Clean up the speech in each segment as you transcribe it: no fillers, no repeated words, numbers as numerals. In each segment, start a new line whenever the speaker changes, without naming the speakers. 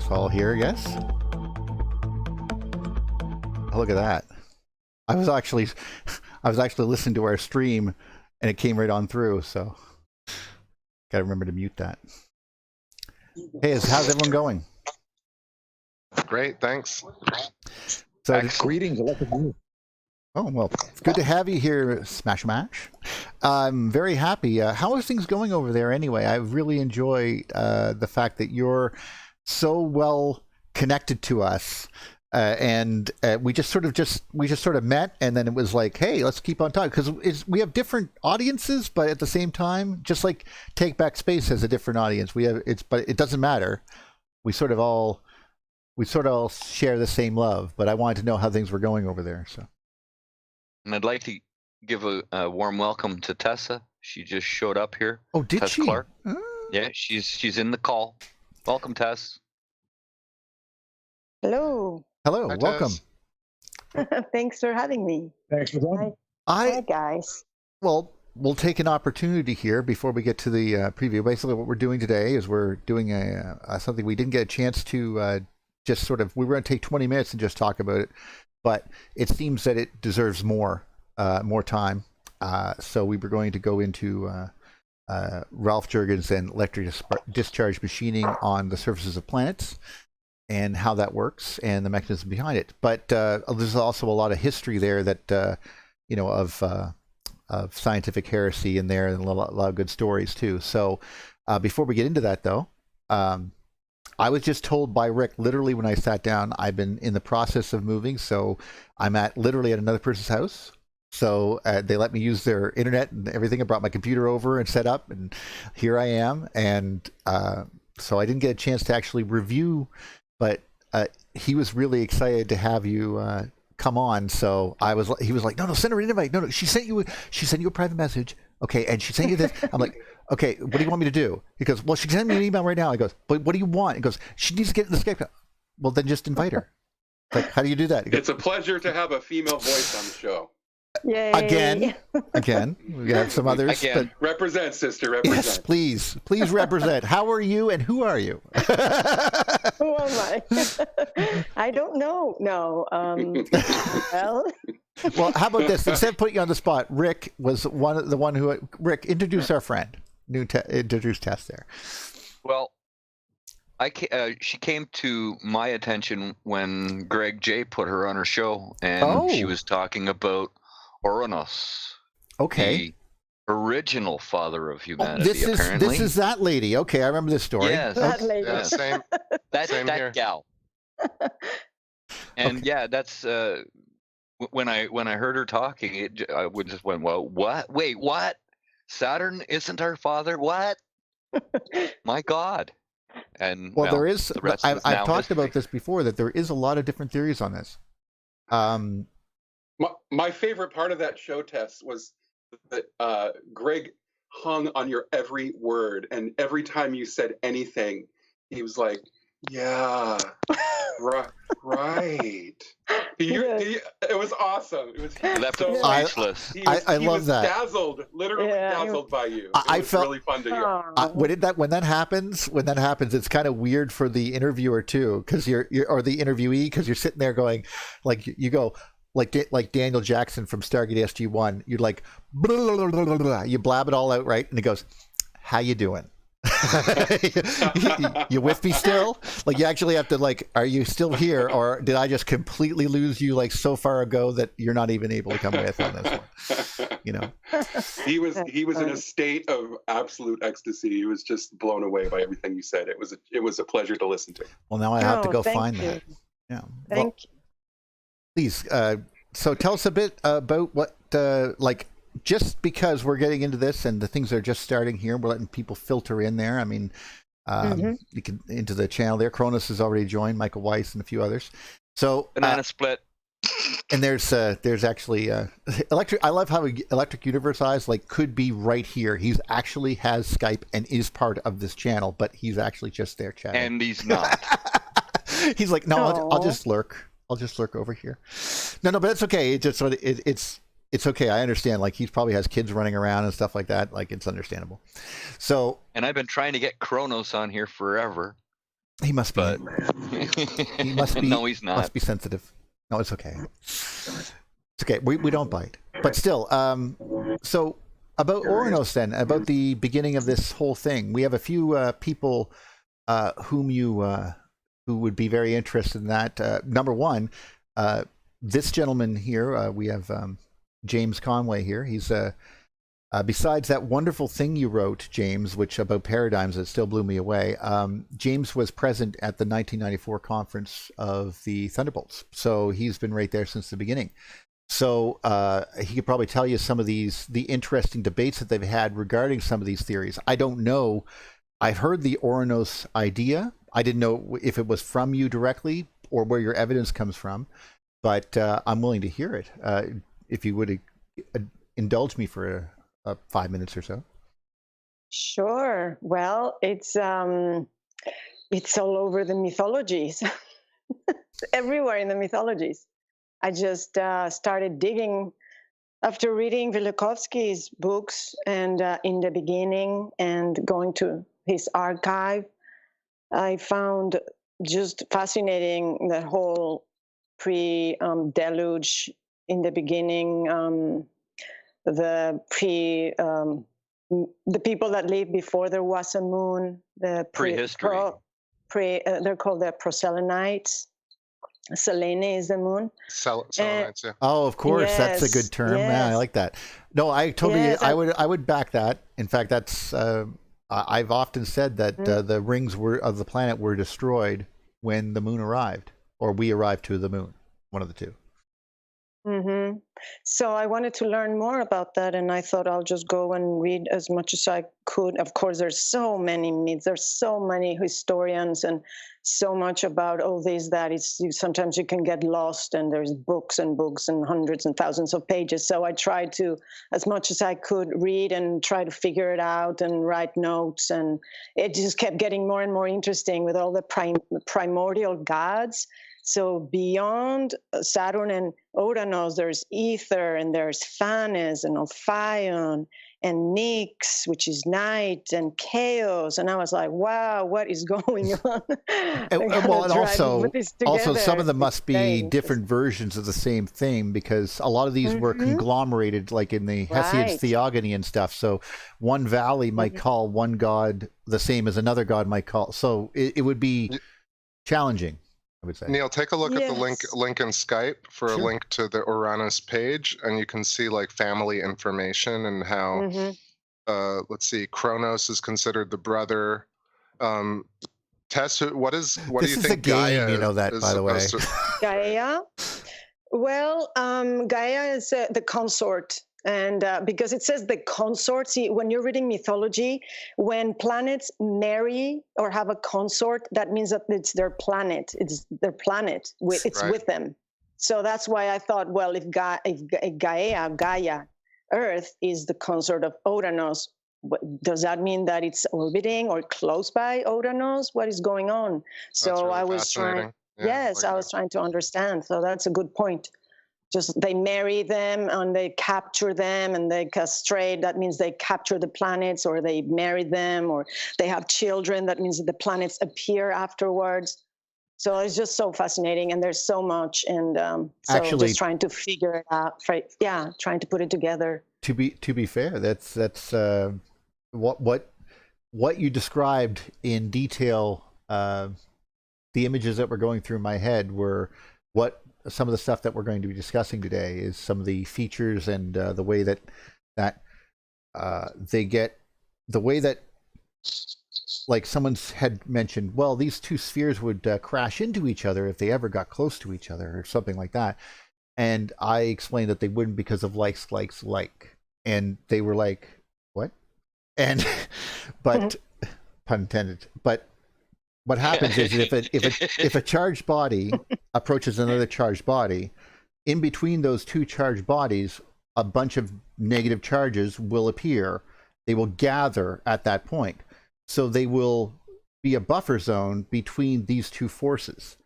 us all here, yes? Oh, look at that. I was actually listening to our stream and it came right on through, so gotta remember to mute that. Hey, how's everyone going?
Great, thanks.
So
greetings, electric Blue.
Oh, well, it's good to have you here, Smash Mash. I'm very happy. How are things going over there anyway? I really enjoy the fact that you're so well connected to us. And we just sort of met, and then it was like, hey, let's keep on talking, because we have different audiences, but at the same time, just like Take Back Space has a different audience. But it doesn't matter. We sort of all share the same love. But I wanted to know how things were going over there. So,
and I'd like to give a warm welcome to Tessa. She just showed up here.
Oh, did
Tess
she?
Clark. Yeah, she's in the call. Welcome, Tess.
Hello.
Hello,
Hi,
welcome.
Thanks for having me.
Thanks for joining.
Hi, guys.
Well, we'll take an opportunity here before we get to the preview. Basically, what we're doing today is we're doing something we didn't get a chance to just sort of. We were going to take 20 minutes and just talk about it, but it seems that it deserves more time. So we were going to go into Ralph Juergens and electric discharge machining on the surfaces of planets, and how that works and the mechanism behind it. But there's also a lot of history there that of scientific heresy in there, and a lot of good stories too. So before we get into that, though, I was just told by Rick, literally when I sat down, I've been in the process of moving, so I'm literally at another person's house. So they let me use their internet and everything. I brought my computer over and set up, and here I am. And so I didn't get a chance to actually review, but he was really excited to have you come on. So he was like, no, send her an invite. No, she sent you a private message. Okay, and she sent you this. I'm like, okay, what do you want me to do? He goes, well, she sent me an email right now. I goes, but what do you want? He goes, she needs to get in the Skype. Well, then just invite her. Like, how do you do that? He goes,
It's a pleasure to have a female voice on the show.
Yay.
Again, we have some others.
Again.
But
Represent, sister, represent.
yes, please represent. How are you and who are you?
Who am I? I don't know. No.
Well, how about this? Instead of putting you on the spot, Rick was Rick, introduce our friend. Introduce Tess there.
Well, she came to my attention when Greg J put her on her show, and she was talking about Oceanus.
Okay.
The original father of humanity,
apparently. This is that lady. Okay, I remember this story.
Yes.
That lady.
Yeah, same.
That
here.
gal. And
Okay.
yeah, that's when I heard her talking, I would just went, well, what? Wait, what? Saturn isn't our father? What? My God. And
Well, there is.
the rest
I've
is now
talked
history.
about this before, that there is a lot of different theories on this.
My favorite part of that show test was that Greg hung on your every word, and every time you said anything, he was like, yeah, right. It was awesome. It was
Left
so
him speechless.
I love
was
that.
Dazzled, literally dazzled by you.
I
It was
felt
really fun to hear.
When that happens, it's kind of weird for the interviewer too, because you're or the interviewee, because you're sitting there going, like you go. Like Daniel Jackson from Stargate SG-1, you're like, blah, blah, blah, blah, blah. You blab it all out, right? And he goes, how you doing? You with me still? Like, you actually have to, like, are you still here, or did I just completely lose you, like, so far ago that you're not even able to come with on this one? You know,
he was in a state of absolute ecstasy. He was just blown away by everything you said. It was a pleasure to listen to.
well, now I have to go find
you.
that. Yeah.
Thank you.
Please, so tell us a bit about what, just because we're getting into this and the things are just starting here, we're letting people filter in there. I mean, you can into the channel there. Cronus has already joined, Michael Weiss and a few others. So
Banana split.
and there's actually electric. I love how Electric Universe Eyes could be right here. He's actually has Skype and is part of this channel, but he's actually just there chatting.
And he's not.
He's like, no, I'll just lurk. I'll just lurk over here. No, but it's okay. It's okay. I understand. Like, he probably has kids running around and stuff like that. Like, it's understandable. So,
And I've been trying to get Kronos on here forever.
He must be.
But
He must be.
no, he's not.
Must be sensitive. No, it's okay. It's okay. We don't bite, but still. So about Ouranos then, about the beginning of this whole thing, we have a few people whom you who would be very interested in that. Number one, this gentleman here. We have James Conway here. He's besides that wonderful thing you wrote, James, which about paradigms that still blew me away. James was present at the 1994 conference of the Thunderbolts, so he's been right there since the beginning. So he could probably tell you some of the interesting debates that they've had regarding some of these theories. I don't know. I've heard the Ouranos idea. I didn't know if it was from you directly or where your evidence comes from, but I'm willing to hear it. If you would indulge me for 5 minutes or so.
Sure. Well, it's all over the mythologies, everywhere in the mythologies. I just started digging after reading Velikovsky's books and in the beginning and going to his archive. I found just fascinating the whole pre-deluge in the beginning. The people that lived before there was a moon, the
Prehistory.
They're called the Procellanites. Selene is the moon.
Selenites, yeah.
Oh, of course, that's a good term. Yeah, I like that. No, I totally.
Yes,
I would back that. In fact, that's. I've often said that the rings of the planet were destroyed when the moon arrived, or we arrived to the moon. One of the two.
Mm-hmm. So I wanted to learn more about that, and I thought I'll just go and read as much as I could. Of course, there's so many myths, there's so many historians, and so much about all this that sometimes you can get lost, and there's books and books and hundreds and thousands of pages. So I tried to, as much as I could, read and try to figure it out and write notes, and it just kept getting more and more interesting with all the primordial gods. So beyond Saturn and Ouranos, there's Ether, and there's Phanes, and Ophion, and Nyx, which is night, and Chaos. And I was like, wow, what is going on?
And also some of them must be different versions of the same thing, because a lot of these were conglomerated, like in the Hesiod's Theogony and stuff. So one valley might call one god the same as another god might call. So it would be challenging.
Neil, take a look at the link in Skype for a link to the Uranus page, and you can see like family information and how, let's see, Kronos is considered the brother. Tess, what do you think?
This is a game,
Gaia,
you know that, by the way.
Gaia? Well, Gaia is the consort. And because it says the consort, see, when you're reading mythology, when planets marry or have a consort, that means that it's their planet. It's their planet. It's with them. So that's why I thought, well, if Gaia, Earth, is the consort of Ouranos, does that mean that it's orbiting or close by Ouranos? What is going on? So
really
I was trying. I was trying to understand. So that's a good point. Just they marry them and they capture them and they castrate. That means they capture the planets, or they marry them, or they have children. That means that the planets appear afterwards. So it's just so fascinating, and there's so much, and
Actually,
just trying to figure it out. Yeah, trying to put it together.
To be fair, that's what you described in detail. The images that were going through my head were what. Some of the stuff that we're going to be discussing today is some of the features and the way that they get, the way that, like someone's had mentioned, well, these two spheres would crash into each other if they ever got close to each other or something like that. And I explained that they wouldn't because of like. And they were like, what? And, but, pun intended, but what happens is if a charged body approaches another charged body, in between those two charged bodies, a bunch of negative charges will appear. They will gather at that point. So they will be a buffer zone between these two forces.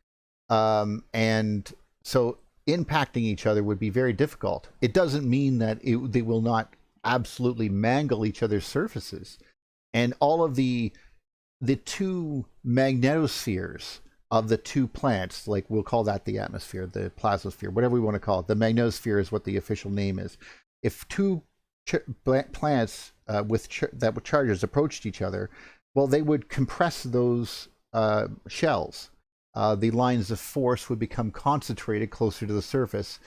And so impacting each other would be very difficult. It doesn't mean that they will not absolutely mangle each other's surfaces. And all of the the two magnetospheres of the two plants, like we'll call that the atmosphere, the plastosphere, whatever we want to call it. The magnetosphere is what the official name is. If two plants that with charges approached each other, well, they would compress those shells. The lines of force would become concentrated closer to the surface,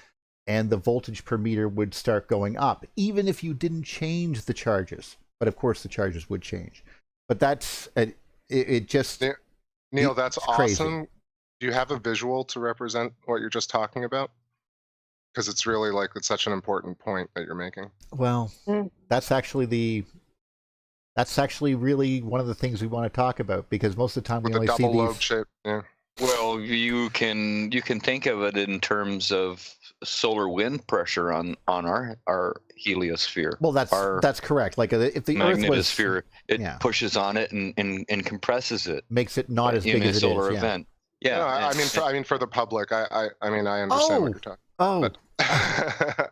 and the voltage per meter would start going up, even if you didn't change the charges. But of course, the charges would change. But that's it. Just
Neil, that's
crazy.
awesome. Do you have a visual to represent what you're just talking about? Because it's really like it's such an important point that you're making.
Well, that's actually really one of the things we want to talk about, because most of the time we
With
only
the
see
double lobe
these.
shape, yeah.
Well, you can think of it in terms of solar wind pressure on our heliosphere.
Well, that's correct. Like if the Earth was,
magnetosphere, it pushes on it and compresses it,
makes it not as big
in a
as it
solar
is.
event. Yeah,
No, I mean for the public. I mean I understand what you're talking. But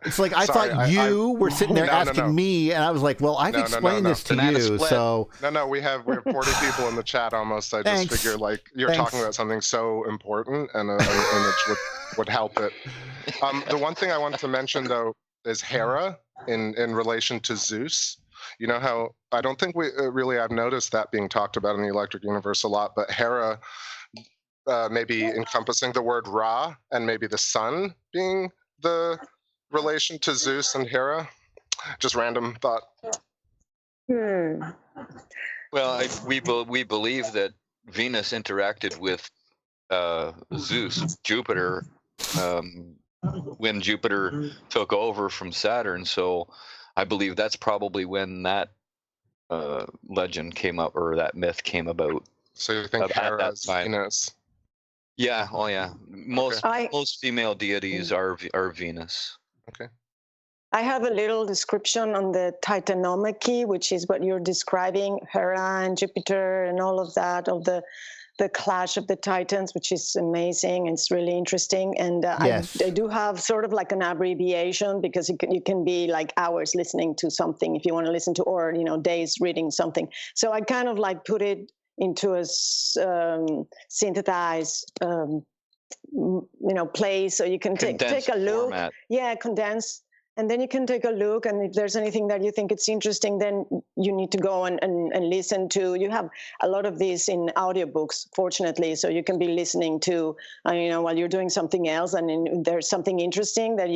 it's like I
sorry,
thought you were sitting there asking me, and I was like, "Well, I've explained this to you." So
no, we have 40 people in the chat almost. I just figure like you're talking about something so important, and an image would help it. The one thing I wanted to mention though is Hera in relation to Zeus. You know how I don't think we really I've noticed that being talked about in the electric universe a lot, but Hera. Maybe encompassing the word Ra and maybe the sun being the relation to Zeus and Hera. Just random thought.
Well, we believe that Venus interacted with Zeus, Jupiter, when Jupiter took over from Saturn. So I believe that's probably when that legend came up, or that myth came about.
So you think Hera is Venus?
Yeah. Oh, yeah. Most female deities are Venus.
Okay.
I have a little description on the Titanomachy, which is what you're describing, Hera and Jupiter and all of that, of the clash of the Titans, which is amazing. It's really interesting. And
yes.
I do have sort of like an abbreviation, because you can be like hours listening to something if you want to listen to, or, days reading something. So I kind of like put it into a synthesized, place, so you can take a look.
Format.
Yeah, condense. And then you can take a look, and if there's anything that you think it's interesting, then you need to go and listen to. You have a lot of these in audiobooks, fortunately, so you can be listening to, while you're doing something else, and if there's something interesting that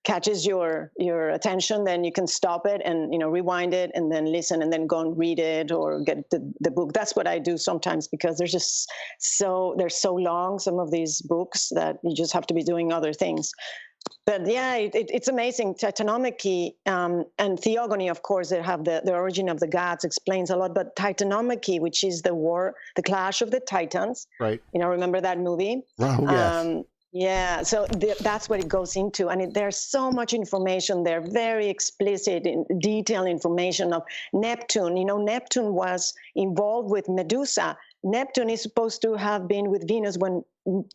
catches your attention, then you can stop it and rewind it, and then listen, and then go and read it or get the book. That's what I do sometimes, because they're so long, some of these books, that you just have to be doing other things. But yeah, it's amazing. Titanomachy and theogony, of course, they have the origin of the gods, explains a lot. But Titanomachy, which is the clash of the Titans.
Right.
Remember that movie?
Oh, yes.
Yeah, so that's what it goes into. And there's so much information there, very explicit, detailed information of Neptune. Neptune was involved with Medusa. Neptune is supposed to have been with Venus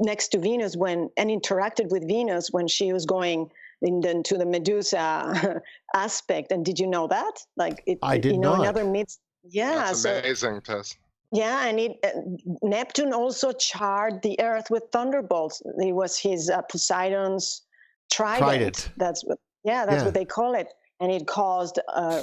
next to Venus and interacted with Venus when she was going into the Medusa aspect. And did you know that?
I did not.
In other myths. Yeah.
That's amazing, Tess.
Yeah, and Neptune also charred the earth with thunderbolts. It was his Poseidon's trident. That's what they call it. And it caused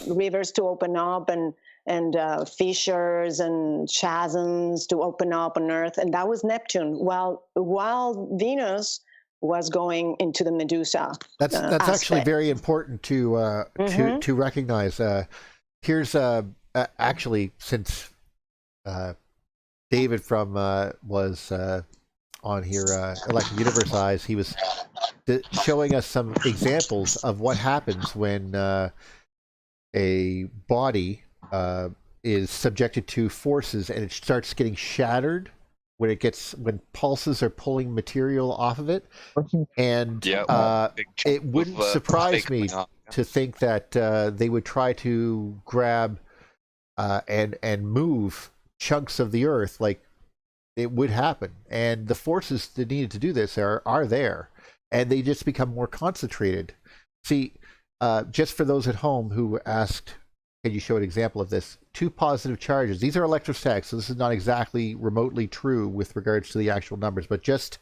rivers to open up and fissures and chasms to open up on Earth, and that was Neptune. While Venus was going into the Medusa.
That's actually very important to recognize. Here's actually, since David from was on here, Electric Universe Eyes, he was showing us some examples of what happens when a body is subjected to forces and it starts getting shattered when pulses are pulling material off of it. And it wouldn't surprise me to think that they would try to grab and move chunks of the earth, like it would happen. And the forces that needed to do this are there, and they just become more concentrated. See, just for those at home who asked, can you show an example of this? 2 positive charges. These are electrostatic, so this is not exactly remotely true with regards to the actual numbers, but just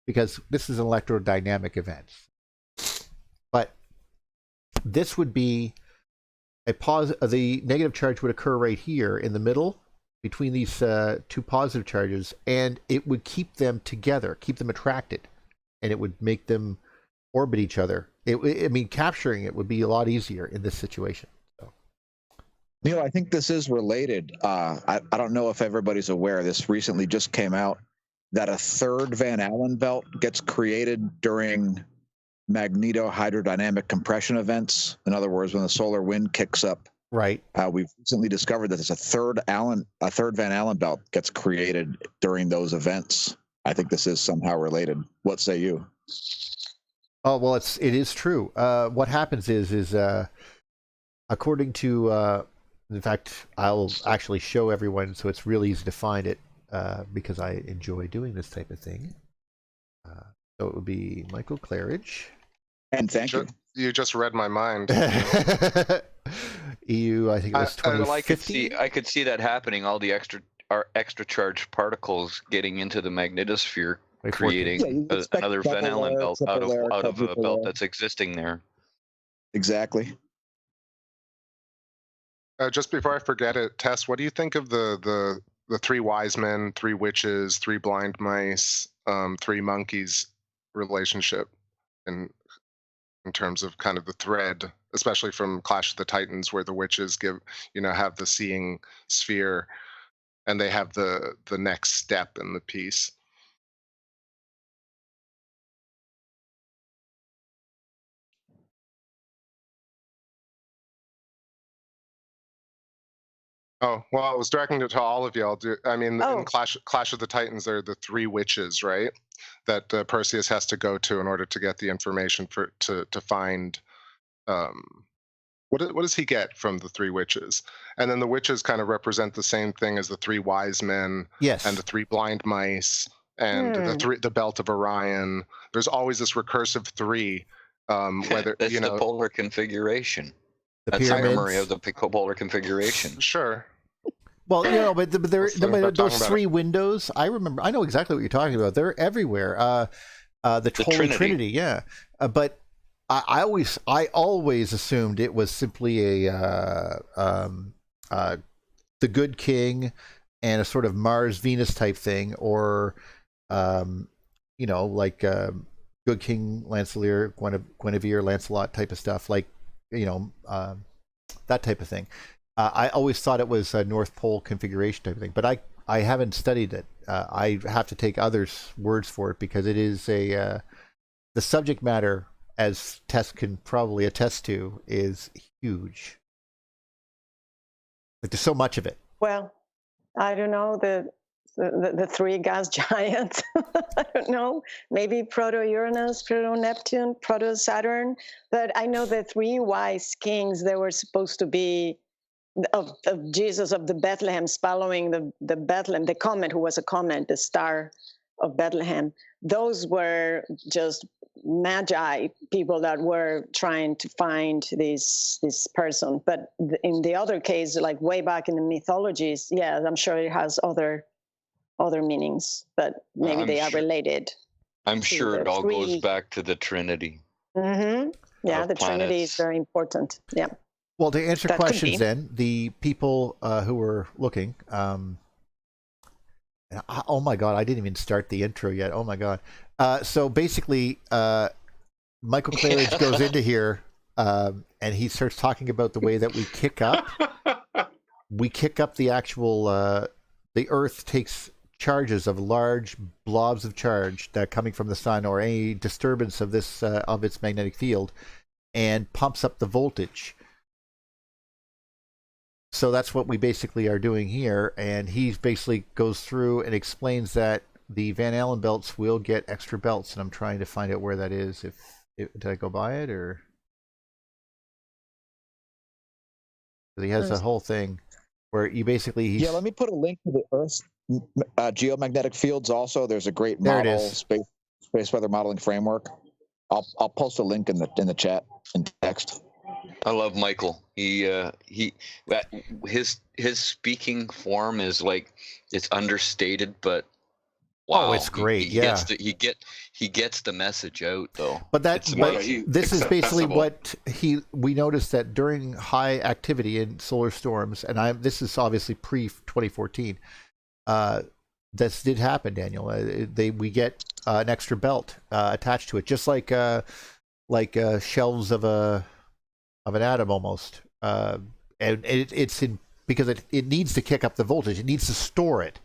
because this is an electrodynamic event. But this would be the negative charge would occur right here in the middle between these 2 positive charges, and it would keep them together, keep them attracted, and it would make them orbit each other. I mean, capturing it would be a lot easier in this situation. So.
Neil, I think this is related. I don't know if everybody's aware. This recently just came out that a third Van Allen belt gets created during magnetohydrodynamic compression events. In other words, when the solar wind kicks up.
Right.
We've recently discovered that there's a third Van Allen belt gets created during those events. I think this is somehow related. What say you?
Oh, well, it is true. What happens is according to, in fact, I'll actually show everyone, so it's really easy to find it, because I enjoy doing this type of thing. So it would be Michael Claridge.
And thank you.
You just read my mind.
EU, I think it was 2050.
I could see that happening. All the extra charged particles getting into the magnetosphere, creating another Van Allen belt out of a belt that's existing there.
Exactly.
Just before I forget it, Tess, what do you think of the 3 wise men, 3 witches, 3 blind mice, 3 monkeys relationship in terms of kind of the thread, especially from Clash of the Titans, where the witches have the seeing sphere, and they have the next step in the piece. Oh, well, I was directing it to all of y'all. In Clash of the Titans, there are the 3 witches, right? That Perseus has to go to in order to get the information to find. What does he get from the 3 witches? And then the witches kind of represent the same thing as the 3 wise men,
yes,
and the 3 blind mice, and the belt of Orion. There's always this recursive 3. Whether
that's the polar configuration. That's the memory of the polar configuration.
Sure.
Well, but those 3 windows, I know exactly what you're talking about. They're everywhere. The Holy Trinity, yeah. But I always assumed it was simply the good king and a sort of Mars Venus type thing, or like good king Lancelot, Guinevere, Lancelot type of stuff, like that type of thing. I always thought it was a North Pole configuration type of thing, but I haven't studied it. I have to take others' words for it, because it is the subject matter, as Tess can probably attest to, is huge. Like, there's so much of it.
Well, I don't know, the 3 gas giants. I don't know, maybe Proto-Uranus, Proto-Neptune, Proto-Saturn. But I know the 3 wise kings, they were supposed to be of Jesus of the Bethlehem, following the Bethlehem, the comet, who was a comet, the star of Bethlehem. Those were just magi, people that were trying to find this person. But in the other case, like way back in the mythologies, yeah, I'm sure it has other meanings, but maybe they are related.
I'm sure it all goes back to the Trinity.
Mm-hmm. Yeah, the Trinity is very important. Yeah.
Well, to answer questions then, the people who were looking, oh my God, I didn't even start the intro yet. Oh my God. So basically, Michael Claridge goes into here, and he starts talking about the way that we kick up the actual, the Earth takes charges of large blobs of charge that are coming from the sun, or any disturbance of this, of its magnetic field, and pumps up the voltage. So that's what we basically are doing here, and he basically goes through and explains that the Van Allen belts will get extra belts, and I'm trying to find out where that is. Did I go by it, or he has a whole thing where you basically
let me put a link to the Earth's geomagnetic fields. Also, there's a great model, space weather modeling framework. I'll post a link in the chat in text.
I love Michael. His speaking form is like, it's understated, but wow,
oh, it's great.
He gets the message out though.
But
he's
this is basically
accessible.
what we noticed, that during high activity in solar storms, and this is obviously pre 2014. This did happen, Daniel. We get an extra belt attached to it, just like shelves of an atom almost. And it's in because it needs to kick up the voltage. It needs to store it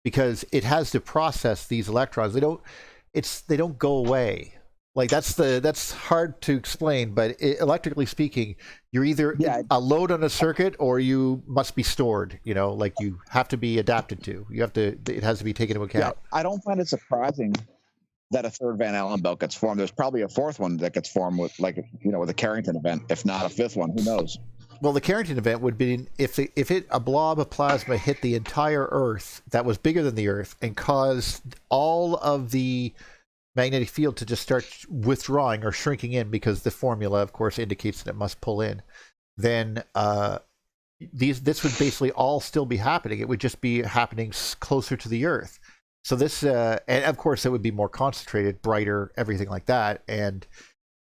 because it has to process these electrons. They don't go away. Like that's hard to explain, but electrically speaking, you're either a load on a circuit or you must be stored. Like you have to be adapted to. It has to be taken into account.
Yeah, I don't find it surprising that a third Van Allen belt gets formed. There's probably a fourth one that gets formed with with a Carrington event, if not a fifth one. Who knows?
Well, the Carrington event would be if a blob of plasma hit the entire Earth that was bigger than the Earth and caused all of the magnetic field to just start withdrawing or shrinking in, because the formula, of course, indicates that it must pull in. Then this would basically all still be happening. It would just be happening closer to the Earth. So this, and of course, it would be more concentrated, brighter, everything like that. And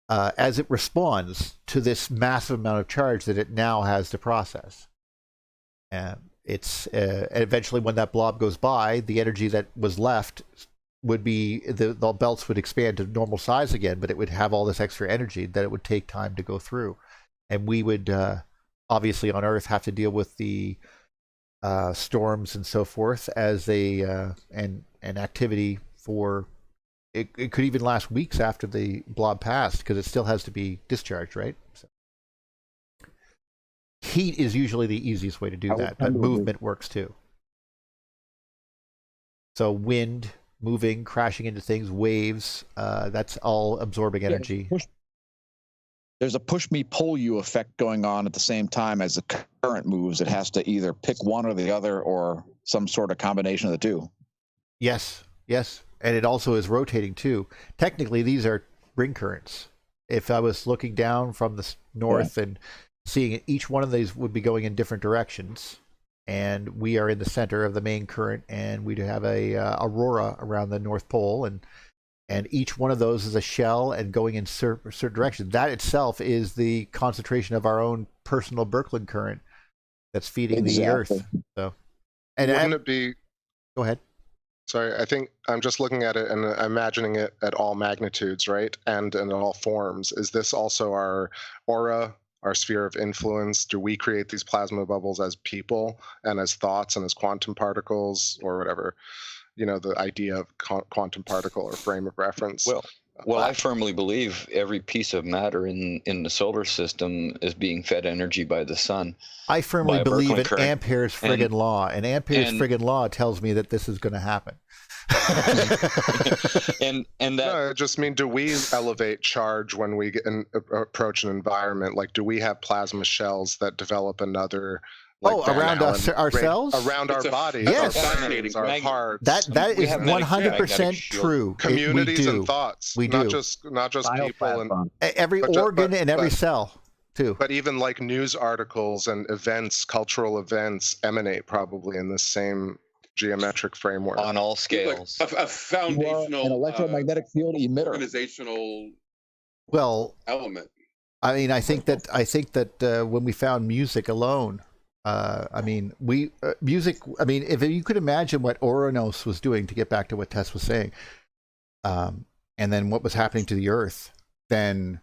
as it responds to this massive amount of charge that it now has to process, eventually when that blob goes by, the energy that was left would be the belts would expand to normal size again, but it would have all this extra energy that it would take time to go through. And we would obviously on Earth have to deal with the storms and so forth as they and activity for it could even last weeks after the blob passed, because it still has to be discharged, right? So heat is usually the easiest way to do that, but movement works too. So wind, moving, crashing into things, waves, that's all absorbing energy.
There's a push me, pull you effect going on at the same time as the current moves. It has to either pick one or the other, or some sort of combination of the two.
Yes. And it also is rotating too. Technically, these are ring currents. If I was looking down from the north and seeing it, each one of these would be going in different directions. And we are in the center of the main current, and we'd have a aurora around the North Pole, and each one of those is a shell and going in certain direction. That itself is the concentration of our own personal Birkeland current that's feeding the Earth. So, and
wouldn't it be?
Go ahead.
Sorry, I think I'm just looking at it and imagining it at all magnitudes, right, and in all forms. Is this also our aura? Our sphere of influence? Do we create these plasma bubbles as people and as thoughts and as quantum particles or whatever, the idea of quantum particle or frame of reference?
Well, I firmly believe every piece of matter in the solar system is being fed energy by the sun.
I firmly believe in Ampere's friggin' law, and Ampere's friggin' law tells me that this is going to happen.
and that
no, I just mean, do we elevate charge when we approach an environment? Like, do we have plasma shells that develop another?
Around ourselves,
around our bodies,
yes,
our brains, our hearts.
That is 100% true.
Communities and thoughts.
We
do. Not just people and
every organ and every cell too.
But even like news articles and events, cultural events, emanate probably in the same geometric framework
on all scales.
Like a foundational
an electromagnetic field emitter,
organizational element.
I mean, I think that when we found music alone, music. I mean, if you could imagine what Ouranos was doing, to get back to what Tess was saying, and then what was happening to the Earth, then,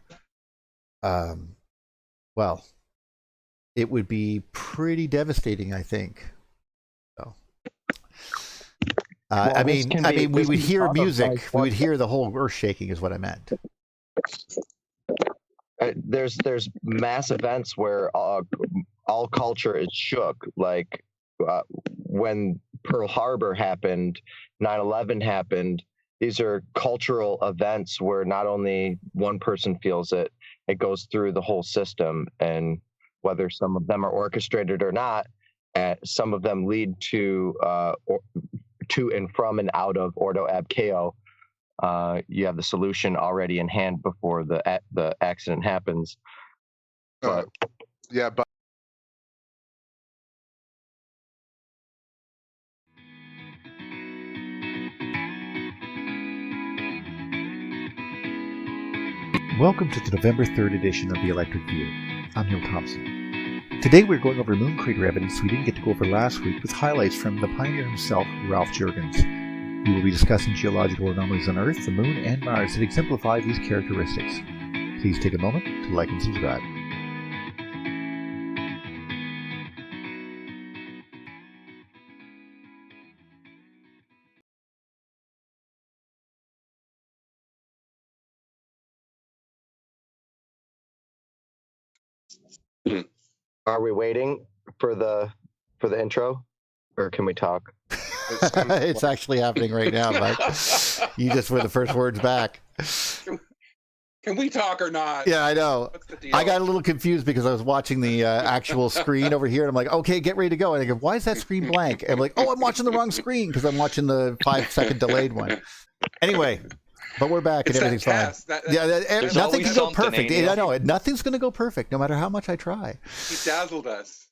it would be pretty devastating, I think. So, we would hear music. We would hear the whole Earth shaking, is what I meant.
There's mass events where all culture is shook, like when Pearl Harbor happened, 9/11 happened. These are cultural events where not only one person feels it, it goes through the whole system. And whether some of them are orchestrated or not, some of them lead to and from and out of Ordo Ab Chao. You have the solution already in hand before the accident happens.
But Yeah, but
Welcome to the November 3rd edition of the Electric View. I'm Neil Thompson. Today we're going over moon crater evidence we didn't get to go over last week with highlights from the pioneer himself, Ralph Juergens. We will be discussing geological anomalies on Earth, the Moon, and Mars that exemplify these characteristics. Please take a moment to like and subscribe.
Are we waiting for the intro, or can we talk?
It's actually happening right now, Mike. You just were the first words back.
Can we talk or not?
Yeah, I know.
What's the deal?
I got a little confused because I was watching the actual screen over here, and I'm like, okay, get ready to go. And I go, why is that screen blank? And I'm like, oh, I'm watching the wrong screen because I'm watching the 5-second delayed one. Anyway, but we're back
It's
and
that
everything's fine.
test.
There's
Nothing can
always
go
something,
perfect.
ain't
I
there?
know. Nothing's going to go perfect no matter how much I try.
He dazzled us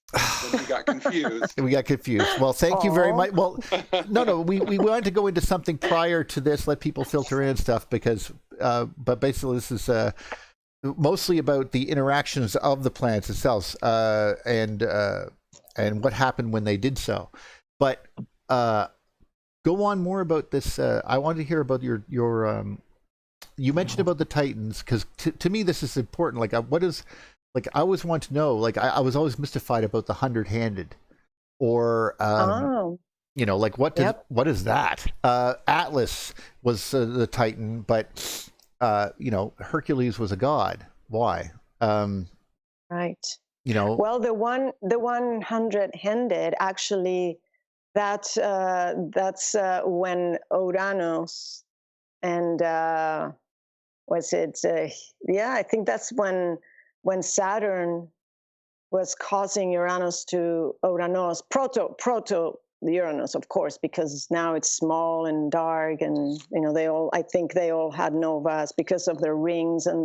when we got confused.
We got confused. Well, thank you very much. Well, no, we wanted to go into something prior to this, let people filter in and stuff, because, but basically this is mostly about the interactions of the planets itself, and what happened when they did so. But go on more about this. I wanted to hear about your you mentioned about the Titans, because to me this is important. Like, what is, like, I always want to know. Like, I was always mystified about the 100-handed, or you know, like what is that? Atlas was the Titan, but you know, Hercules was a god. Why?
Right.
You know.
Well, the 100-handed, actually, that's when Uranus and was it? Yeah, I think that's when Saturn was causing Uranus proto Uranus, of course, because now it's small and dark, and you know, I think they all had novas because of their rings and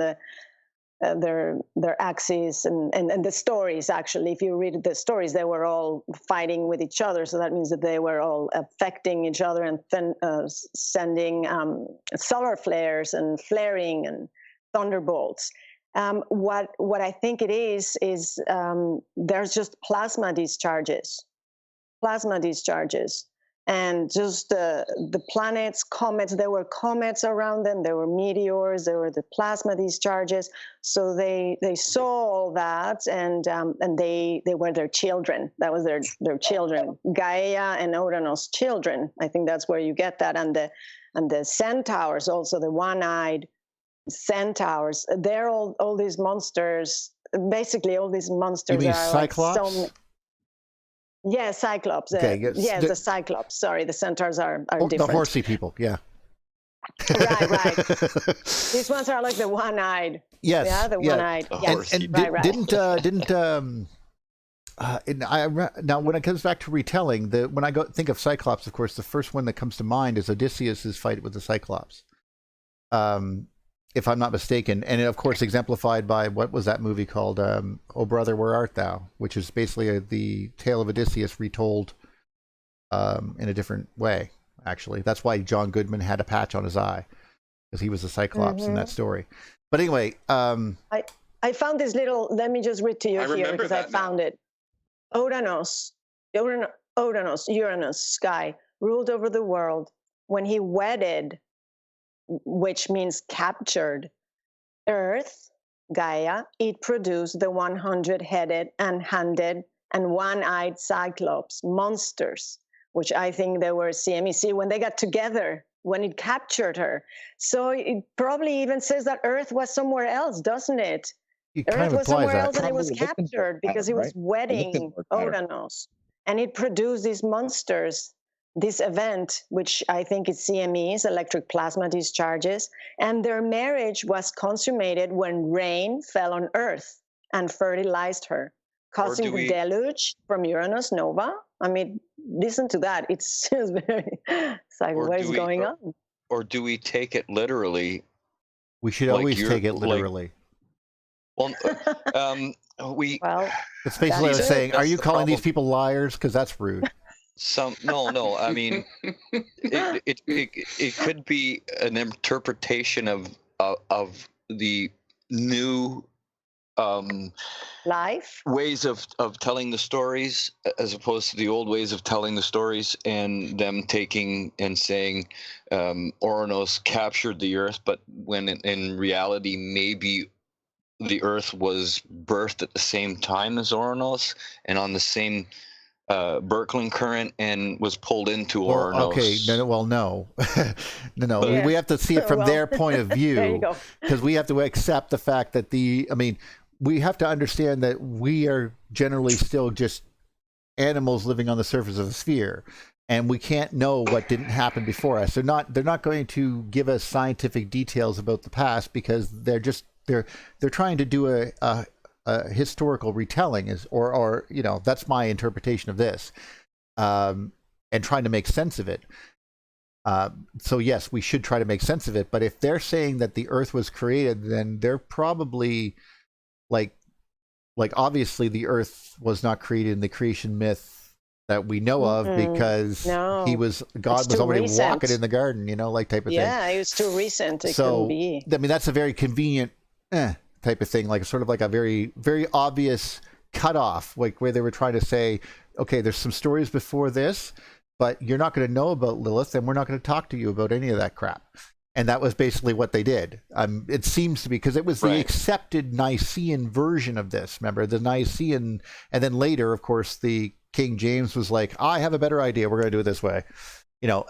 their axes and the stories. Actually, if you read the stories, they were all fighting with each other, so that means that they were all affecting each other and then sending solar flares and flaring and thunderbolts. What I think it is there's just plasma discharges, and just the planets, comets. There were comets around them. There were meteors. There were the plasma discharges. So they saw all that, and they were their children. That was their children, Gaia and Uranus children. I think that's where you get that. And the centaurs, also the one-eyed centaurs. They're all these monsters. Basically, all these monsters.
You mean
are
Cyclops?
Like yeah, Cyclops.
Okay,
yes, the Cyclops. Sorry, the centaurs are different.
The horsey people, yeah.
Right. These ones are like the one-eyed.
Yes.
Yeah, the one-eyed. Yes.
And
right.
Now when it comes back to retelling, when I think of Cyclops, of course, the first one that comes to mind is Odysseus's fight with the Cyclops. If I'm not mistaken, and of course exemplified by, what was that movie called? Oh Brother, Where Art Thou? Which is basically the tale of Odysseus retold in a different way. Actually, that's why John Goodman had a patch on his eye, because he was a Cyclops in that story. But anyway,
I found this little. Let me just read to you here because I found it. Uranus, sky, ruled over the world. When he wedded, which means captured, Earth, Gaia, it produced the 100-headed and handed and one-eyed Cyclops monsters, which I think they were CMEC when they got together, when it captured her. So it probably even says that Earth was somewhere else, doesn't it? Earth was somewhere else and it was captured because it was wedding Uranus. And it produced these monsters, this event, which I think is CMEs, electric plasma discharges, and their marriage was consummated when rain fell on Earth and fertilized her, causing the deluge from Uranus nova. I mean, listen to that. It's just very, it's like, what is going on?
Or do we take it literally?
We should always take it literally.
Well,
Well,
It's basically like saying, are you calling these people liars? Because that's rude.
No. I mean, it could be an interpretation of the new
life
ways of telling the stories, as opposed to the old ways of telling the stories, and them taking and saying Ouranos captured the Earth, but when in reality maybe the Earth was birthed at the same time as Ouranos and on the same Birkeland current and was pulled into Ouranos.
Okay, no. No.
Yeah.
We have to see it from their point of view.
There you go.
Because we have to accept the fact that we have to understand that we are generally still just animals living on the surface of the sphere, and we can't know what didn't happen before us. They're not going to give us scientific details about the past, because they're trying to do a historical retelling, or that's my interpretation of this, and trying to make sense of it. So yes, we should try to make sense of it. But if they're saying that the Earth was created, then they're probably like obviously the Earth was not created in the creation myth that we know of, because God was already walking in the garden, type of thing.
Yeah, it was too recent. It couldn't be.
I mean, that's a very convenient type of thing, like sort of like a very, very obvious cutoff, like where they were trying to say, okay, there's some stories before this, but you're not going to know about Lilith, and we're not going to talk to you about any of that crap. And that was basically what they did. It seems to be, because it was the accepted Nicene version of this. Remember, the Nicene, and then later, of course, the King James was like, I have a better idea. We're going to do it this way,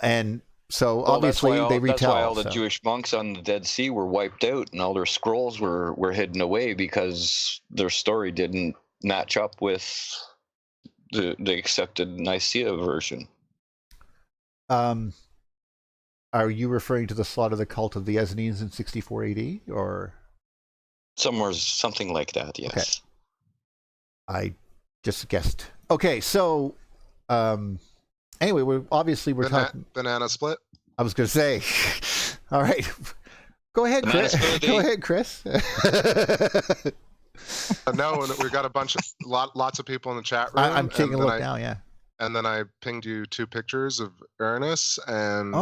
and so obviously they retell.
That's why all the Jewish monks on the Dead Sea were wiped out, and all their scrolls were hidden away, because their story didn't match up with the accepted Nicaea version.
Are you referring to the slaughter of the cult of the Essenes in 64 AD, or
something like that? Yes.
Okay. I just guessed. Okay, so anyway, we're talking
banana split.
I was going to say. All right, go ahead, Chris. Go ahead, Chris.
No, we got lots of people in the chat room.
I'm taking a look now. Yeah.
And then I pinged you 2 pictures of Uranus and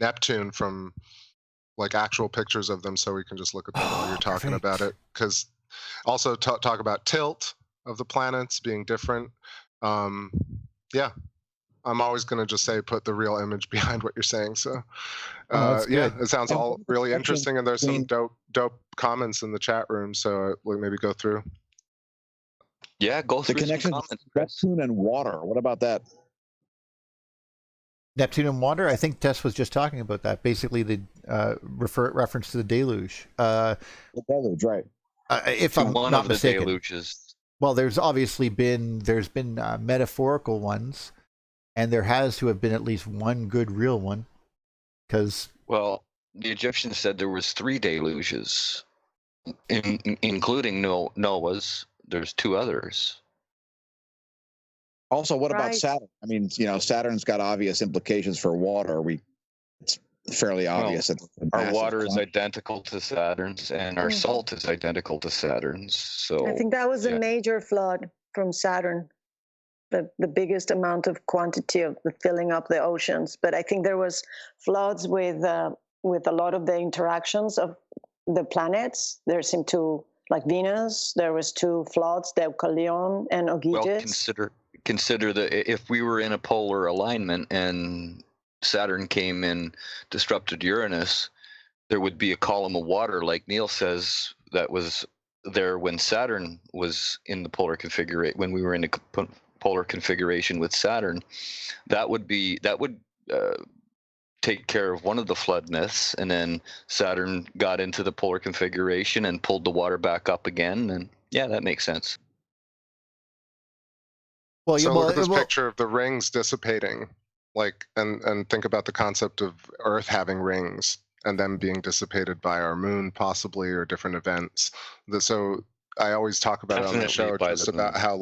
Neptune, from like actual pictures of them, so we can just look at them while you're talking about it. Because also talk about tilt of the planets being different. Yeah, I'm always going to just say put the real image behind what you're saying. So it sounds all really interesting, and there's some dope comments in the chat room. So we'll maybe go through.
Yeah, go through
the connection between Neptune and water. What about that?
Neptune and water? I think Tess was just talking about that. Basically, the reference to the deluge.
The deluge, right?
If I'm not mistaken.
Deluges.
Well, there's been metaphorical ones, and there has to have been at least one good real one. Because
the Egyptians said there was 3 deluges, including Noah's. There's 2 others.
Also, what about Saturn? I mean, Saturn's got obvious implications for water. It's fairly obvious.
Our water is identical to Saturn's, and our salt is identical to Saturn's. So
I think that was a major flood from Saturn, the biggest amount of quantity of the filling up the oceans. But I think there was floods with a lot of the interactions of the planets. There seemed to, like Venus, there was 2 floods, Deucalion and Ogyges.
Well, consider that if we were in a polar alignment and Saturn came and disrupted Uranus, there would be a column of water, like Neil says, that was there when Saturn was in the polar configuration. When we were in a polar configuration with Saturn, that would take care of one of the flood myths, and then Saturn got into the polar configuration and pulled the water back up again, and that makes sense.
Well, look at this picture of the rings dissipating, and think about the concept of Earth having rings and them being dissipated by our moon, possibly, or different events. So I always talk about it on the show, just about how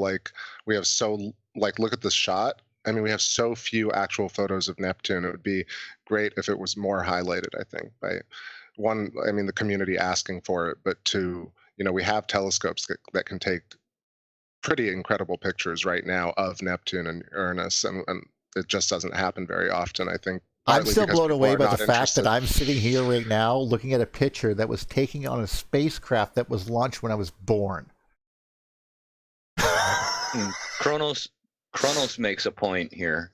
we have look at this shot. I mean, we have so few actual photos of Neptune. It would be great if it was more highlighted, I think, by the community asking for it, but 2, we have telescopes that can take pretty incredible pictures right now of Neptune and Uranus, and it just doesn't happen very often, I think.
I'm still blown away by the fact
interested.
that I'm sitting here right now looking at a picture that was taken on a spacecraft that was launched when I was born.
Kronos makes a point here.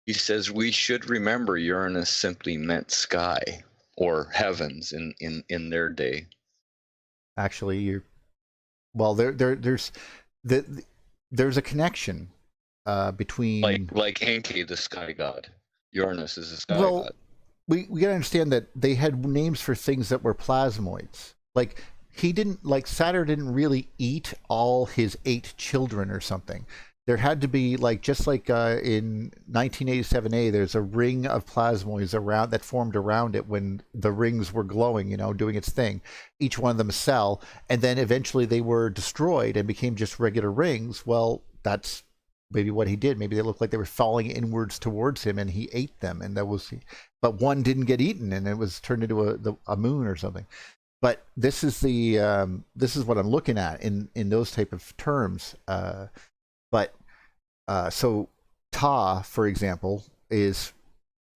He says we should remember Uranus simply meant sky or heavens in their day.
Actually, there's a connection between
like Enki, the sky god. Uranus is a sky god.
We gotta understand that they had names for things that were plasmoids. Like Saturn didn't really eat all his 8 children or something. There had to be just like in 1987A, there's a ring of plasmoids around that formed around it when the rings were glowing, doing its thing. Each one of them a cell, and then eventually they were destroyed and became just regular rings. Well, that's maybe what he did. Maybe they looked like they were falling inwards towards him, and he ate them, and but one didn't get eaten, and it was turned into a moon or something. But this is what I'm looking at in those type of terms. So Ta, for example, is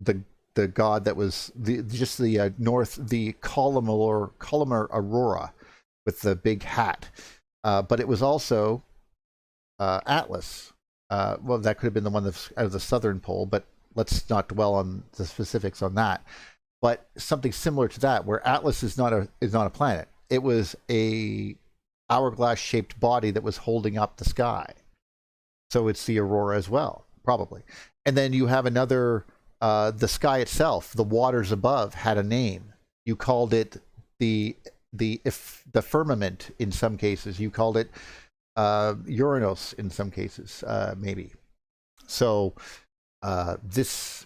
the god that was the columnar aurora with the big hat. But it was also Atlas. Well, that could have been the one that's out of the southern pole, but let's not dwell on the specifics on that. But something similar to that, where Atlas is not a planet. It was a hourglass-shaped body that was holding up the sky. So it's the aurora as well, probably. And then you have another, the sky itself, the waters above had a name. You called it the firmament in some cases. You called it Uranus in some cases, maybe. So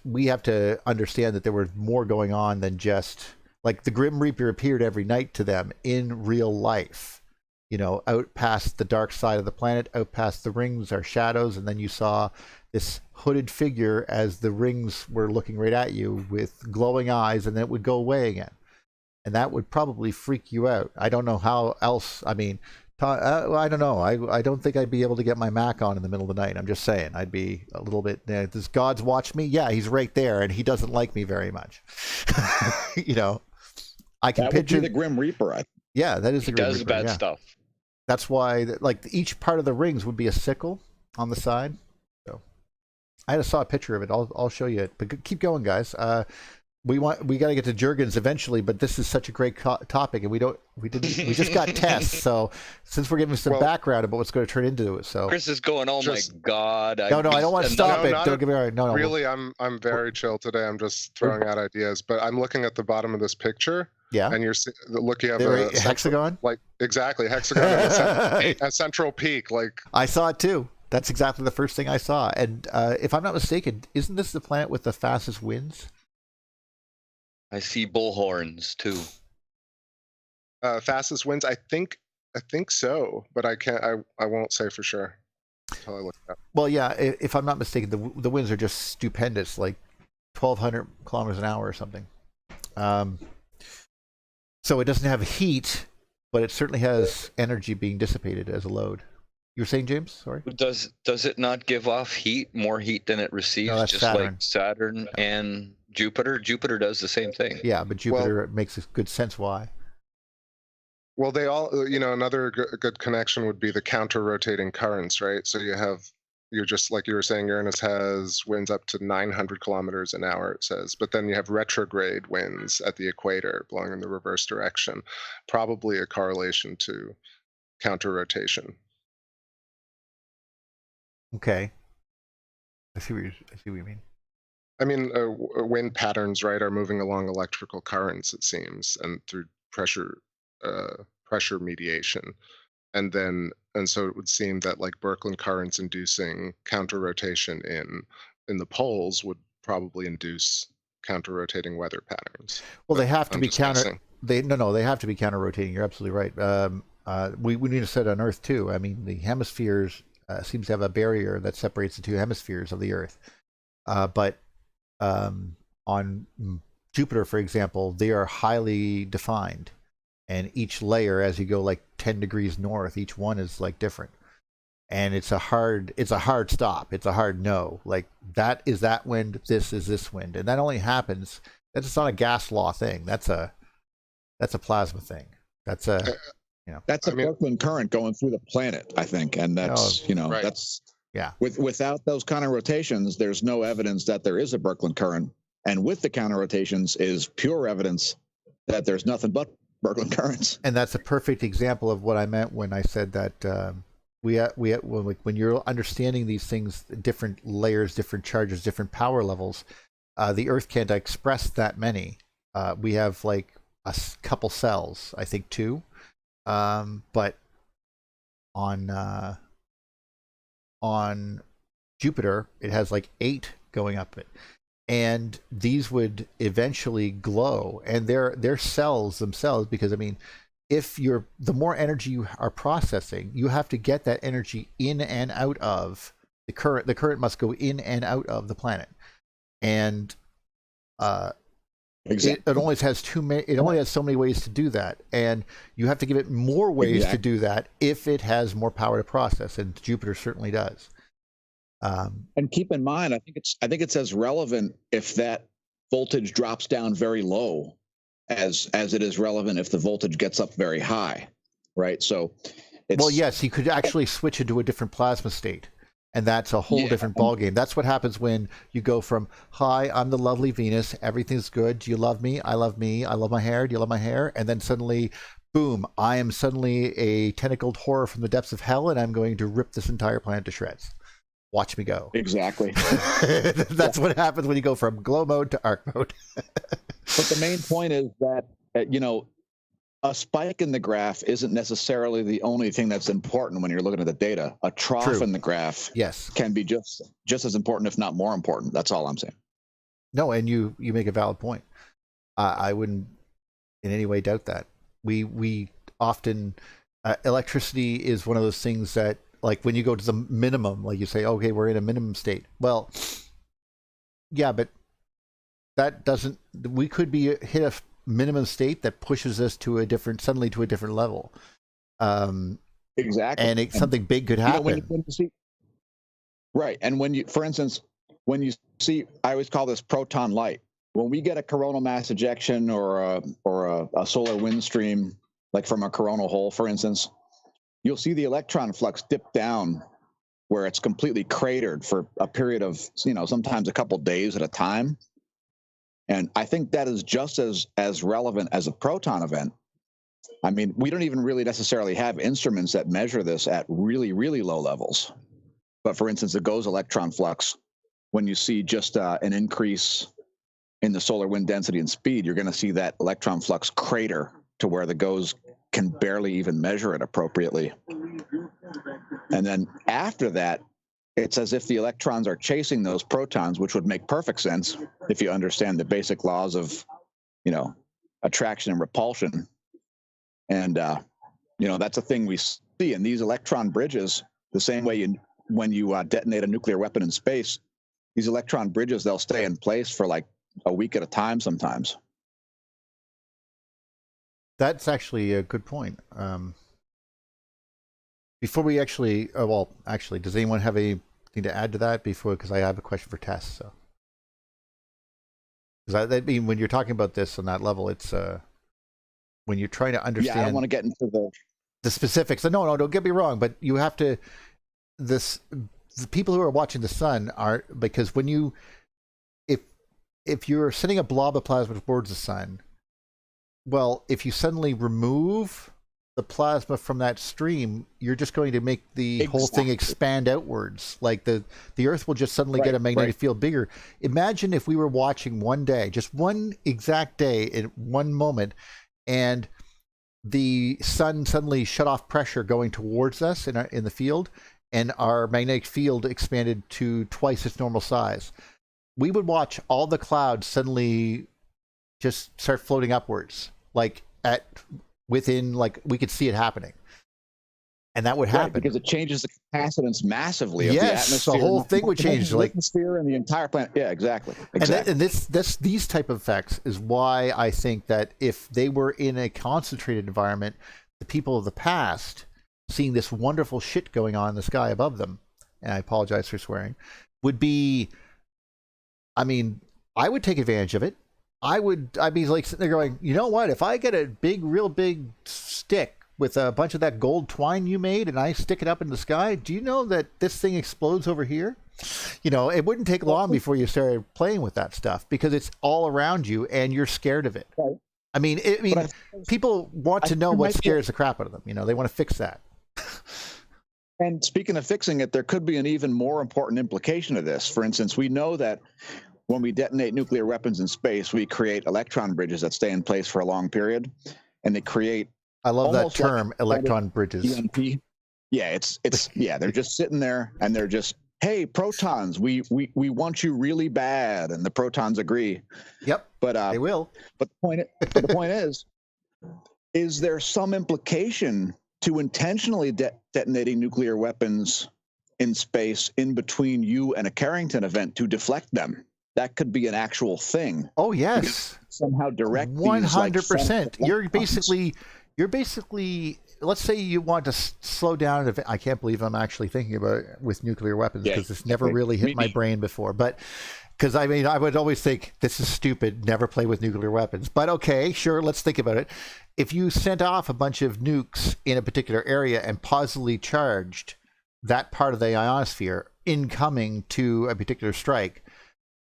we have to understand that there was more going on than just like the Grim Reaper appeared every night to them in real life. Out past the dark side of the planet, out past the rings are shadows, and then you saw this hooded figure as the rings were looking right at you with glowing eyes, and then it would go away again. And that would probably freak you out. I don't know how else. I mean, I don't know. I don't think I'd be able to get my Mac on in the middle of the night. I'm just saying. I'd be a little bit, does God's watch me? Yeah, he's right there, and he doesn't like me very much. I can picture
would be the Grim Reaper.
Yeah, that is the Grim
Reaper. He does bad stuff.
That's why, each part of the rings would be a sickle on the side. So, I just saw a picture of it. I'll show you it. But keep going, guys. We got to get to Juergens eventually, but this is such a great topic, and we just got tests. So, since we're giving some background about what's going to turn into it, so
Chris is going, oh my God!
No, I don't want to stop it. Don't get me wrong. No.
Really, I'm very chill today. I'm just throwing out ideas, but I'm looking at the bottom of this picture.
Yeah.
And you're looking at
a hexagon?
Exactly, hexagon, a central peak.
I saw it too. That's exactly the first thing I saw. And if I'm not mistaken, isn't this the planet with the fastest winds?
I see bullhorns too.
Fastest winds? I think so, but I can't. I won't say for sure until I look it up.
Well, yeah. If I'm not mistaken, the winds are just stupendous, like 1,200 kilometers an hour or something. So it doesn't have heat, but it certainly has energy being dissipated as a load. You were saying, James? Sorry.
Does it not give off heat, more heat than it receives?
No, that's
just
Saturn.
Like Saturn and Jupiter. Jupiter does the same thing.
Yeah, but Jupiter makes good sense why.
Well, they all, another good connection would be the counter-rotating currents, right? So you're just like you were saying, Uranus has winds up to 900 kilometers an hour, it says, but then you have retrograde winds at the equator blowing in the reverse direction, probably a correlation to counter-rotation.
Okay. I see what you mean.
I mean, wind patterns, right, are moving along electrical currents, it seems, and through pressure mediation. And so it would seem that Birkeland currents inducing counter-rotation in the poles would probably induce counter-rotating weather patterns.
Well, they have to be they have to be counter-rotating. You're absolutely right. We need to set on Earth too. I mean, the hemispheres seems to have a barrier that separates the two hemispheres of the Earth. But on Jupiter, for example, they are highly defined. And each layer, as you go 10 degrees north, each one is different. and it's a hard stop. It's a hard no. Like, that is that wind, this is this wind, and that only happens. That's not a gas law thing. That's a plasma thing. That's a
that's a Birkeland current going through the planet, I think, and that's
Right.
that's
yeah.
Without those counter rotations, there's no evidence that there is a Birkeland current, and with the counter rotations is pure evidence that there's nothing but Birkeland currents.
And that's a perfect example of what I meant when I said that when you're understanding these things, different layers, different charges, different power levels, the Earth can't express that many. We have like a couple cells, I think 2, but on Jupiter it has like 8 going up it. And these would eventually glow, and they're cells themselves, because I mean, if the more energy you are processing, you have to get that energy in and out of the current. The current must go in and out of the planet, and
Exactly.
it only has it only has so many ways to do that, and you have to give it more ways to do that if it has more power to process, and Jupiter certainly does.
And keep in mind, I think it's as relevant if that voltage drops down very low as it is relevant if the voltage gets up very high, right? So,
well, yes, you could actually switch into a different plasma state, and that's a whole different ballgame. That's what happens when you go from, hi, I'm the lovely Venus, everything's good, do you love me? I love my hair, do you love my hair? And then suddenly, boom, I am suddenly a tentacled horror from the depths of hell, and I'm going to rip this entire planet to shreds. Watch me go.
Exactly.
That's what happens when you go from glow mode to arc mode.
But the main point is that, a spike in the graph isn't necessarily the only thing that's important when you're looking at the data. A trough in the graph can be just as important, if not more important. That's all I'm saying.
No, and you make a valid point. I wouldn't in any way doubt that. We often, electricity is one of those things that, like, when you go to the minimum, like you say, okay, we're in a minimum state. Well, yeah, but that doesn't, we could hit a minimum state that pushes us suddenly to a different level.
Exactly.
And something big could happen.
When you see, right. And for instance, when you see, I always call this proton light. When we get a coronal mass ejection or a solar wind stream, like from a coronal hole, for instance, you'll see the electron flux dip down where it's completely cratered for a period of, sometimes a couple days at a time. And I think that is just as relevant as a proton event. I mean, we don't even really necessarily have instruments that measure this at really, really low levels. But for instance, the GOES electron flux, when you see just an increase in the solar wind density and speed, you're going to see that electron flux crater to where the GOES can barely even measure it appropriately. And then after that, it's as if the electrons are chasing those protons, which would make perfect sense if you understand the basic laws of, attraction and repulsion. And, that's a thing we see in these electron bridges, the same way when you detonate a nuclear weapon in space, these electron bridges, they'll stay in place for like a week at a time sometimes.
That's actually a good point. Before we actually, does anyone have anything to add to that before? Because I have a question for Tess. So, because I mean, when you're talking about this on that level, it's when you're trying to understand.
Yeah, I don't want to get into
the specifics. No, don't get me wrong, but you have to. The people who are watching the sun are, because when you, if you're sending a blob of plasma towards the sun. Well, if you suddenly remove the plasma from that stream, you're just going to make the whole thing expand outwards. Like the Earth will just suddenly get a magnetic field bigger. Imagine if we were watching one day, just one exact day in one moment, and the sun suddenly shut off pressure going towards us in the field, and our magnetic field expanded to twice its normal size. We would watch all the clouds suddenly just start floating upwards. Like within, we could see it happening, and that would happen
because it changes the capacitance massively.
Yes,
of the atmosphere.
The whole thing would change.
The atmosphere and the entire planet. Yeah, exactly.
And these type of effects is why I think that if they were in a concentrated environment, the people of the past seeing this wonderful shit going on in the sky above them, and I apologize for swearing, would be, I mean, I would take advantage of it. I'd be like sitting there going, you know what, if I get a real big stick with a bunch of that gold twine you made and I stick it up in the sky, do you know that this thing explodes over here? You know, it wouldn't take long before you started playing with that stuff because it's all around you and you're scared of it.
Right.
I mean, people want to know what scares the crap out of them. You know, they want to fix that.
And speaking of fixing it, there could be an even more important implication of this. For instance, we know that when we detonate nuclear weapons in space, we create electron bridges that stay in place for a long period, and they create.
I love that term, electron bridges.
EMP. Yeah, it's they're just sitting there and they're just, hey, protons, we want you really bad, and the protons agree.
Yep,
but
they will.
But the point is there some implication to intentionally detonating nuclear weapons in space in between you and a Carrington event to deflect them? That could be an actual thing.
Oh yes,
somehow direct
100%. You're basically. Let's say you want to slow down. I can't believe I'm actually thinking about it with nuclear weapons because it's never really hit my brain before. But because I mean, I would always think this is stupid. Never play with nuclear weapons. But okay, sure. Let's think about it. If you sent off a bunch of nukes in a particular area and positively charged that part of the ionosphere incoming to a particular strike,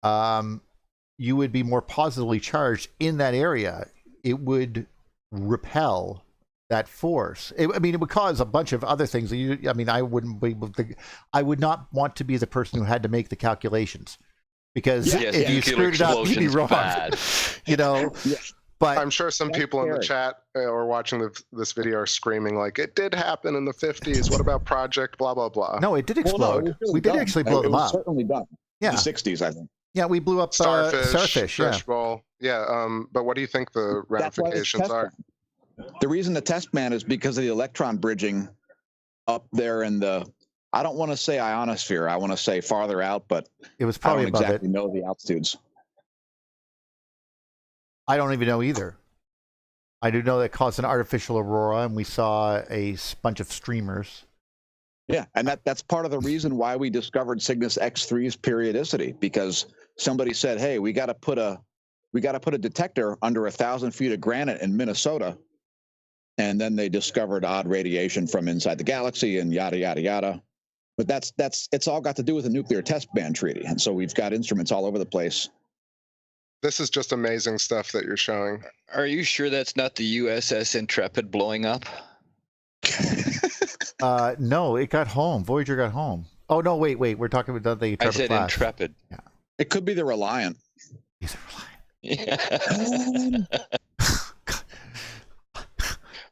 you would be more positively charged in that area. It would repel that force. It would cause a bunch of other things. I would not want to be the person who had to make the calculations because if you screwed it up, you'd be wrong. Bad. You know. Yeah. But
I'm sure some people in the chat or watching this video are screaming like, "It did happen in the 50s. What about Project blah blah blah?"
No, it did explode. Well, no, we did actually blow them up.
Certainly done. Yeah, in the 60s, I think.
Yeah, we blew up starfish.
Fishbowl. Yeah. But what do you think the ramifications are?
The reason the test ban is because of the electron bridging up there in the, I don't want to say ionosphere, I want to say farther out, but
it was probably
I don't exactly know the altitudes.
I don't even know either. I do know that caused an artificial aurora, and we saw a bunch of streamers.
Yeah, and that's part of the reason why we discovered Cygnus X3's periodicity, because somebody said, hey, we got to put a detector under 1,000 feet of granite in Minnesota. And then they discovered odd radiation from inside the galaxy and yada, yada, yada. But it's all got to do with the nuclear test ban treaty. And so we've got instruments all over the place.
This is just amazing stuff that you're showing.
Are you sure that's not the USS Intrepid blowing up?
No, it got home. Voyager got home. Oh, no, wait. We're talking about the Intrepid
I said
class.
Intrepid.
Yeah. It could be the Reliant.
Is it Reliant?
Yeah.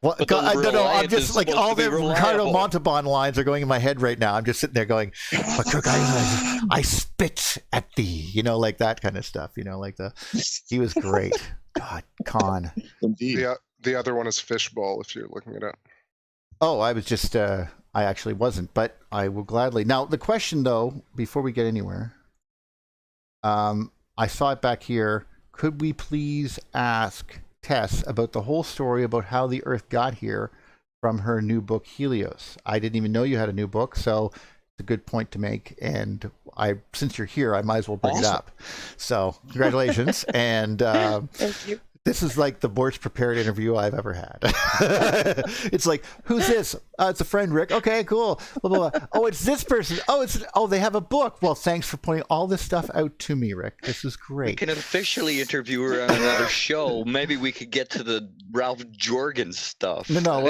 Well, God, no, I'm just like all the Ricardo Montalban lines are going in my head right now. I'm just sitting there going, but Kirk, I spit at thee, like that kind of stuff, he was great. God, Con.
Indeed.
The other one is Fishbowl, if you're looking it up.
Oh, I was just, I actually wasn't, but I will gladly. Now, the question though, before we get anywhere, I saw it back here. Could we please ask Tess about the whole story about how the Earth got here from her new book Helios? I didn't even know you had a new book, so it's a good point to make. And since you're here, I might as well bring it up. So congratulations, and
thank you.
This is like the worst prepared interview I've ever had. It's like, who's this? It's a friend, Rick. Okay, cool. Blah, blah, blah. Oh, it's this person. Oh, they have a book. Well, thanks for pointing all this stuff out to me, Rick. This is great.
We can officially interview her on another show. Maybe we could get to the Ralph Juergens stuff.
No,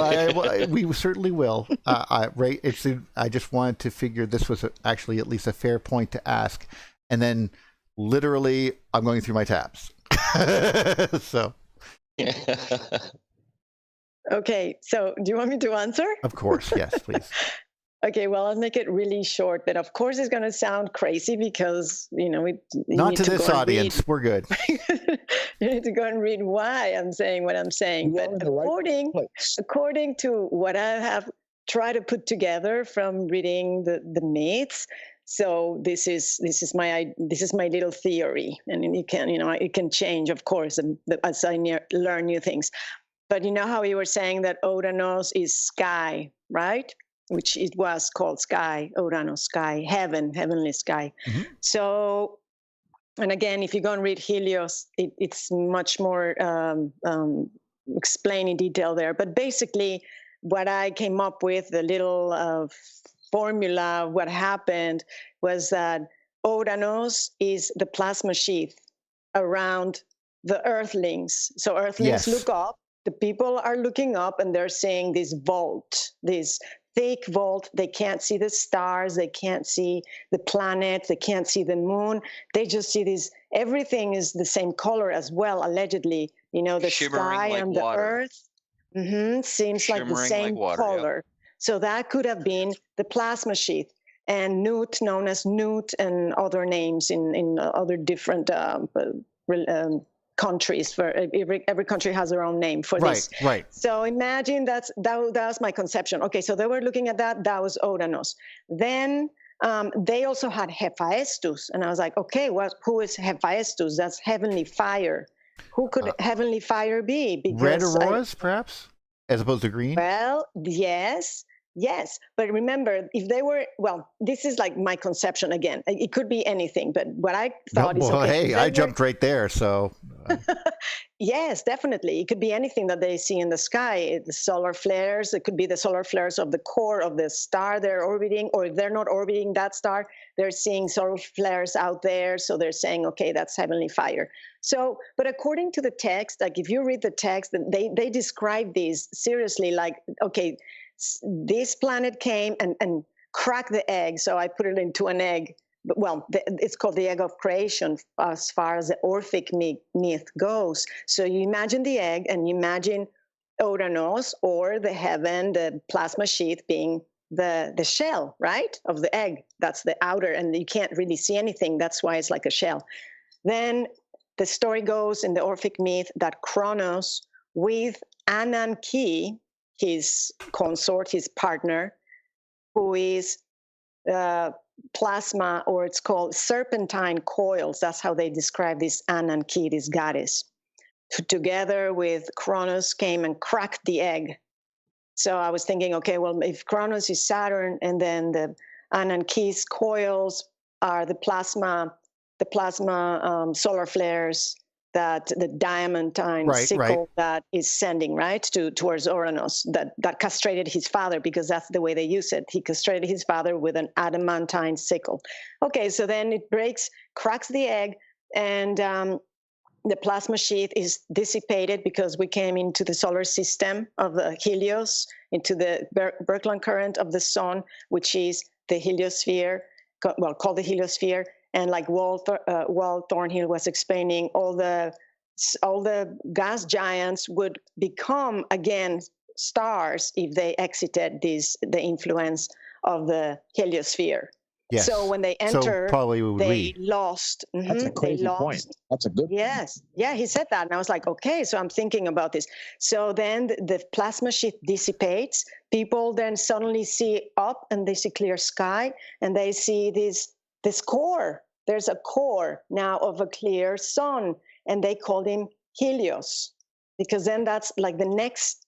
we certainly will. Right? I just wanted to figure this was actually at least a fair point to ask. And then literally, I'm going through my tabs. So
okay, so do you want me to answer?
Of course, yes, please.
Okay, well, I'll make it really short, but of course it's going to sound crazy because
not to this audience. We're good.
You need to go and read why I'm saying what I'm saying. But according to what I have tried to put together from reading the myths, so this is my little theory, and it can change, of course, as I learn new things. But you know how you were saying that Ouranos is sky, right? Which it was called sky, Ouranos, sky, heaven, heavenly sky.
Mm-hmm.
So, and again, if you go and read Helios, it's much more explained in detail there. But basically, what I came up with, the little formula, what happened was that Ouranos is the plasma sheath around the Earthlings. So Earthlings look up. The people are looking up and they're seeing this vault, this thick vault. They can't see the stars. They can't see the planets. They can't see the moon. They just see this. Everything is the same color as well, allegedly. You know, the sky
like
and
water.
the earth seems like the same
like water,
color. Yep. So that could have been the plasma sheath. And Newt, known as Newt, and other names in other different countries. For every country has their own name for this.
Right.
So imagine that was my conception. Okay, so they were looking at that. That was Ouranos. Then they also had Hephaestus, and I was like, okay, who is Hephaestus? That's heavenly fire. Who could heavenly fire be? Because
red auroras, perhaps, as opposed to green.
Well, yes, but remember, if they were, well, this is like my conception again. It could be anything, but what I thought is, okay,
hey, I jumped right there, so.
Yes, definitely. It could be anything that they see in the sky. The solar flares, it could be the solar flares of the core of the star they're orbiting, or if they're not orbiting that star, they're seeing solar flares out there, so they're saying, okay, that's heavenly fire. So, but according to the text, like if you read the text, they describe these seriously, like, okay, this planet came and cracked the egg. So I put it into an egg. Well, it's called the egg of creation as far as the Orphic myth goes. So you imagine the egg and you imagine Ouranos, or the heaven, the plasma sheath being the shell, right, of the egg. That's the outer, and you can't really see anything. That's why it's like a shell. Then the story goes in the Orphic myth that Kronos, with Ananke, his consort, his partner, who is plasma, or it's called serpentine coils. That's how they describe this Ananke, this goddess. Together with Kronos came and cracked the egg. So I was thinking, okay, well, if Kronos is Saturn, and then the Ananke's coils are the plasma solar flares, that the diamantine sickle that is sending towards Ouranos, that castrated his father, because that's the way they use it. He castrated his father with an adamantine sickle. Okay, so then it cracks the egg, and the plasma sheath is dissipated because we came into the solar system of the Helios, into the Birkeland current of the sun, which is the heliosphere, called the heliosphere. And like Walt Thornhill was explaining, all the gas giants would become again stars if they exited the influence of the heliosphere.
Yes.
So when they enter, they lost.
That's a crazy point. That's a good point.
Yes. Yeah, he said that. And I was like, okay, so I'm thinking about this. So then the plasma sheath dissipates. People then suddenly see up, and they see clear sky, and they see this core. There's a core now of a clear sun, and they called him Helios, because then that's like the next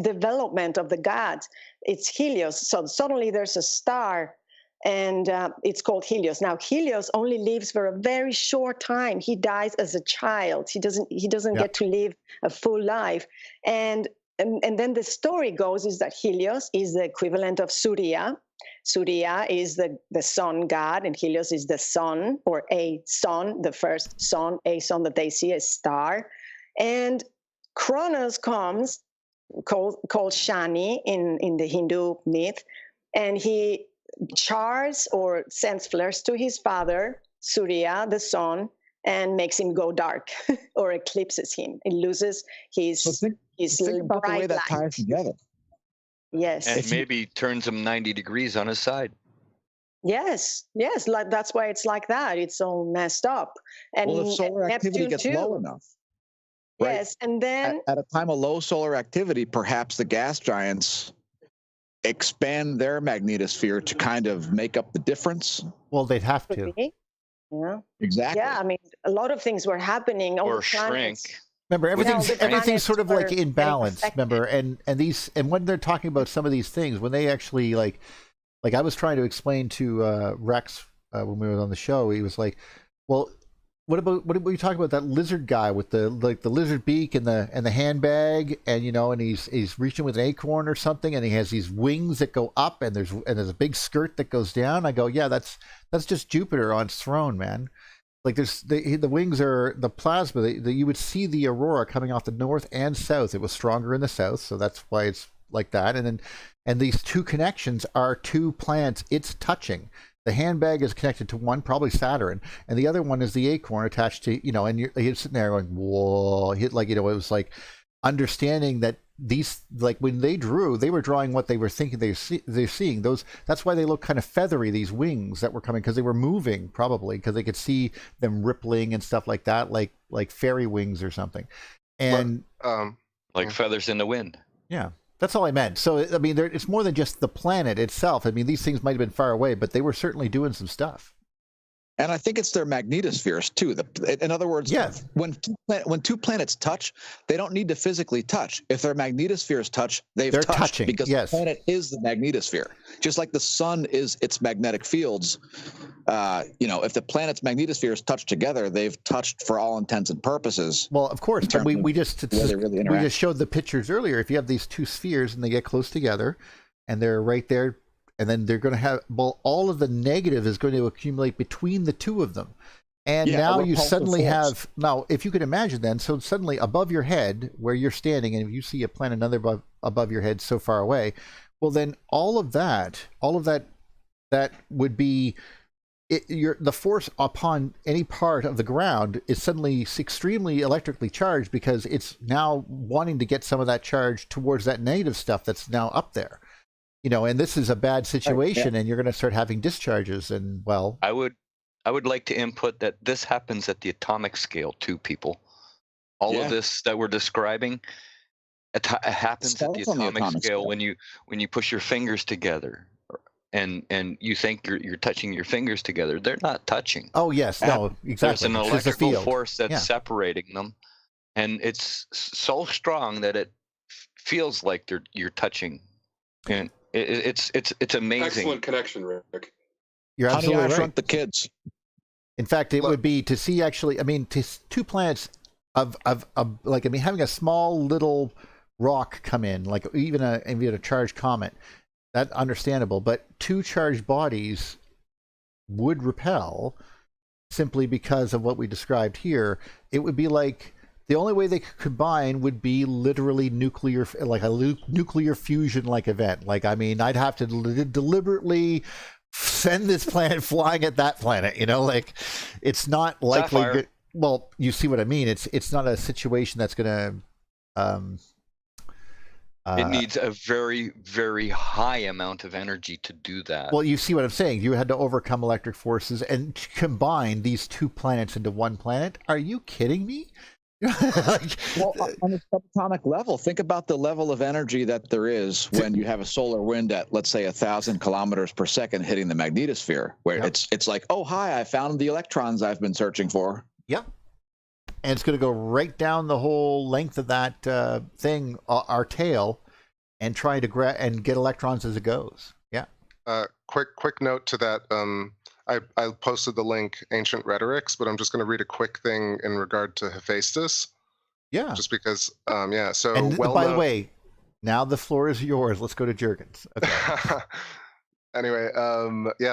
development of the gods. It's Helios. So suddenly there's a star, and it's called Helios. Now Helios only lives for a very short time. He dies as a child. He doesn't get to live a full life, and then the story goes is that Helios is the equivalent of Surya. Surya is the sun god, and Helios is the sun, or a sun, the first sun, a sun that they see, a star. And Kronos comes, called Shani in the Hindu myth, and he chars or sends flares to his father, Surya, the sun, and makes him go dark or eclipses him. He loses his
think about the way that ties together.
Yes.
And maybe turns him 90 degrees on his side.
Yes. Like, that's why it's like that. It's all messed up. And
if solar activity gets low enough. Right?
Yes, and then
at a time of low solar activity, perhaps the gas giants expand their magnetosphere to kind of make up the difference.
Well, they'd have to.
Yeah.
Exactly.
Yeah, I mean, a lot of things were happening.
Or shrink.
Remember, everything's sort of like
are
in balance.
very
Remember, and when they're talking about some of these things, when they actually like I was trying to explain to Rex when we were on the show, he was like, "Well, what were you talking about that lizard guy with the lizard beak and the handbag, and and he's reaching with an acorn or something, and he has these wings that go up, and there's a big skirt that goes down." I go, "Yeah, that's just Jupiter on its throne, man." Like the wings are the plasma. You would see the aurora coming off the north and south. It was stronger in the south, so that's why it's like that. And these two connections are two planets it's touching. The handbag is connected to one, probably Saturn, and the other one is the acorn attached to and you're sitting there going, whoa, it was like understanding that these, like when they drew, they were drawing what they were thinking they're seeing. That's why they look kind of feathery, these wings that were coming, because they were moving, probably because they could see them rippling and stuff like that, like fairy wings or something. And
like feathers in the wind.
Yeah. That's all I meant. So, I mean, it's more than just the planet itself. I mean, these things might have been far away, but they were certainly doing some stuff.
And I think it's their magnetospheres too. In other words, when two planets touch, they don't need to physically touch. If their magnetospheres touch, they're touched
touching,
because the planet is the magnetosphere. Just like the sun is its magnetic fields. If the planet's magnetospheres touch together, they've touched for all intents and purposes.
Well, of course, but we just showed the pictures earlier. If you have these two spheres and they get close together, and they're right there. And then they're going to have, all of the negative is going to accumulate between the two of them. And now you suddenly have, if you could imagine then, so suddenly above your head where you're standing, and if you see a planet above your head so far away, well, then all of that would be, the force upon any part of the ground is suddenly extremely electrically charged, because it's now wanting to get some of that charge towards that negative stuff that's now up there. And this is a bad situation, and you're going to start having discharges. And I
would like to input that this happens at the atomic scale too, people. All of this that we're describing, it happens at the atomic scale when you push your fingers together, and you think you're touching your fingers together. They're not touching.
Oh yes, no, exactly.
There's an electrical force that's separating them, and it's so strong that it feels like you're touching, and it's amazing.
Excellent connection, Rick.
You're absolutely right.
Shrunk the kids.
In fact, it would be to see two planets of having a small little rock come in, like even a charged comet. That's understandable, but two charged bodies would repel simply because of what we described here. It would be like, the only way they could combine would be literally nuclear, like a nuclear fusion like event. Like, I mean, I'd have to deliberately send this planet flying at that planet, like it's not likely. Well, you see what I mean? It's not a situation that's going to,
it needs a very, very high amount of energy to do that.
Well, you see what I'm saying? You had to overcome electric forces and combine these two planets into one planet. Are you kidding me?
On a subatomic level, think about the level of energy that there is when you have a solar wind at, let's say, 1,000 kilometers per second hitting the magnetosphere, where it's like, oh, hi, I found the electrons I've been searching for.
Yep. And it's going to go right down the whole length of that thing, our tail, and try to and get electrons as it goes. Yeah.
Quick note to that. I posted the link, Ancient Rhetorics, but I'm just going to read a quick thing in regard to Hephaestus.
Yeah.
Just because, So,
and by the way, now the floor is yours. Let's go to Juergens. Okay.
Anyway,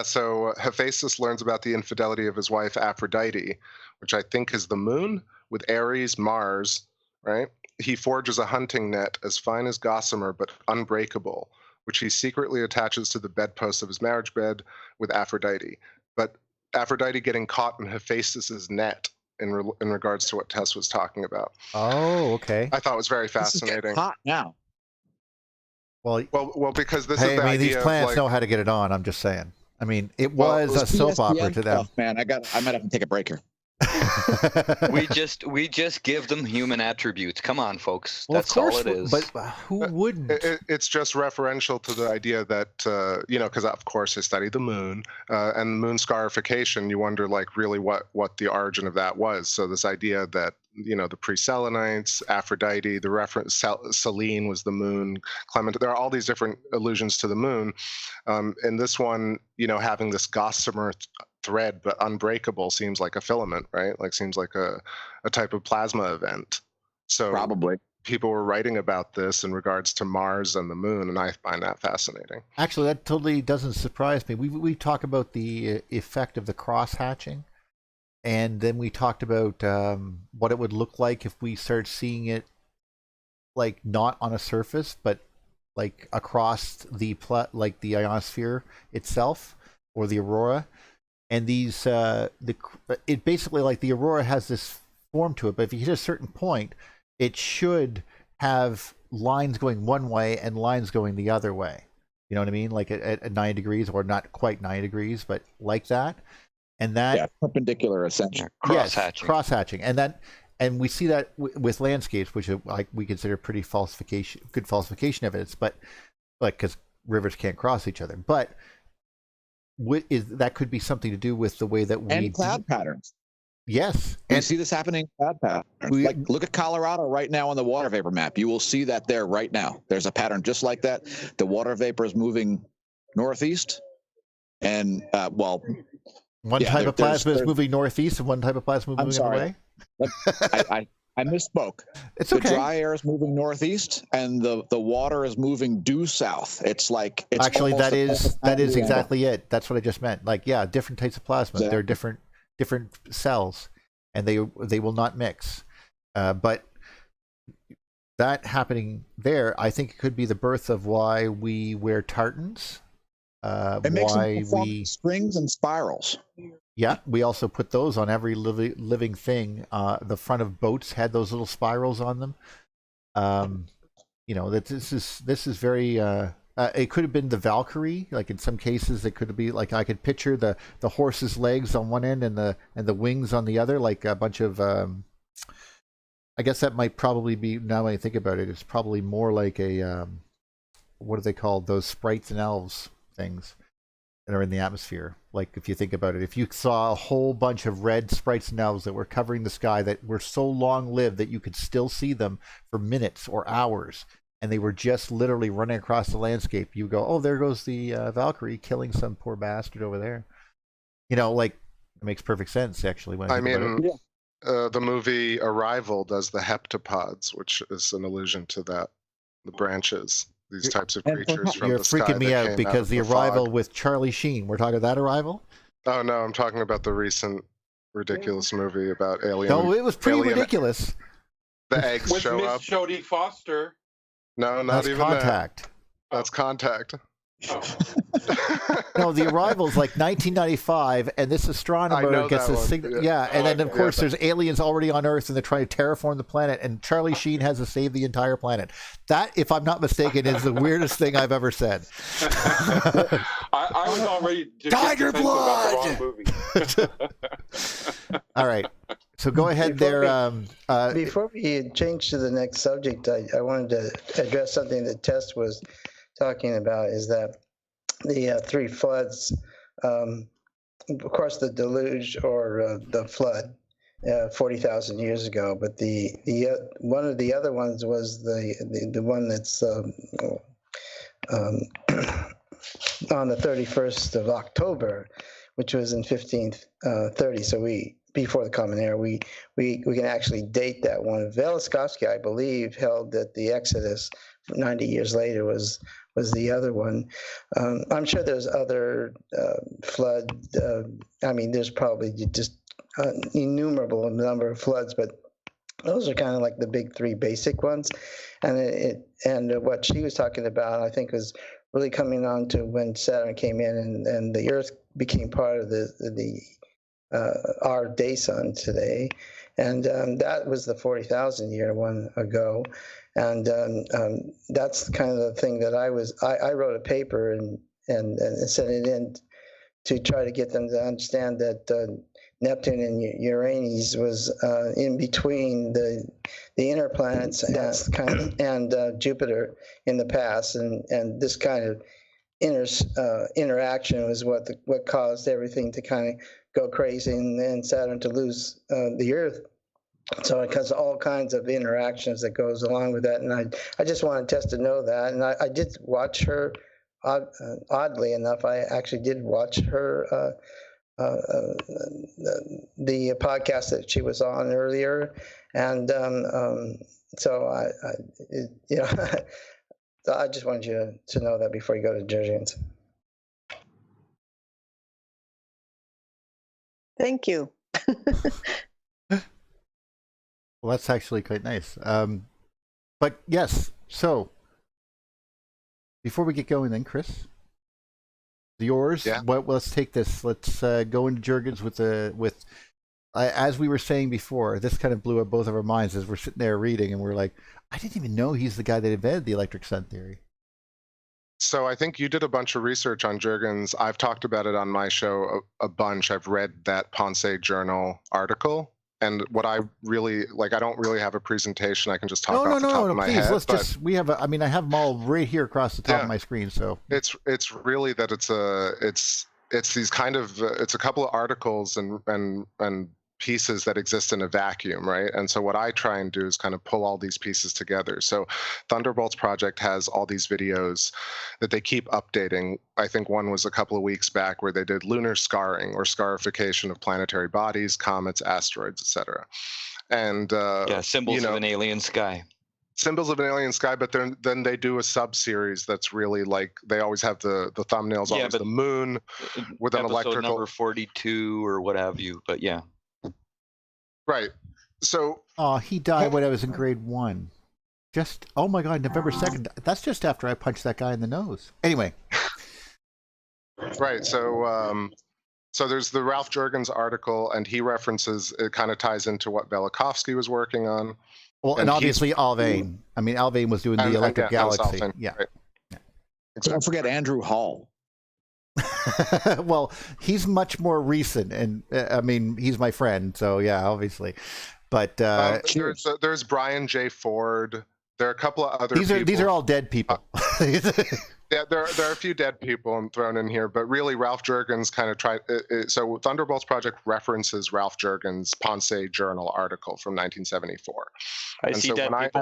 So Hephaestus learns about the infidelity of his wife Aphrodite, which I think is the moon, with Ares, Mars, right? He forges a hunting net as fine as gossamer but unbreakable, which he secretly attaches to the bedpost of his marriage bed with Aphrodite. But Aphrodite getting caught in Hephaestus's net in regards to what Tess was talking about.
Oh, okay.
I thought it was very fascinating.
This is hot now.
Well, because this is the idea.
These planets know how to get it on. I'm just saying. I mean, it was a soap opera to them.
Man, I might have to take a break here.
we just give them human attributes. Come on, folks.
Well,
That's all it is.
But who wouldn't?
It's just referential to the idea that because of course I studied the moon and moon scarification. You wonder like really what the origin of that was. So this idea that the pre-Selenites, Aphrodite, the reference Selene was the moon, Clement. There are all these different allusions to the moon. And this one, having this gossamer thread but unbreakable seems like a filament, right? Like seems like a type of plasma event. So
Probably.
people were writing about this in regards to Mars and the moon, and I find that fascinating.
Actually, that totally doesn't surprise me. We talk about the effect of the cross hatching, and then we talked about what it would look like if we start seeing it like not on a surface, but like across the ionosphere itself or the aurora. And these it basically, like, the aurora has this form to it, but if you hit a certain point, it should have lines going one way and lines going the other way. You know what I mean? Like at 9 degrees, or not quite 9 degrees, but like that. And that
perpendicular essentially.
Cross-hatching.
Cross-hatching. And we see that with landscapes, which we consider pretty good falsification evidence, but like, because rivers can't cross each other. But that could be something to do with the way that we
and cloud patterns.
Yes,
and see this happening in cloud patterns. Look at Colorado right now on the water vapor map. You will see that there right now. There's a pattern just like that. The water vapor is moving northeast, and
one type of plasma is moving northeast, and one type of plasma moving the other way.
I misspoke.
It's okay.
The dry air is moving northeast, and the water is moving due south. It's like
actually that is exactly it. That's what I just meant. Like, yeah, different types of plasma. Exactly. They're different cells, and they will not mix. But that happening there, I think it could be the birth of why we wear tartans.
It makes them form strings and spirals.
Yeah, we also put those on every living thing. The front of boats had those little spirals on them. That this is very. It could have been the Valkyrie. Like in some cases, it could be like I could picture the horse's legs on one end and the wings on the other, like a bunch of. I guess that might probably be, now when I think about it, it's probably more like a what are they called? Those sprites and elves things that are in the atmosphere. Like, if you think about it, if you saw a whole bunch of red sprites and elves that were covering the sky that were so long-lived that you could still see them for minutes or hours, and they were just literally running across the landscape, you go, oh, there goes the Valkyrie killing some poor bastard over there. Like, it makes perfect sense, actually. When I think about it.
The movie Arrival does the heptapods, which is an allusion to that, the branches. These types of creatures from the sky.
You're freaking me out because the Arrival with Charlie Sheen. We're talking that Arrival?
Oh, no, I'm talking about the recent ridiculous movie about aliens.
No, it was pretty ridiculous.
The eggs
with
show
Miss
up.
Jodie Foster.
No, not even
Contact.
That. That's Contact.
Oh.
No, the Arrival's like 1995, and this astronomer gets a signal. Yeah, and then of course there's aliens already on Earth, and they're trying to terraform the planet. And Charlie Sheen has to save the entire planet. That, if I'm not mistaken, is the weirdest thing I've ever said.
I was already
Tiger Blood.
About the wrong movie.
All right. So go ahead
before we change to the next subject, I wanted to address something that Tess was talking about, is that the three floods, of course, the deluge or the flood, 40,000 years ago, but the one of the other ones was the one that's on the 31st of October, which was in 1530. So before the Common Era, we can actually date that one. Velikovsky, I believe, held that the Exodus 90 years later was the other one. I'm sure there's other flood. There's probably just an innumerable number of floods, but those are kind of like the big three basic ones. And what she was talking about, I think, was really coming on to when Saturn came in and the Earth became part of our day sun today. And that was the 40,000 year one ago. And that's kind of the thing that I wrote a paper and sent it in to try to get them to understand that Neptune and Uranus was in between the inner planets and Jupiter in the past, and this kind of interaction was what caused everything to kind of go crazy, and Saturn to lose the Earth. So it has all kinds of interactions that goes along with that, and I just wanted Tess to know that. And I did watch her. Oddly enough, I actually did watch her the podcast that she was on earlier, and so I just wanted you to know that before you go to Juergens.
Thank you.
Well, that's actually quite nice. But yes, so before we get going, then Chris, yours.
Yeah.
Well, let's take this. Let's go into Juergens with as we were saying before. This kind of blew up both of our minds as we're sitting there reading, and we're like, I didn't even know he's the guy that invented the electric sun theory.
So I think you did a bunch of research on Juergens. I've talked about it on my show a bunch. I've read that Ponce Journal article. And what I really like, I don't really have a presentation. I can just talk off the top of my head.
Let's just. We have. I mean, I have them all right here across the top of my screen. So
it's really that it's these kind of it's a couple of articles and pieces that exist in a vacuum, right? And so what I try and do is kind of pull all these pieces together. So Thunderbolts Project has all these videos that they keep updating. I think one was a couple of weeks back where they did lunar scarring or scarification of planetary bodies, comets, asteroids, etc. And
symbols of an alien sky.
Symbols of an alien sky, but then they do a sub-series that's really like, they always have the thumbnails, always the moon with an electrical...
number 42 or what have you, but yeah.
Right. So...
Oh, he died when I was in grade 1. Just, oh my God, November 2nd. That's just after I punched that guy in the nose. Anyway.
Right, so there's the Ralph Juergens article, and he references, it kind of ties into what Velikovsky was working on.
Well, and obviously Alvain. I mean, Alvain was doing the electric galaxy. Yeah.
Right.
Don't forget Andrew Hall.
Well, he's much more recent, and I mean, he's my friend, so yeah, obviously. But
there's Brian J. Ford. There are a couple of other people.
These are all dead people.
Yeah, there are a few dead people thrown in here, but really Ralph Juergens kind of tried. So Thunderbolts Project references Ralph Juergens' Ponce Journal article from 1974.
I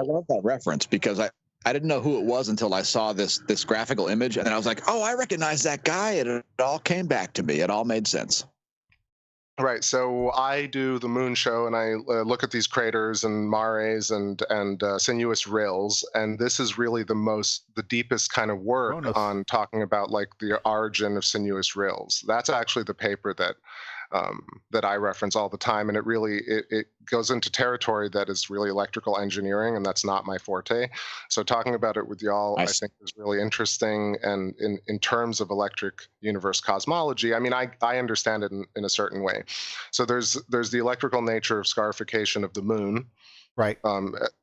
love that reference because I didn't know who it was until I saw this graphical image, and then I was like, oh, I recognize that guy, and it all came back to me. It all made sense.
Right. So I do the moon show, and I look at these craters and mares and sinuous rills, and this is really the deepest kind of work on talking about like the origin of sinuous rills. That's actually the paper that I reference all the time, and it really it goes into territory that is really electrical engineering, and that's not my forte. So talking about it with y'all, I think is really interesting. And in terms of electric universe cosmology, I mean, I understand it in a certain way. So there's the electrical nature of scarification of the moon.
Right.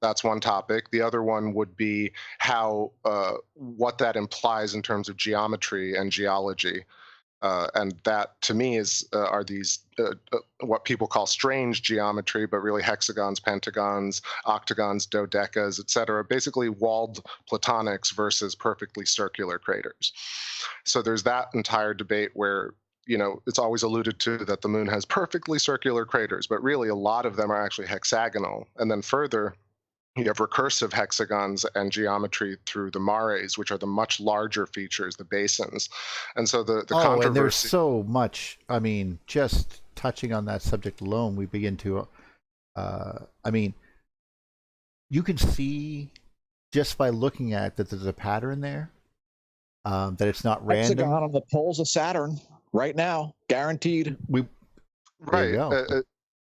That's one topic. The other one would be how what that implies in terms of geometry and geology. And that, to me, are these what people call strange geometry, but really hexagons, pentagons, octagons, dodecas, etc. Basically, walled platonics versus perfectly circular craters. So there's that entire debate where it's always alluded to that the moon has perfectly circular craters, but really a lot of them are actually hexagonal. And then further, you have recursive hexagons and geometry through the mares, which are the much larger features, the basins. And so the controversy...
and there's so much, I mean, just touching on that subject alone, we begin to, I mean, you can see just by looking at it that there's a pattern there, that it's not random.
Hexagon on the poles of Saturn right now, guaranteed.
Right.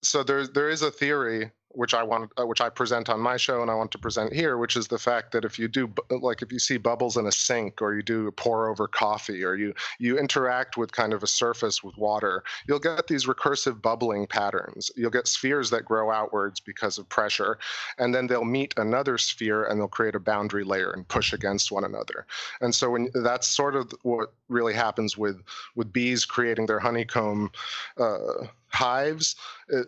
So there is a theory which I present on my show and I want to present here, which is the fact that if you do, like if you see bubbles in a sink, or you do pour over coffee, or you interact with kind of a surface with water, you'll get these recursive bubbling patterns. You'll get spheres that grow outwards because of pressure, and then they'll meet another sphere and they'll create a boundary layer and push against one another. And so that's sort of what really happens with bees creating their honeycomb hives.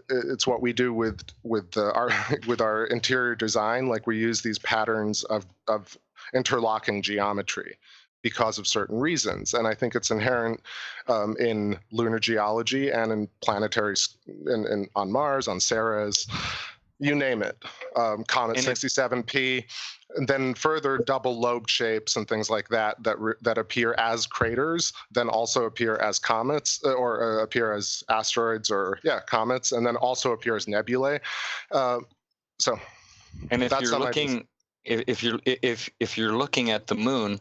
It's what we do with our interior design. Like, we use these patterns of interlocking geometry because of certain reasons, and I think it's inherent in lunar geology and in planetary, and on Mars, on Ceres, you name it. Comet 67P, and then further double lobe shapes and things like that appear as craters, then also appear as comets, or appear as asteroids, or comets, and then also appear as nebulae. So,
and if you're looking, if you're looking at the moon,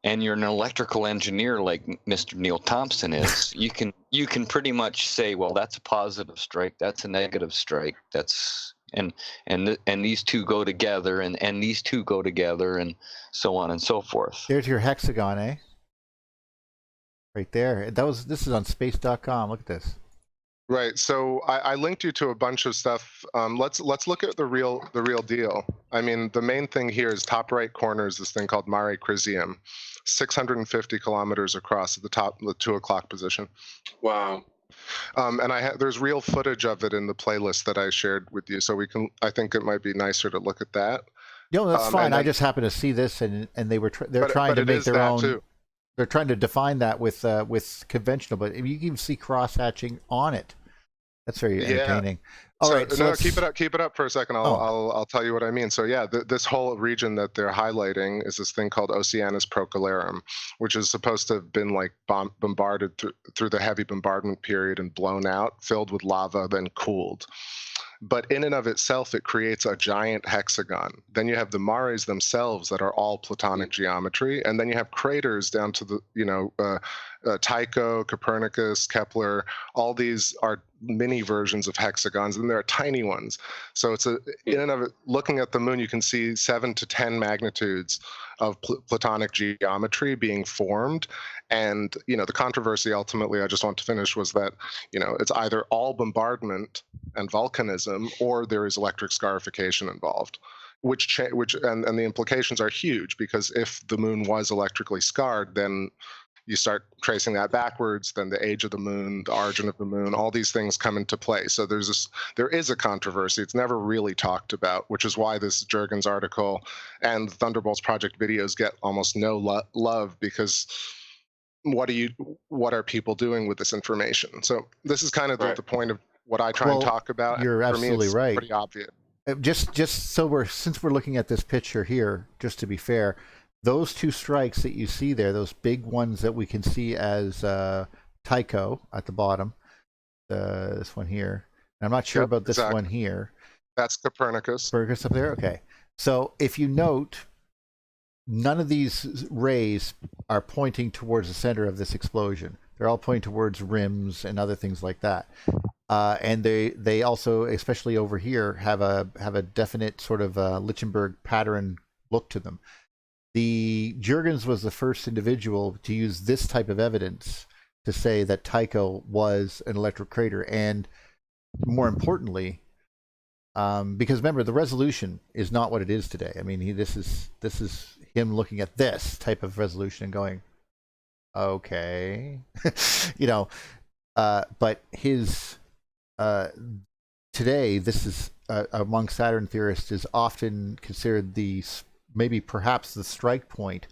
and you're an electrical engineer like Mr. Neil Thompson is, you can pretty much say, well, that's a positive strike, that's a negative strike, that's and these two go together, and these two go together, and so on and so forth.
There's your hexagon, eh? Right there. This is on space.com. Look at this.
Right. So I linked you to a bunch of stuff. Let's look at the real deal. I mean, the main thing here is top right corner is this thing called Mare Crisium, 650 kilometers across at the top, the 2 o'clock position.
Wow.
And there's real footage of it in the playlist that I shared with you, so I think it might be nicer to look at that.
No, that's fine. I just happened to see this, and they're trying to make their own. Too. They're trying to define that with conventional, but you can even see cross hatching on it. That's very entertaining. All right,
so keep it up for a second. I'll tell you what I mean. So this whole region that they're highlighting is this thing called Oceanus Procellarum, which is supposed to have been like bombarded through the heavy bombardment period and blown out, filled with lava, then cooled. But in and of itself, it creates a giant hexagon. Then you have the mares themselves that are all Platonic geometry, and then you have craters down to the Tycho, Copernicus, Kepler. All these are mini versions of hexagons, and there are tiny ones. So it's in and of it. Looking at the moon, you can see 7 to 10 magnitudes of Platonic geometry being formed. And the controversy ultimately, I just want to finish, was that it's either all bombardment and volcanism, or there is electric scarification involved. Which and the implications are huge, because if the moon was electrically scarred, then you start tracing that backwards, then the age of the moon, the origin of the moon, all these things come into play. So there is a controversy. It's never really talked about, which is why this Juergens article and the Thunderbolts Project videos get almost no love, because what are people doing with this information? So this is kind of the point of what I try and talk about.
You're absolutely
it's
right.
Pretty obvious.
Just so since we're looking at this picture here, just to be fair, those two strikes that you see there, those big ones that we can see as Tycho at the bottom, this one here. And I'm not sure about this one here.
That's Copernicus.
Copernicus up there? Okay. So if you note, none of these rays are pointing towards the center of this explosion. They're all pointing towards rims and other things like that. And they also, especially over here, have a definite sort of Lichtenberg pattern look to them. The Juergens was the first individual to use this type of evidence to say that Tycho was an electric crater, and more importantly, because remember, the resolution is not what it is today. I mean, this is him looking at this type of resolution and going, okay, but his today, this is among Saturn theorists is often considered perhaps the strike point,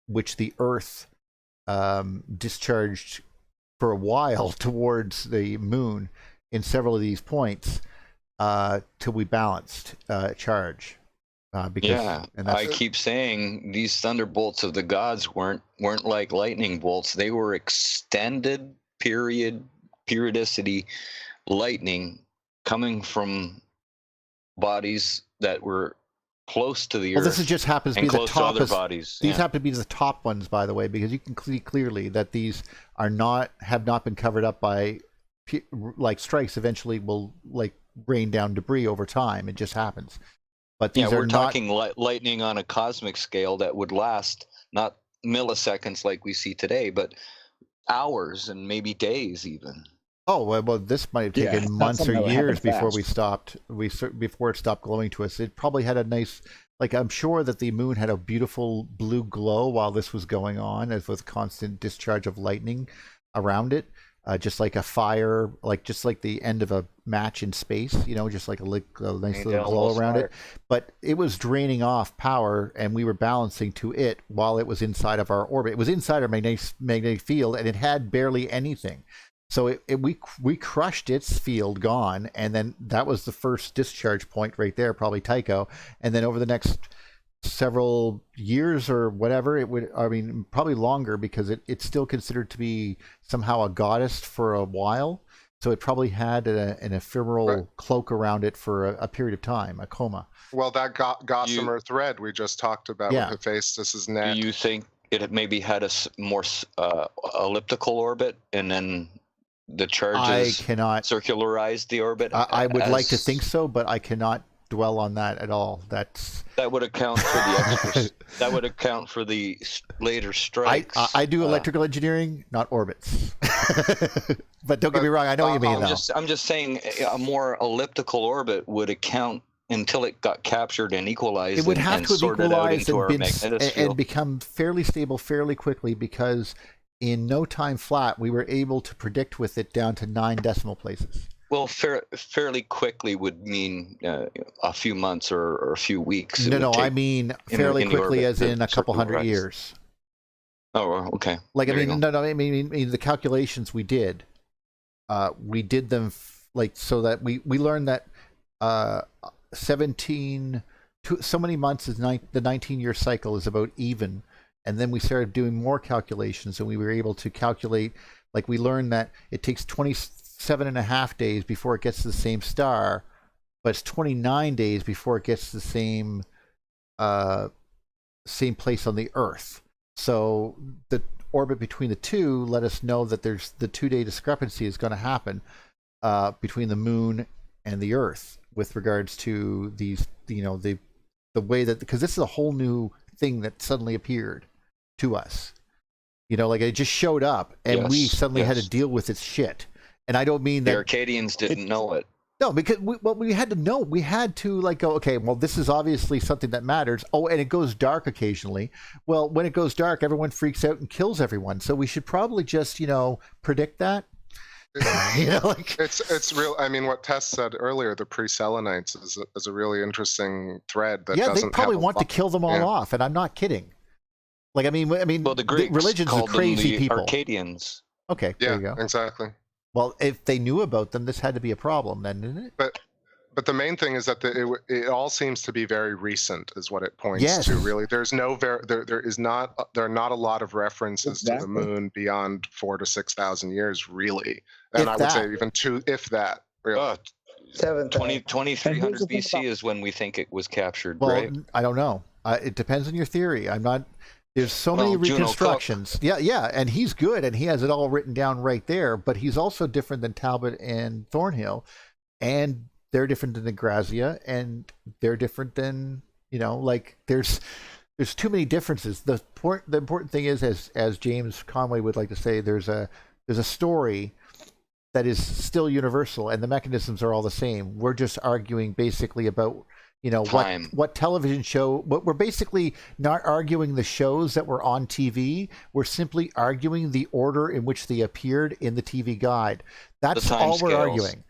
which the Earth discharged for a while towards the moon in several of these points till we balanced charge.
I keep saying these thunderbolts of the gods weren't like lightning bolts. They were extended periodicity lightning coming from bodies that were close to the Earth.
This just happens to be the top
other bodies.
These happen to be the top ones, by the way, because you can see clearly that these have not been covered up by like strikes. Eventually, will rain down debris over time. It just happens. But these
we're
are
talking lightning on a cosmic scale that would last not milliseconds like we see today, but hours and maybe days even.
Oh well, this might have taken months or years before we stopped. Before it stopped glowing to us. It probably had a nice, like, I'm sure that the moon had a beautiful blue glow while this was going on, as with constant discharge of lightning around it, just like a fire, just like the end of a match in space. Just like a nice little glow around it. But it was draining off power, and we were balancing to it while it was inside of our orbit. It was inside our magnetic field, and it had barely anything. So we crushed its field, gone, and then that was the first discharge point right there, probably Tycho. And then over the next several years or whatever, probably longer, because it's still considered to be somehow a goddess for a while. So it probably had an ephemeral cloak around it for a period of time, a coma.
Well, that gossamer thread we just talked about with Hephaestus's neck.
Do you think it maybe had a more elliptical orbit, and then the charges circularized the orbit?
I would like to think so, but I cannot dwell on that at all.
That would account for the that would account for the later strikes.
I do electrical engineering, not orbits. But don't get me wrong, I know what you mean.
I'm just saying a more elliptical orbit would account until it got captured and equalized.
It would have to have equalized
and
become fairly stable fairly quickly, because in no time flat we were able to predict with it down to 9 decimal places.
Well, fairly quickly would mean a few months or a few weeks.
No, I mean fairly quickly, as in a couple hundred years.
Oh, okay.
I mean the calculations we did them so that we learned that so many months is the 19-year cycle is about even, and then we started doing more calculations, and we were able to calculate, we learned that it takes 27.5 days before it gets to the same star, but it's 29 days before it gets to the same place on the Earth. So the orbit between the two let us know that there's the 2-day discrepancy is going to happen between the moon and the Earth with regards to these, the way that, because this is a whole new thing that suddenly appeared to us. It just showed up, and we suddenly had to deal with its shit. And I don't mean that
the Arcadians didn't know it.
No, because we had to know. We had to go, okay, well, this is obviously something that matters. Oh, and it goes dark occasionally. Well, when it goes dark, everyone freaks out and kills everyone. So we should probably just, predict that.
It's real. I mean, what Tess said earlier, the pre-Selenites is a really interesting thread. That
they probably want to kill them all off, and I'm not kidding. Well,
the Greeks
religion's
called
crazy
them the
people.
Arcadians.
Okay, there you go.
Exactly.
Well, if they knew about them, this had to be a problem, then, didn't it?
But the main thing is that it all seems to be very recent, is what it points to. Really, there are not a lot of references to the moon beyond 4,000 to 6,000 years, really, and I would say even 2, if that. Really.
2300 BC is when we think it was captured, right?
I don't know. It depends on your theory. There's so many reconstructions. Yeah, and he's good, and he has it all written down right there. But he's also different than Talbot and Thornhill, and they're different than Grazia, and they're different than there's too many differences. The important thing is, as James Conway would like to say, there's a story that is still universal, and the mechanisms are all the same. We're just arguing basically about what television show. We're basically not arguing the shows that were on TV. We're simply arguing the order in which they appeared in the TV guide. That's all we're arguing.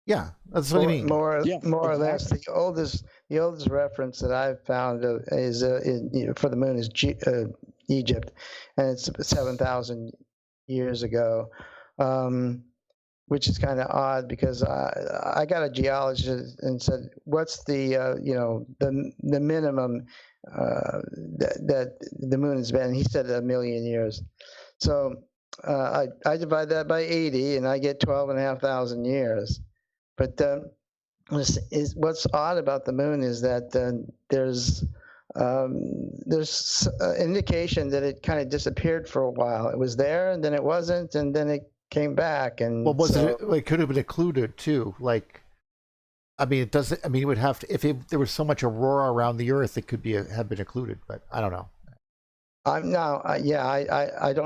Yeah, that's what I mean.
More or less, the oldest reference that I've found is for the moon is Egypt, and it's 7,000 years ago. Which is kind of odd, because I got a geologist and said, "What's the the minimum that the moon has been?" And he said 1 million years. So I divide that by 80, and I get 12,500 years. But what's odd about the moon is that there's indication that it kind of disappeared for a while. It was there, and then it wasn't, and then it came back. And
it could have been occluded too, I mean, it doesn't. I mean, it would have to. If there was so much aurora around the Earth, it could be have been occluded. But I don't know.
I don't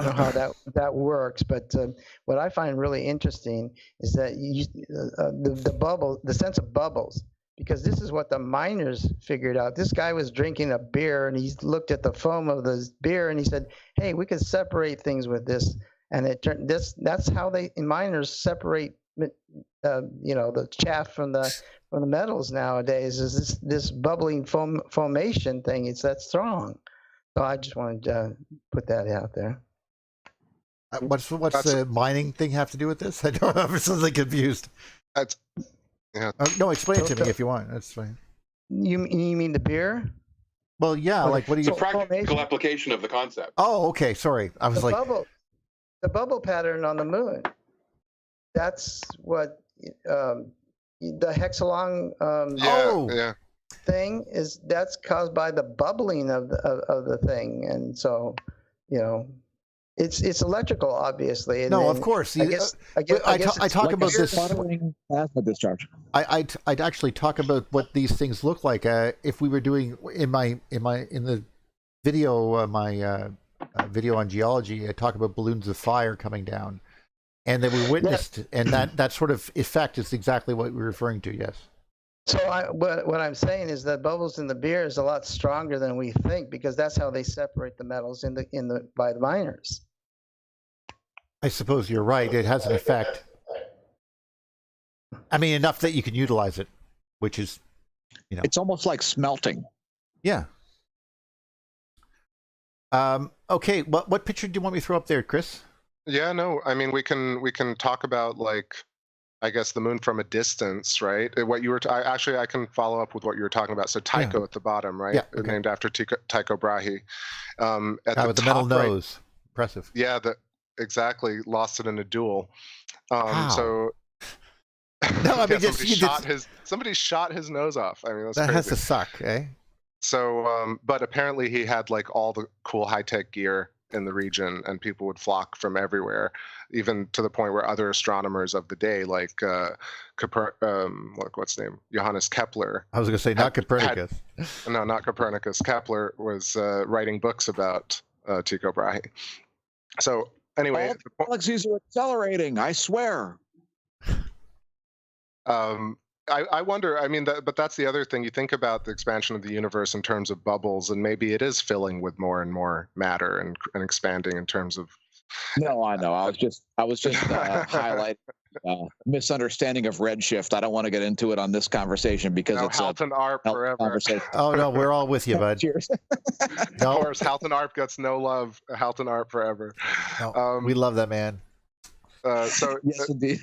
know how that works, but what I find really interesting is that the bubble, the sense of bubbles, because this is what the miners figured out. This guy was drinking a beer and he looked at the foam of the beer and he said, "Hey, we could separate things with this." And it turned that's how miners separate, the chaff from the metals nowadays. Is this bubbling formation thing? It's that strong. So I just wanted to put that out there.
What's the mining thing have to do with this? I don't know. I'm suddenly confused.
Yeah.
No, explain it to me if you want. That's fine.
You mean the beer?
Well, yeah. Like, what do you?
It's a practical application of the concept.
Oh, okay. Sorry, I was
the bubble pattern on the moon. That's what the hexalong. Thing is, that's caused by the bubbling of the thing, and so it's electrical, obviously. And
of course. I talk about this
plasma discharge.
I'd actually talk about what these things look like if we were doing in the video my video on geology. I talk about balloons of fire coming down, and then we witnessed, and that sort of effect is exactly what we're referring to. Yes.
So what I'm saying is that bubbles in the beer is a lot stronger than we think, because that's how they separate the metals by the miners.
I suppose you're right. It has an effect. I mean, enough that you can utilize it, which is,
It's almost like smelting.
Yeah. Okay. What picture do you want me to throw up there, Chris?
Yeah. No. I mean, we can talk about, like, I guess, the moon from a distance, right? What you were I can follow up with what you were talking about. So Tycho at the bottom, right?
Yeah, okay.
Named after Tycho Brahe.
With the metal nose. Impressive.
Yeah, exactly. Lost it in a duel.
Wow.
So
no, I mean,
somebody shot his nose off. I mean, that's
that
crazy.
Has to suck, eh?
So, but apparently he had like all the cool high-tech gear in the region, and people would flock from everywhere, even to the point where other astronomers of the day, like what's his name, Johannes Kepler.
I was going to say not Copernicus.
No, not Copernicus. Kepler was writing books about Tycho Brahe. So anyway,
all the galaxies are accelerating. I swear.
I wonder, I mean, but that's the other thing. You think about the expansion of the universe in terms of bubbles, and maybe it is filling with more and more matter and expanding in terms of.
No, I know. I was just highlighting misunderstanding of redshift. I don't want to get into it on this conversation because it's
Halton Arp forever.
Oh no, we're all with you, bud.
Cheers.
No. Of course, Halton Arp gets no love. Halton Arp forever.
No, we love that man.
So
yes, indeed.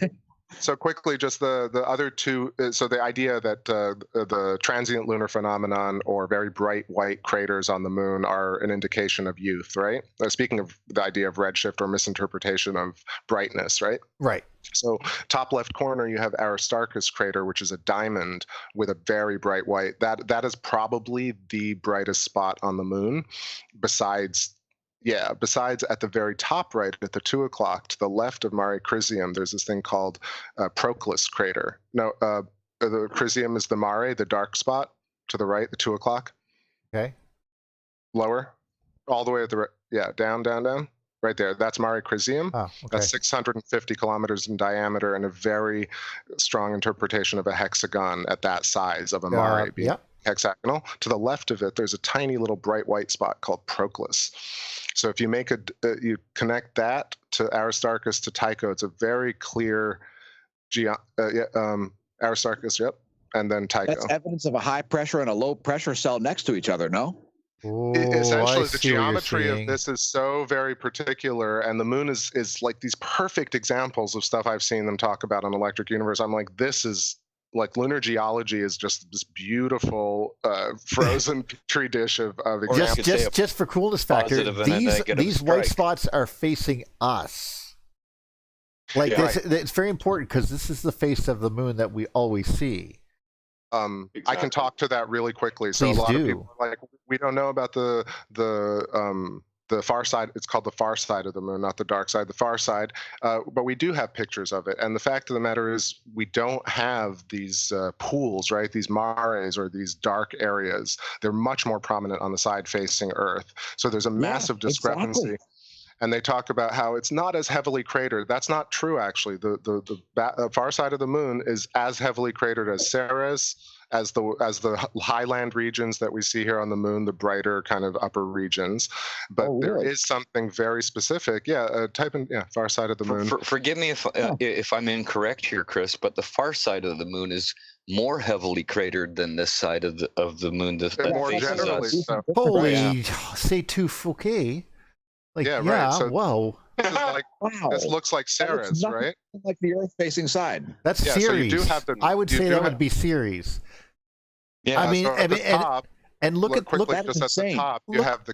So quickly, just the other two. So the idea that the transient lunar phenomenon or very bright white craters on the moon are an indication of youth, right? Speaking of the idea of redshift or misinterpretation of brightness, right?
Right.
So top left corner, you have Aristarchus crater, which is a diamond with a very bright white. That is probably the brightest spot on the moon, besides at the very top right, at the 2 o'clock, to the left of Mare Crisium, there's this thing called Proclus crater. No, the Crisium is the Mare, the dark spot, to the right, the 2 o'clock.
Okay.
Lower, all the way at the right. Yeah, down, right there. That's Mare Crisium.
Oh, okay.
That's 650 kilometers in diameter, and a very strong interpretation of a hexagon at that size of a Mare.
Yep.
Hexagonal. To the left of it, there's a tiny little bright white spot called Proclus. So if you you connect that to Aristarchus to Tycho, it's a very clear Aristarchus, yep, and then Tycho.
That's evidence of a high pressure and a low pressure cell next to each other, no?
Ooh,
essentially, the geometry of this is so very particular, and the moon is like these perfect examples of stuff I've seen them talk about on Electric Universe. I'm like, this is like lunar geology is just this beautiful frozen petri dish of examples.
Just for coolness factor, these white spots are facing us. Like it's very important because this is the face of the moon that we always see.
Exactly. I can talk to that really quickly. So
Please
a lot
do.
of people are like, we don't know about the the far side. It's called the far side of the moon, not the dark side, the far side. But we do have pictures of it. And the fact of the matter is we don't have these pools, right? These mares or these dark areas. They're much more prominent on the side facing Earth. So there's a massive discrepancy. Exactly. And they talk about how it's not as heavily cratered. That's not true, actually. The far side of the moon is as heavily cratered as Ceres, as the highland regions that we see here on the moon, the brighter kind of upper regions. But there is something very specific. Yeah, type in far side of the moon.
Forgive me if I'm incorrect here, Chris, but the far side of the moon is more heavily cratered than this side of the moon.
More generally so.
Holy, c'est tout Fouquet. Like,
right. So
whoa.
This is like, this looks like Ceres, right?
Like the Earth-facing side.
That's Ceres. So you do have I would say that would be Ceres.
Yeah,
I mean,
so at the top,
and look at
just at the top, you have the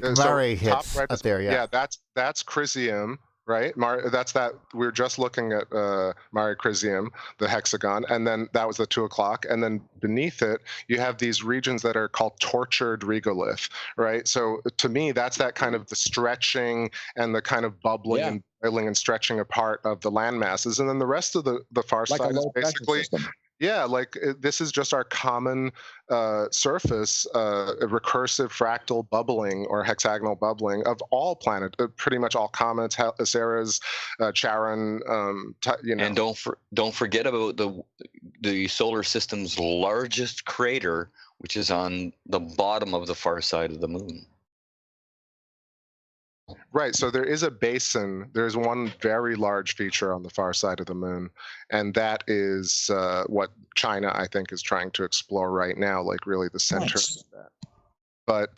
Mare hits
right
up there. Yeah,
that's Crisium. Right, we're just looking at Mare Crisium, the hexagon, and then that was the 2 o'clock, and then beneath it you have these regions that are called tortured regolith, right? So to me, that's that kind of the stretching and the kind of bubbling and boiling and stretching apart of the land masses, and then the rest of the far side is basically. Yeah, like this is just our common surface, recursive fractal bubbling or hexagonal bubbling of all planets, pretty much all comets, Ceres, Charon,
And don't forget about the solar system's largest crater, which is on the bottom of the far side of the moon.
Right, so there is a basin. There's one very large feature on the far side of the moon, and that is what China, I think, is trying to explore right now, like really the center of that. But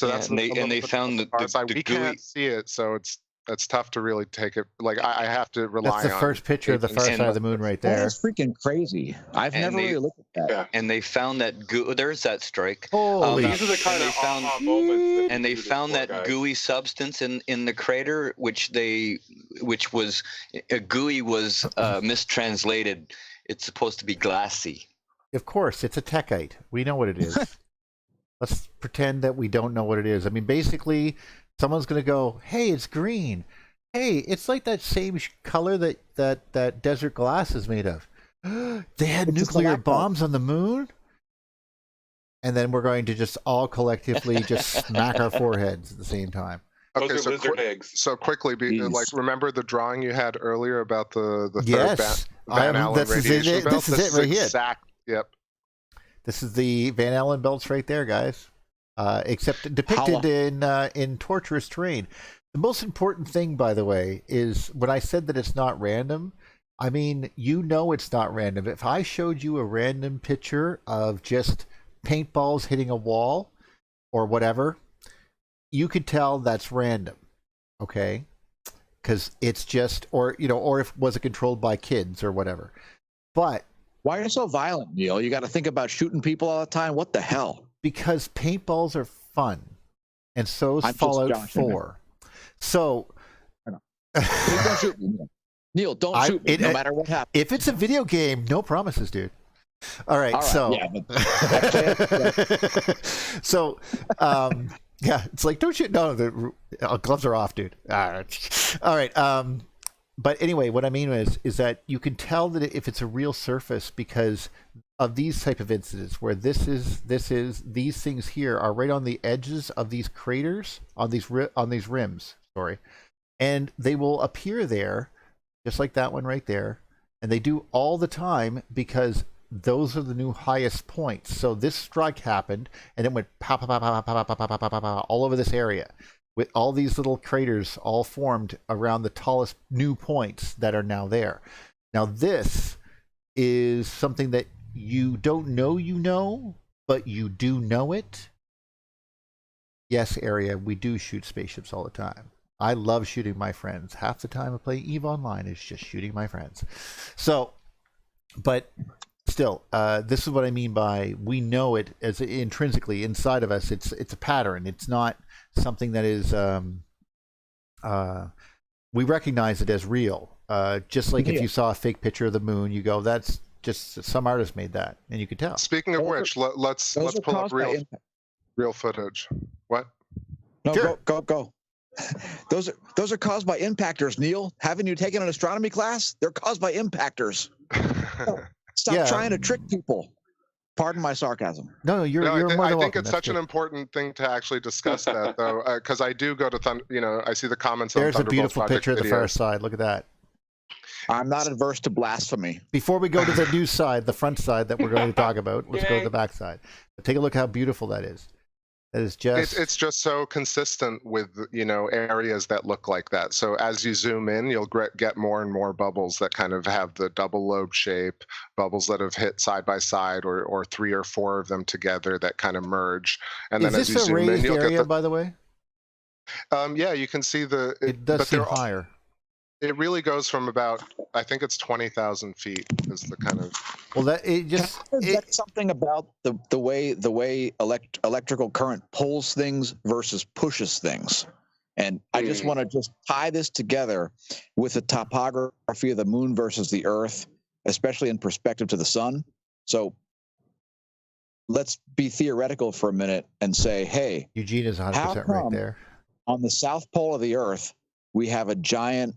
that's
and they found the far
side. We can't see it, so it's tough to really take it. Like I have to rely on.
That's the first picture of the far side of the moon right there.
That's freaking crazy. I've never really looked at that.
Yeah. And they found that there's that strike.
Holy
these are the kind of aha moments.
And they found that gooey substance in the crater, which was gooey was mistranslated. It's supposed to be glassy.
Of course, it's a techite. We know what it is. Let's pretend that we don't know what it is. I mean, basically, someone's going to go, hey, it's green. Hey, it's like that same color that desert glass is made of. They had nuclear bombs on the moon? And then we're going to just all collectively just smack our foreheads at the same time.
Okay,
Those are lizard eggs.
So quickly, remember the drawing you had earlier about the
yes.
third Van Allen radiation belt?
This is it right here.
Yep.
This is the Van Allen belts right there, guys. Except depicted in torturous terrain. The most important thing, by the way, is when I said that it's not random, I mean, it's not random. If I showed you a random picture of just paintballs hitting a wall or whatever, you could tell that's random, okay? Because it's just, or if was it controlled by kids or whatever. But
why are you so violent, Neil? You got to think about shooting people all the time. What the hell?
Because paintballs are fun, and so is Fallout 4. So,
don't shoot me, Neil. Don't shoot me, no matter what happens.
If it's a video game, no promises, dude. All right. So, so, it's like, don't shoot. No, the gloves are off, dude. All right. But anyway, what I mean is that you can tell that if it's a real surface because of these type of incidents where these things here are right on the edges of these craters on these rims, and they will appear there, just like that one right there, and they do all the time because those are the new highest points. So this strike happened, and it went pop, pop, pop, pop, pop, pop, pop, pop, pop, pop, all over this area, with all these little craters all formed around the tallest new points that are now there. Now this is something that you don't know, but you do know it. Yes, Area, we do shoot spaceships all the time. I love shooting my friends. Half the time I play EVE Online is just shooting my friends. So, but still, this is what I mean by we know it as intrinsically inside of us. It's a pattern. It's not something that is we recognize it as real. Just like if you saw a fake picture of the moon, you go, that's just some artist made that, and you could tell.
Speaking of which, let's pull up real footage. What?
No,
Sure.
go. Those are caused by impactors, Neil. Haven't you taken an astronomy class? They're caused by impactors. Stop trying to trick people. Pardon my sarcasm.
No, you're more than
I
welcome.
think it's
That's
such
good.
an important thing to actually discuss that, though, because I do go to I see the comments on
There's a
Thunderbolt
beautiful
Project
picture of the far
videos.
side. Look at that.
I'm not adverse to blasphemy.
Before we go to the new side, the front side that we're going to talk about, let's go to the back side. But take a look how beautiful that is. That is just...
It's just so consistent with, areas that look like that. So as you zoom in, you'll get more and more bubbles that kind of have the double lobe shape, bubbles that have hit side by side, or 3 or 4 of them together that kind of merge. And
is
then as you
this a
zoom
raised
in, you'll
area,
get
by the way?
yeah, you can see
It does seem higher.
It really goes from about, I think it's 20,000 feet is the kind of...
Well, that's
something about the way electrical current pulls things versus pushes things. And I just want to just tie this together with the topography of the moon versus the Earth, especially in perspective to the sun. So let's be theoretical for a minute and say, hey,
Eugene is 100% right there.
On the south pole of the Earth, we have a giant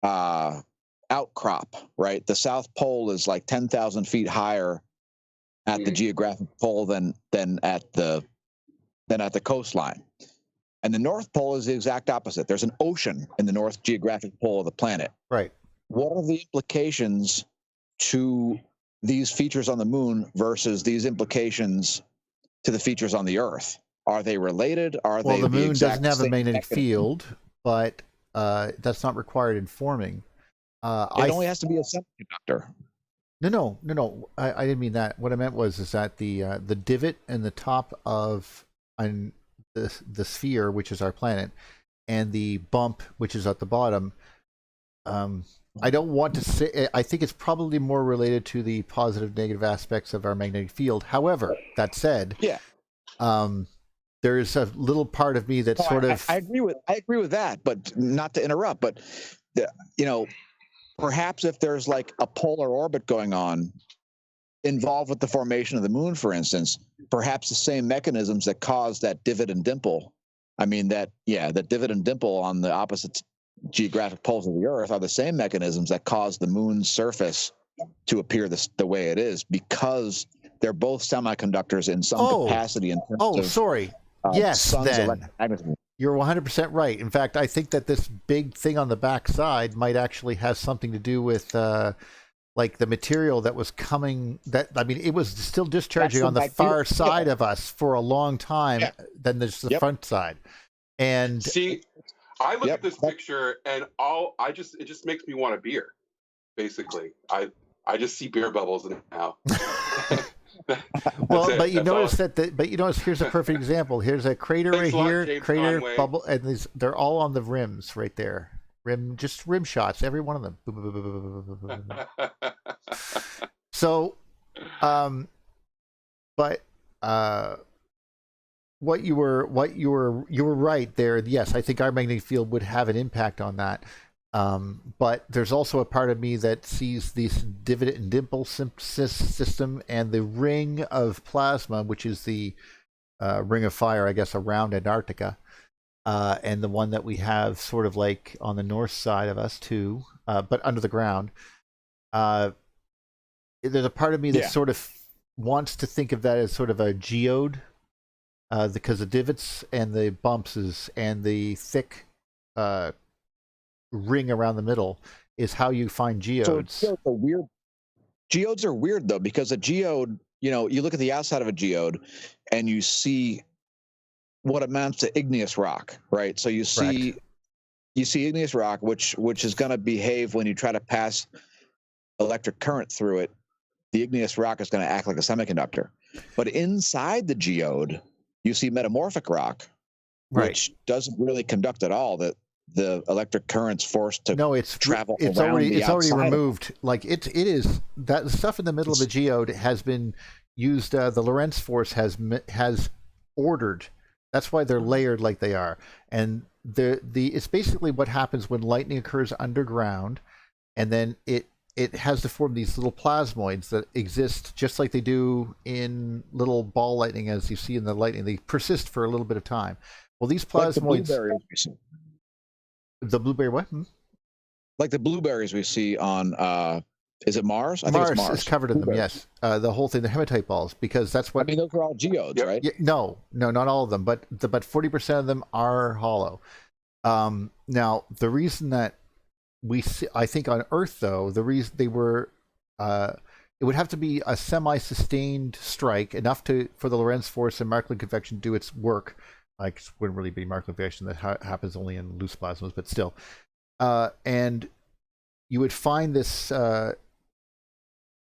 outcrop, right? The South Pole is like 10,000 feet higher at the geographic pole than at the coastline, and the North Pole is the exact opposite. There's an ocean in the North geographic pole of the planet.
Right.
What are the implications to these features on the moon versus these implications to the features on the Earth? Are they related? Are
well,
they
the moon doesn't have a magnetic
mechanism?
field, but that's not required in forming.
It only has to be a semiconductor.
No. I didn't mean that. What I meant was that the divot in the top of the sphere, which is our planet, and the bump, which is at the bottom. I don't want to say. I think it's probably more related to the positive, negative aspects of our magnetic field. However, that said, there is a little part of me that
I agree with that, but not to interrupt. But perhaps if there's like a polar orbit going on involved with the formation of the moon, for instance, perhaps the same mechanisms that cause that divot and dimple. I mean that divot and dimple on the opposite geographic poles of the Earth are the same mechanisms that cause the moon's surface to appear the way it is, because they're both semiconductors in some capacity in terms of
sorry. Yes,
sun's
then
electromagnetism.
You're 100% right. In fact, I think that this big thing on the back side might actually have something to do with like the material that was coming. It was still discharging on the far side of us for a long time. Then there's the front side. And
see, I look at this picture and it just makes me want a beer. Basically, I just see beer bubbles now.
Well, but you notice here's a perfect example. Here's a crater right here, crater, Conway. Bubble, and they're all on the rims right there. Rim shots, every one of them. So, what you were right there. Yes, I think our magnetic field would have an impact on that. But there's also a part of me that sees this divot and dimple system and the ring of plasma, which is the ring of fire, I guess, around Antarctica, and the one that we have sort of like on the north side of us too, but under the ground. There's a part of me that sort of wants to think of that as sort of a geode, because the divots and the bumps and the thick ring around the middle is how you find geodes.
So geodes are weird though, because a geode, you look at the outside of a geode and you see what amounts to igneous rock, right? So you see igneous rock, which is going to behave when you try to pass electric current through it. The igneous rock is going to act like a semiconductor. But inside the geode, you see metamorphic rock, which doesn't really conduct at all. The electric current's forced to travel.
It's already removed. Like it is that stuff in the middle of the geode has been used. The Lorentz force has ordered. That's why they're layered like they are. And it's basically what happens when lightning occurs underground, and then it has to form these little plasmoids that exist just like they do in little ball lightning, as you see in the lightning. They persist for a little bit of time. Well, these
Like the
plasmoids,
blueberries we see.
the blueberry what?
Like the blueberries we see on, is it Mars? I think it's
Mars
Mars.
is covered in them,
Blueberries.
yes. The whole thing, the hematite balls, because that's what.
I mean, those are all geodes,
Yep.
right?
Yeah, no, not all of them, but 40% of them are hollow. Now, the reason that we see, I think on Earth, though, the reason they were, it would have to be a semi-sustained strike, enough for the Lorentz force and Markov convection to do its work. Like, it wouldn't really be Markov convection, that happens only in loose plasmas, but still. And you would find this, it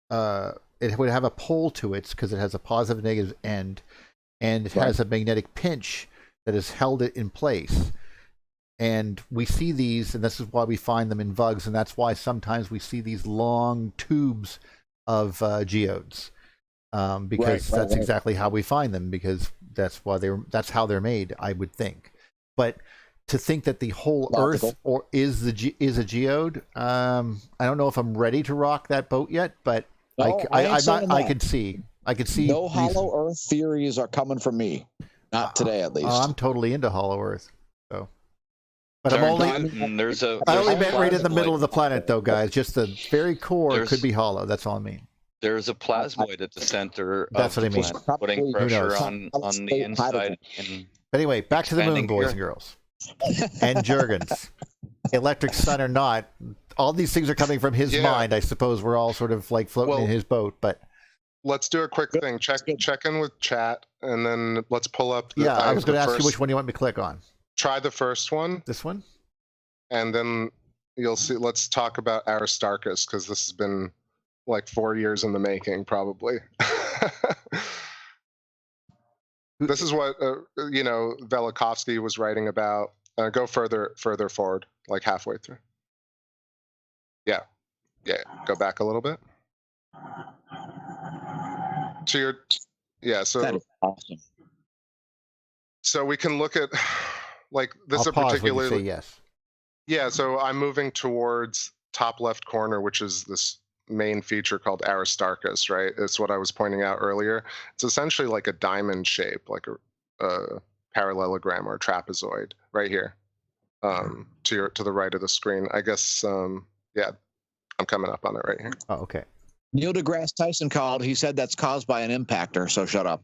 would have a pole to it because it has a positive and negative end, and it has a magnetic pinch that has held it in place. And we see these, and this is why we find them in vugs, and that's why sometimes we see these long tubes of geodes, because that's exactly how we find them, because that's how they're made, I would think. But to think that the whole Earth is a geode, I don't know if I'm ready to rock that boat yet, but I could see.
No hollow Earth theories are coming from me. Not today, at least.
I'm totally into hollow Earth. So, but
Darn,
I only meant right in the middle of the planet, though, guys. Just the very core could be hollow. That's all I mean.
There's a plasmoid at the center
That's
of
what I
the
mean.
planet, putting pressure on the inside.
But anyway, back to the moon, boys and girls. And Juergens. Electric sun or not, all these things are coming from his mind. I suppose we're all sort of like floating in his boat, but
let's do a quick thing. Check in with chat, and then let's pull up.
I was going to ask you which one you want me to click on.
Try the first one.
This one?
And then you'll see. Let's talk about Aristarchus, because this has been like 4 years in the making, probably. This is what Velikovsky was writing about. Go further forward, like halfway through. Yeah, go back a little bit. So
that is awesome.
So we can look at like this
I'll
is a
pause
particularly
when you say yes.
Yeah, so I'm moving towards top left corner, which is this main feature called Aristarchus, right? It's what I was pointing out earlier. It's essentially like a diamond shape, like a parallelogram or a trapezoid right here, to the right of the screen. I guess, I'm coming up on it right here.
Oh, okay.
Neil deGrasse Tyson called. He said that's caused by an impactor, so shut up.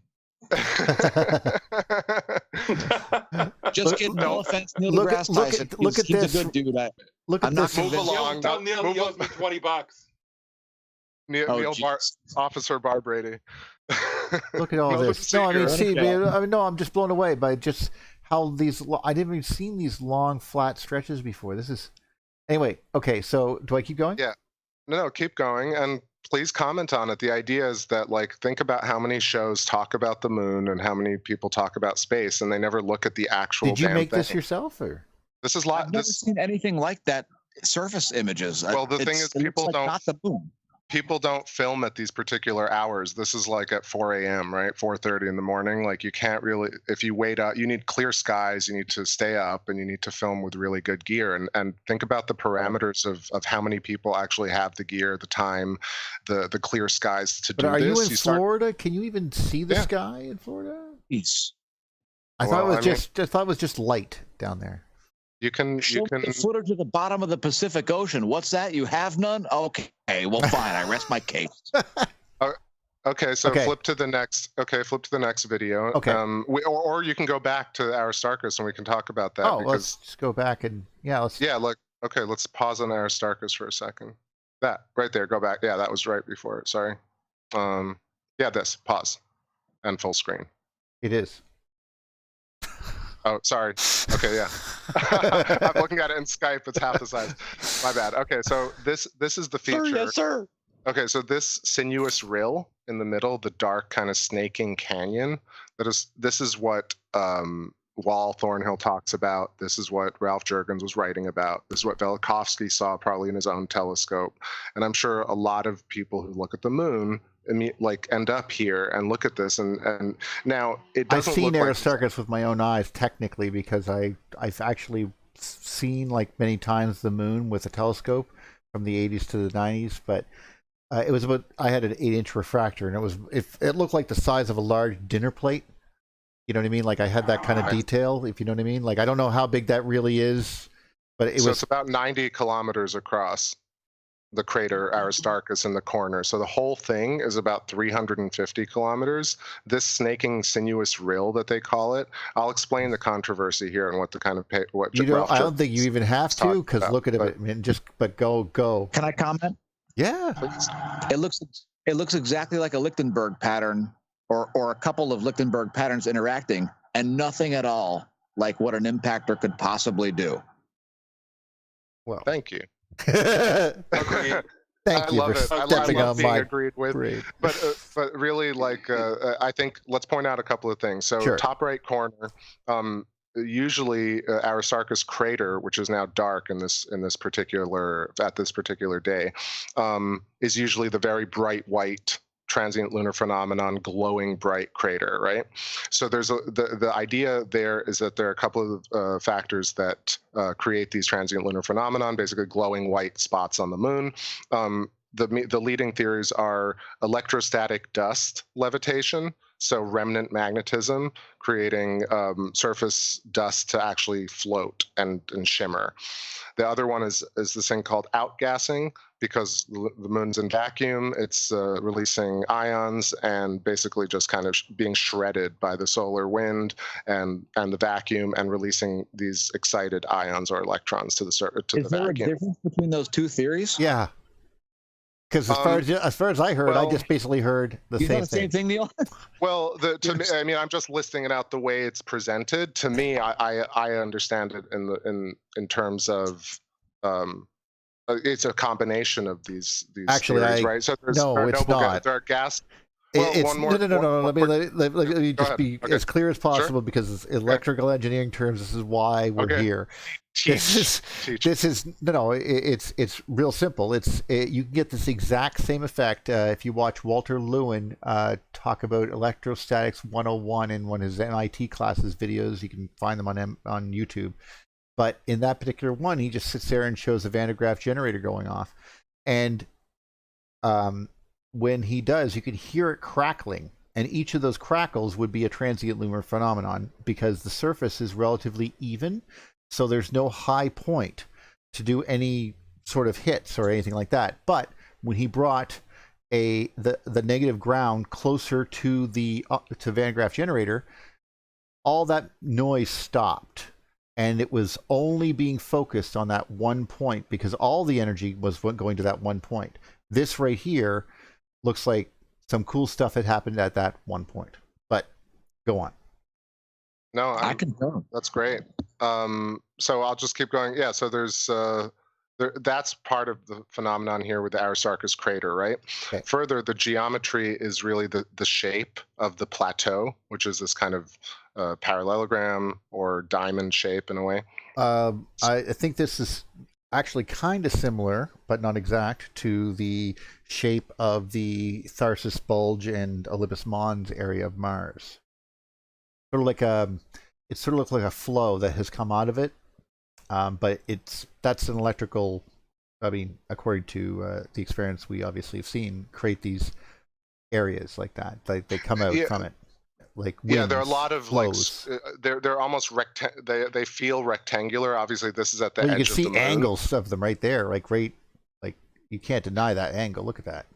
Just kidding. No offense, Neil deGrasse Tyson.
Look at this.
He's a good dude.
Look at this.
Move along. Tell Neil he owes me $20.
Neil Officer Bar Brady.
Look at all this. No, I mean, see, I'm just blown away by just how these. I didn't even seen these long, flat stretches before. This is. Anyway, okay. So, do I keep going?
Yeah. No, keep going, and please comment on it. The idea is that, like, think about how many shows talk about the moon and how many people talk about space, and they never look at the actual.
Did you make
thing.
This yourself, or?
This is
I've never seen anything like that. Surface images.
Well, the thing is, people don't.
Not the moon.
People don't film at these particular hours. This is like at 4 a.m., right? 4:30 in the morning. Like, you can't really, if you wait up, you need clear skies, you need to stay up, and you need to film with really good gear. And think about the parameters of how many people actually have the gear, the time, the clear skies to do this.
But are you in Florida? Can you even see the sky in Florida?
Peace.
I thought it was just light down there.
You can
footer to the bottom of the Pacific Ocean. What's that? You have none? Okay, well, fine. I rest my case.
Okay, so flip to the next. Okay, flip to the next video.
Okay.
Or you can go back to Aristarchus and we can talk about that.
Let's just go back and let's.
Yeah, look. Okay, let's pause on Aristarchus for a second. That right there. Go back. Yeah, that was right before it. Sorry. This pause, and full screen.
It is.
Oh, sorry. Okay, yeah. I'm looking at it in Skype. It's half the size. My bad. Okay, so this is the feature.
Yes, sir.
Okay, so this sinuous rill in the middle, the dark kind of snaking canyon, this is what Wall Thornhill talks about. This is what Ralph Juergens was writing about. This is what Velikovsky saw probably in his own telescope. And I'm sure a lot of people who look at the moon end up here and look at this, and now it doesn't.
I've seen
look
Aristarchus with my own eyes, technically, because I've actually seen many times the moon with a telescope from the 80s to the 90s, but it was I had an 8-inch refractor, and it looked like the size of a large dinner plate. You know what I mean? Like I had that kind of detail, if you know what I mean. Like I don't know how big that really is, but it was.
It's about 90 kilometers across. The crater Aristarchus in the corner. So the whole thing is about 350 kilometers. This snaking sinuous rill that they call it. I'll explain the controversy here and what the kind of what
you know. I don't think you even have to, because look at it. Man, but go.
Can I comment?
Yeah.
Please.
It looks exactly like a Lichtenberg pattern, or a couple of Lichtenberg patterns interacting, and nothing at all like what an impactor could possibly do.
Well,
thank you.
Agreed. Thank you for stepping on my
agreed with.
Grade.
But really, like I think let's point out a couple of things. So top right corner, usually Aristarchus Crater, which is now dark at this particular day, is usually the very bright white transient lunar phenomenon, glowing bright crater, right? So there's the idea there is that there are a couple of factors that create these transient lunar phenomenon, basically glowing white spots on the moon. The leading theories are electrostatic dust levitation, so remnant magnetism creating surface dust to actually float and shimmer. The other one is this thing called outgassing, because the moon's in vacuum, it's releasing ions and basically just kind of being shredded by the solar wind and the vacuum, and releasing these excited ions or electrons to the vacuum.
Is there a difference between those two theories?
Yeah. Because as far as I heard, I just basically heard the same thing,
Neil.
Well, to me, I mean, I'm just listing it out the way it's presented. To me, I understand it in terms of it's a combination of these theories, right? So there's
it's not.
There are gas.
Well, no. Let me just be as clear as possible, because it's electrical engineering terms. This is why we're here. It's real simple. You can get this exact same effect if you watch Walter Lewin talk about electrostatics 101 in one of his MIT classes videos. You can find them on YouTube. But in that particular one, he just sits there and shows a Van de Graaff generator going off, and when he does, you can hear it crackling, and each of those crackles would be a transient lunar phenomenon, because the surface is relatively even, so there's no high point to do any sort of hits or anything like that. But when he brought the negative ground closer to the Van de Graaff generator, all that noise stopped, and it was only being focused on that one point, because all the energy was going to that one point. This right here looks like some cool stuff had happened at that one point. But go on.
No,
I confirm.
That's great. So I'll just keep going. Yeah, so there's that's part of the phenomenon here with the Aristarchus crater, right? Okay. Further, the geometry is really the shape of the plateau, which is this kind of parallelogram or diamond shape in a way.
I think this is actually kind of similar, but not exact, to the shape of the Tharsis Bulge and Olympus Mons area of Mars. Sort of like it sort of looks like a flow that has come out of it, but that's an electrical. I mean, according to the experiments we obviously have seen, create these areas like that. They come out from it. Like
there are a lot of
flows.
They're almost they feel rectangular. Obviously, this is at the edge of the moon.
You can see angles of them right there, like you can't deny that angle. Look at that.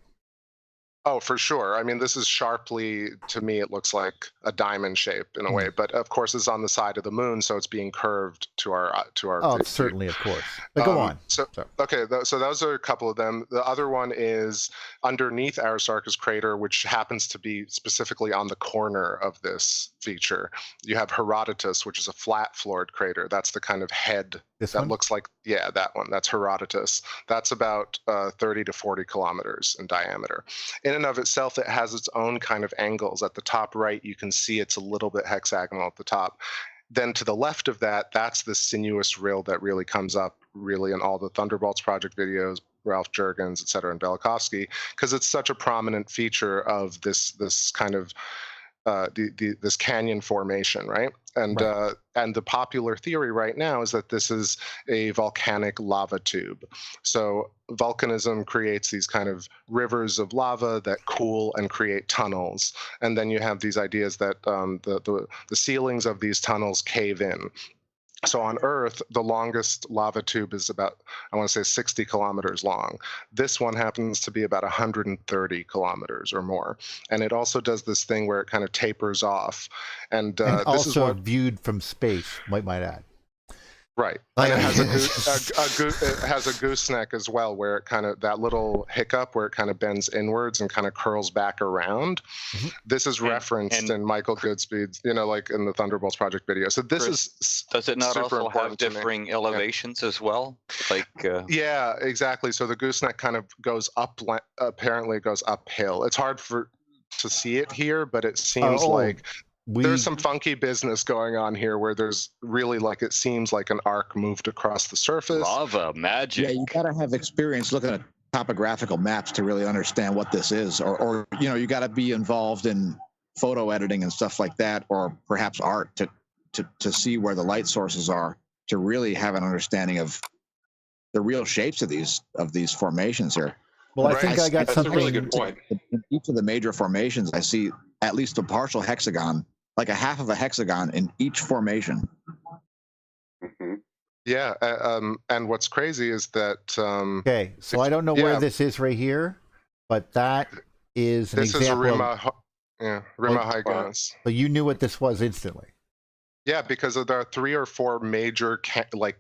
Oh, for sure. I mean, this is sharply, to me, it looks like a diamond shape in a way, but of course it's on the side of the moon, so it's being curved to our.
Oh, certainly, of course. But go on.
So those are a couple of them. The other one is underneath Aristarchus crater, which happens to be specifically on the corner of this feature. You have Herodotus, which is a flat-floored crater. That's the kind of head looks like, that one. That's Herodotus. That's about 30 to 40 kilometers in diameter. In and of itself, it has its own kind of angles. At the top right, you can see it's a little bit hexagonal at the top. Then to the left of that, that's the sinuous rill that really comes up really in all the Thunderbolts Project videos, Ralph Juergens, et cetera, and Velikovsky, because it's such a prominent feature of this kind of this canyon formation, right? And the popular theory right now is that this is a volcanic lava tube. So volcanism creates these kind of rivers of lava that cool and create tunnels, and then you have these ideas that the ceilings of these tunnels cave in. So on Earth, the longest lava tube is about, I want to say, 60 kilometers long. This one happens to be about 130 kilometers or more. And it also does this thing where it kind of tapers off. And
also
this is what,
viewed from space, might add.
Right. And it has a gooseneck as well, where it kind of, that little hiccup where it kind of bends inwards and kind of curls back around. Mm-hmm. This is referenced in Michael Goodspeed's, like in the Thunderbolts Project video. So this is
does it not
super
also have differing elevations as well? Like
yeah, exactly. So the gooseneck kind of goes up, apparently it goes uphill. It's hard to see it here, but it seems like there's some funky business going on here where there's really, like, it seems like an arc moved across the surface.
Lava magic.
Yeah, you gotta have experience looking at topographical maps to really understand what this is, or you gotta be involved in photo editing and stuff like that, or perhaps art to see where the light sources are, to really have an understanding of the real shapes of these formations here.
Well, I think I got
That's
something.
a really good point.
In each of the major formations, I see at least a partial hexagon, like a half of a hexagon in each formation.
Mm-hmm.
Yeah, and what's crazy is that...
okay, so I don't know where this is right here, but that is an example.
This is Rima Hyginus.
So you knew what this was instantly.
Yeah, because there are 3 or 4 major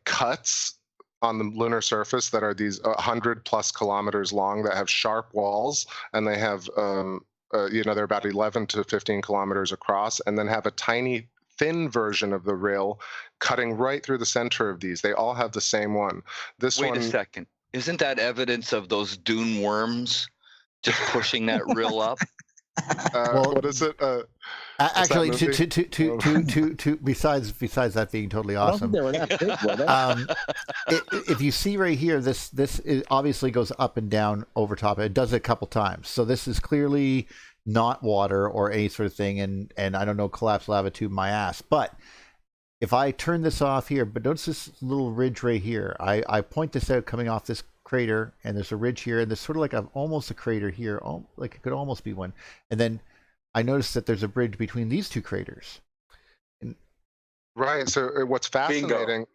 cuts on the lunar surface that are these 100+ kilometers long that have sharp walls, and they have... they're about 11 to 15 kilometers across, and then have a tiny, thin version of the rill cutting right through the center of these. They all have the same one.
Wait a second. Isn't that evidence of those dune worms just pushing that rill up?
What is it?
Actually, besides that being totally awesome,
I don't think they were that big, were they?
if you see right here, this obviously goes up and down over top. It does it a couple times, so this is clearly not water or any sort of thing, and I don't know, collapsed lava tube my ass. But if I turn this off here, but notice this little ridge right here. I point this out coming off this crater, and there's a ridge here, and there's sort of like almost a crater here, like it could almost be one, and then I noticed that there's a bridge between these two craters.
Right. So what's fascinating,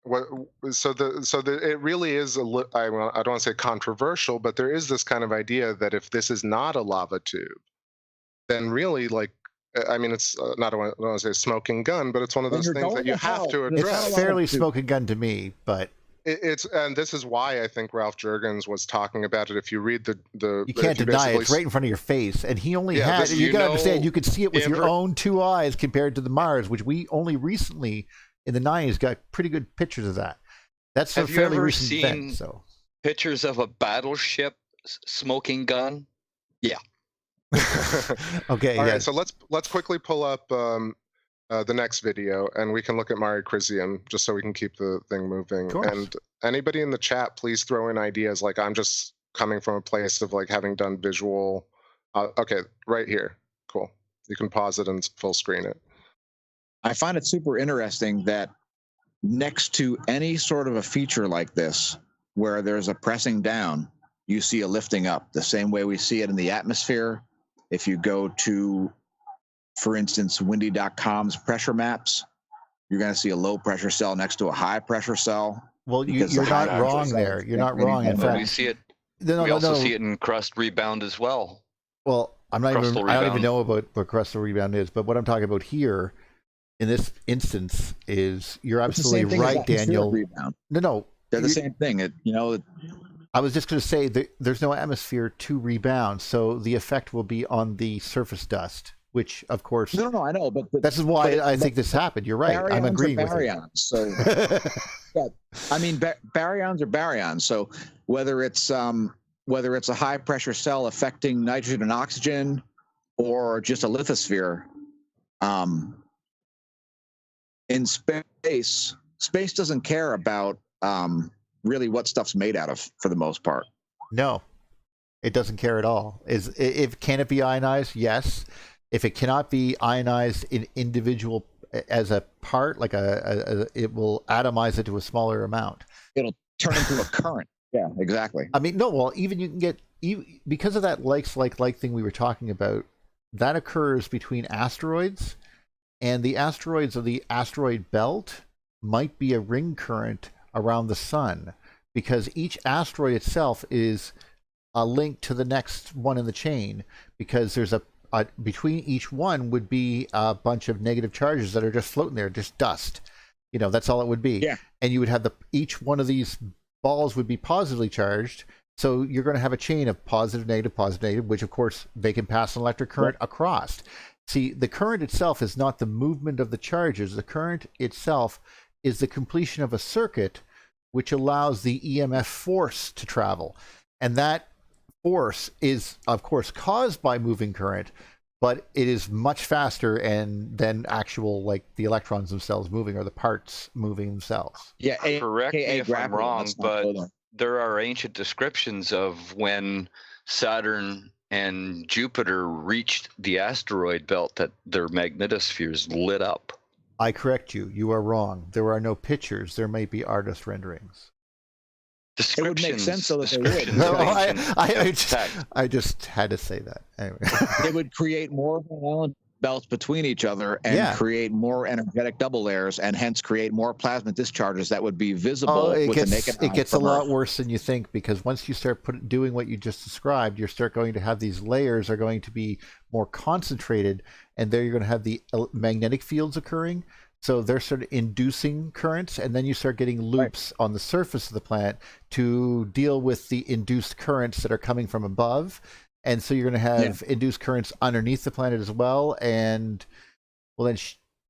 it really is I don't want to say controversial, but there is this kind of idea that if this is not a lava tube, then really, it's not, I don't want to say smoking gun, but it's one of those things that you have to address.
It's fairly smoking gun to me, but
and this is why I think Ralph Juergens was talking about it. If you read the
you can't deny it. It's right in front of your face, and he only had. You got to understand. You could see it with your own 2 eyes compared to the Mars, which we only recently in the 90s got pretty good pictures of that. That's a fairly recent event. So
pictures of a battleship smoking gun? Yeah.
Okay.
All right. So let's quickly pull up the next video, and we can look at Mare Crisium just so we can keep the thing moving. And anybody in the chat, please throw in ideas. Like, I'm just coming from a place of having done visual. Okay, right here. Cool. You can pause it and full screen it.
I find it super interesting that next to any sort of a feature like this, where there's a pressing down, you see a lifting up, the same way we see it in the atmosphere. If you go to, for instance, windy.com's pressure maps, you're going to see a low pressure cell next to a high pressure cell.
Well, you're not wrong there. You're not wrong. In fact,
we see it. We also see it in crust rebound as well.
Well, I don't even know about what crustal rebound is, but what I'm talking about here in this instance is you're absolutely right, Daniel. No,
they're the same thing.
I was just going to say that there's no atmosphere to rebound, so the effect will be on the surface dust, which, of course...
No, I know, but...
This is why I think this happened. You're right. I'm agreeing with
you. So, yeah, baryons are baryons. So whether it's a high-pressure cell affecting nitrogen and oxygen or just a lithosphere, in space doesn't care about... really what stuff's made out of, for the most part.
No, it doesn't care at all. Can it be ionized? Yes. If it cannot be ionized in individual as a part, like it will atomize it to a smaller amount.
It'll turn into a current. Yeah, exactly.
I mean, no, well, even you can get, because of that like thing we were talking about, that occurs between asteroids, and the asteroids of the asteroid belt might be a ring current around the sun, because each asteroid itself is a link to the next one in the chain, because there's a between each one would be a bunch of negative charges that are just floating there, just dust. You know, that's all it would be.
Yeah.
And you would have each one of these balls would be positively charged. So you're going to have a chain of positive, negative, which of course they can pass an electric current across. See, the current itself is not the movement of the charges. The current itself is the completion of a circuit which allows the EMF force to travel. And that force is, of course, caused by moving current, but it is much faster than actual, like, the electrons themselves moving or the parts moving themselves.
Yeah,
Correct me if I'm wrong, but
but
there are ancient descriptions of when Saturn and Jupiter reached the asteroid belt that their magnetospheres lit up.
I correct you. You are wrong. There are no pictures. There may be artist renderings.
it would make sense so that they would.
descriptions
No,
of ancient
I just had to say that. Anyway.
It would create more Van Allen belts between each other and create more energetic double layers, and hence create more plasma discharges that would be visible with the naked eye.
It gets a lot worse than you think, because once you start doing what you just described, you start going to have these layers are going to be more concentrated, and there you're going to have the magnetic fields occurring. So they're sort of inducing currents, and then you start getting loops on the surface of the planet to deal with the induced currents that are coming from above. And so you're going to have induced currents underneath the planet as well. And, well, then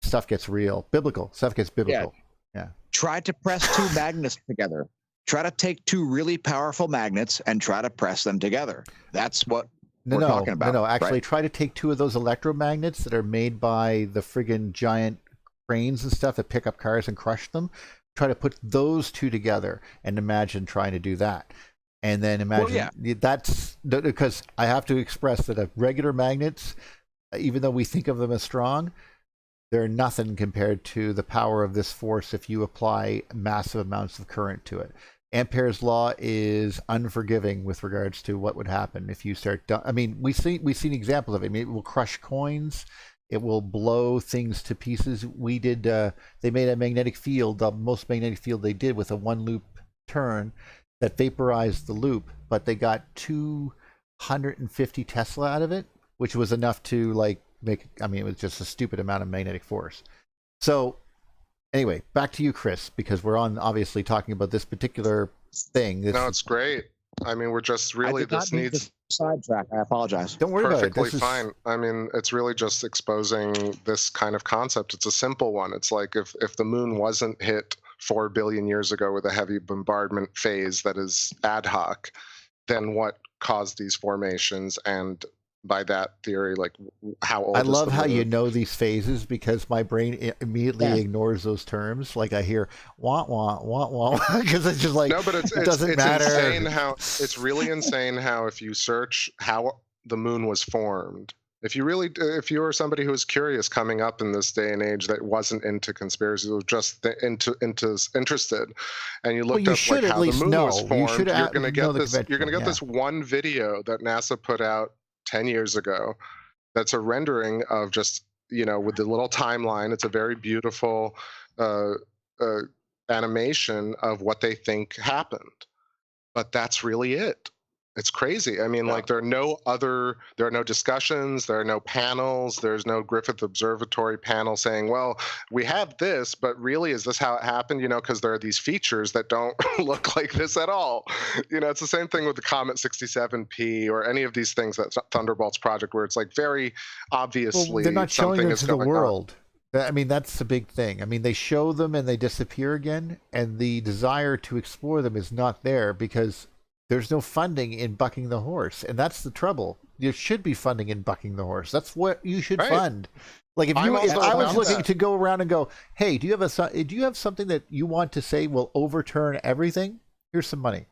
stuff gets real. Stuff gets biblical. Yeah.
Try to press two magnets together. Try to take two really powerful magnets and try to press them together. That's what we're talking about.
No, actually, try to take two of those electromagnets that are made by the friggin' giant cranes and stuff that pick up cars and crush them. Try to put those two together and imagine trying to do that. And then imagine that's because I have to express that regular magnets, even though we think of them as strong, they're nothing compared to the power of this force if you apply massive amounts of current to it. Ampere's law is unforgiving with regards to what would happen if you start. I mean, we've seen examples of it. I mean, it will crush coins. It will blow things to pieces. We did. They made a magnetic field, the most magnetic field they did, with a one loop turn that vaporized the loop, but they got 250 Tesla out of it, which was enough to make. I mean, it was just a stupid amount of magnetic force. So, anyway, back to you, Chris, because we're obviously talking about this particular thing.
No, it's great. I mean, we're just really this needs
sidetrack. I apologize.
Don't worry about it.
Perfectly fine. I mean, it's really just exposing this kind of concept. It's a simple one. It's like if the moon wasn't hit 4 billion years ago with a heavy bombardment phase that is ad hoc, then what caused these formations? And by that theory, like, how old
I
is
love
the
how
moon?
you know these phases, because my brain immediately ignores those terms. Like I hear wah wah wah wah, because it's just like,
no, but it doesn't matter. Insane how it's really insane how if you search how the moon was formed, if you were somebody who was curious coming up in this day and age that wasn't into conspiracies, was just interested, and you looked up like how the moon was formed, you're going to get this. You're going to get this one video that NASA put out 10 years ago. That's a rendering of just, with the little timeline. It's a very beautiful animation of what they think happened, but that's really it. It's crazy. I mean, like, there are no discussions, there are no panels, there's no Griffith Observatory panel saying, well, we have this, but really, is this how it happened? Because there are these features that don't look like this at all. It's the same thing with the Comet 67P or any of these things, that Thunderbolts project, where it's like very obviously
they're not showing
something
them
is
to the
going
world. I mean, that's the big thing. I mean, they show them and they disappear again, and the desire to explore them is not there because there's no funding in bucking the horse, and that's the trouble. There should be funding in bucking the horse. That's what you should fund. Like if I was looking to go around and go, hey, do you have something that you want to say will overturn everything? Here's some money.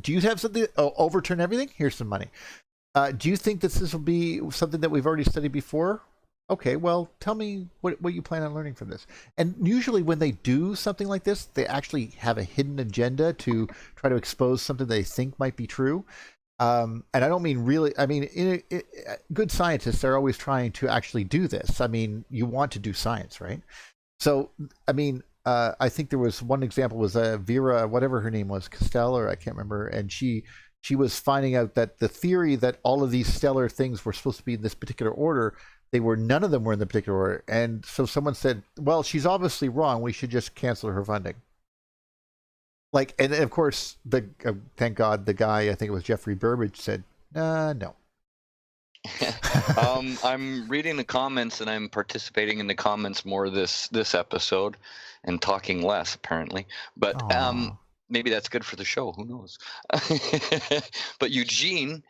Do you have something that overturn everything? Here's some money. Do you think this will be something that we've already studied before? Okay, well, tell me what you plan on learning from this. And usually when they do something like this, they actually have a hidden agenda to try to expose something they think might be true. And I don't mean really, I mean, good scientists are always trying to actually do this. I mean, you want to do science, right? So, I mean, I think there was one example was Vera, whatever her name was, Costello, I can't remember, and she was finding out that the theory that all of these stellar things were supposed to be in this particular order, none of them were in the particular order. And so someone said, well, she's obviously wrong. We should just cancel her funding. Like, and of course, thank God, the guy, I think it was Jeffrey Burbidge, said, no.
I'm reading the comments and I'm participating in the comments more this episode and talking less apparently, but maybe that's good for the show. Who knows? But Eugene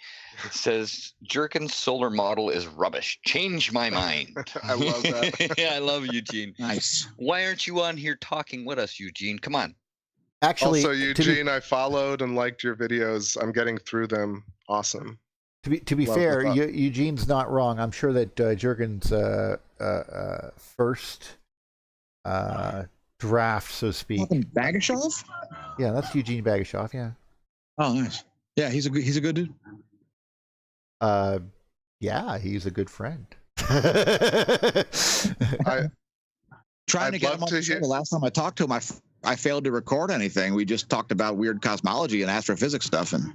says Juergens' solar model is rubbish. Change my mind.
I love that.
Yeah, I love Eugene.
Nice.
Why aren't you on here talking with us, Eugene? Come on.
Actually,
also, Eugene, I followed and liked your videos. I'm getting through them. Awesome.
To be fair, Eugene's not wrong. I'm sure that Juergens' first draft, so to speak.
Bagashoff?
Yeah, that's Eugene Bagashoff. Yeah.
Oh, nice. Yeah, he's a good dude.
Yeah, he's a good friend.
Trying to get him on the show. The last time I talked to him, I failed to record anything. We just talked about weird cosmology and astrophysics stuff, and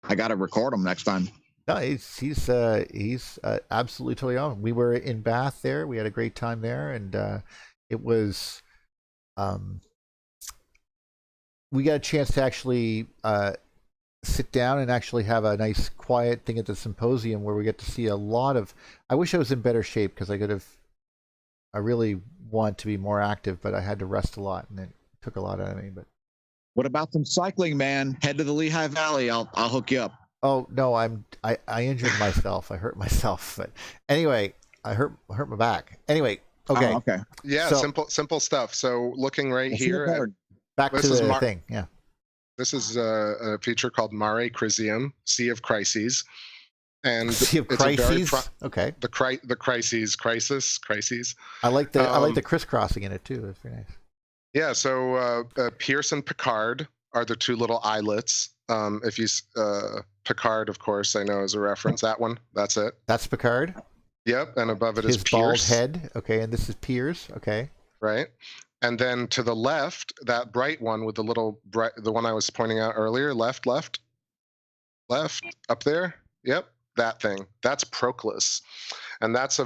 I got to record him next time.
No, he's absolutely totally on. We were in Bath there. We had a great time there, and it was. We got a chance to actually sit down and actually have a nice quiet thing at the symposium where we get to see a lot of. I wish I was in better shape because I really want to be more active, but I had to rest a lot, and it took a lot out of me. But
what about some cycling, man? Head to the Lehigh Valley. I'll hook you up.
Oh no, I injured myself. I hurt myself. But anyway, I hurt my back. Anyway, okay.
Oh, okay.
Yeah, so, simple stuff. So looking right here,
back to the thing. Yeah.
This is a feature called Mare Crisium, Sea of Crises, and
Sea of Crises. Okay.
The crises.
I like the crisscrossing in it too. It's very nice.
Yeah. So Pierce and Picard are the two little islets. If you Picard, of course, I know is a reference. That one, that's it.
That's Picard.
Yep, and above it
His
is Pierce.
Bald head. Okay, and this is Piers. Okay.
Right, and then to the left, that bright one with the little the one I was pointing out earlier. Left, up there. Yep, that thing. That's Proclus, and that's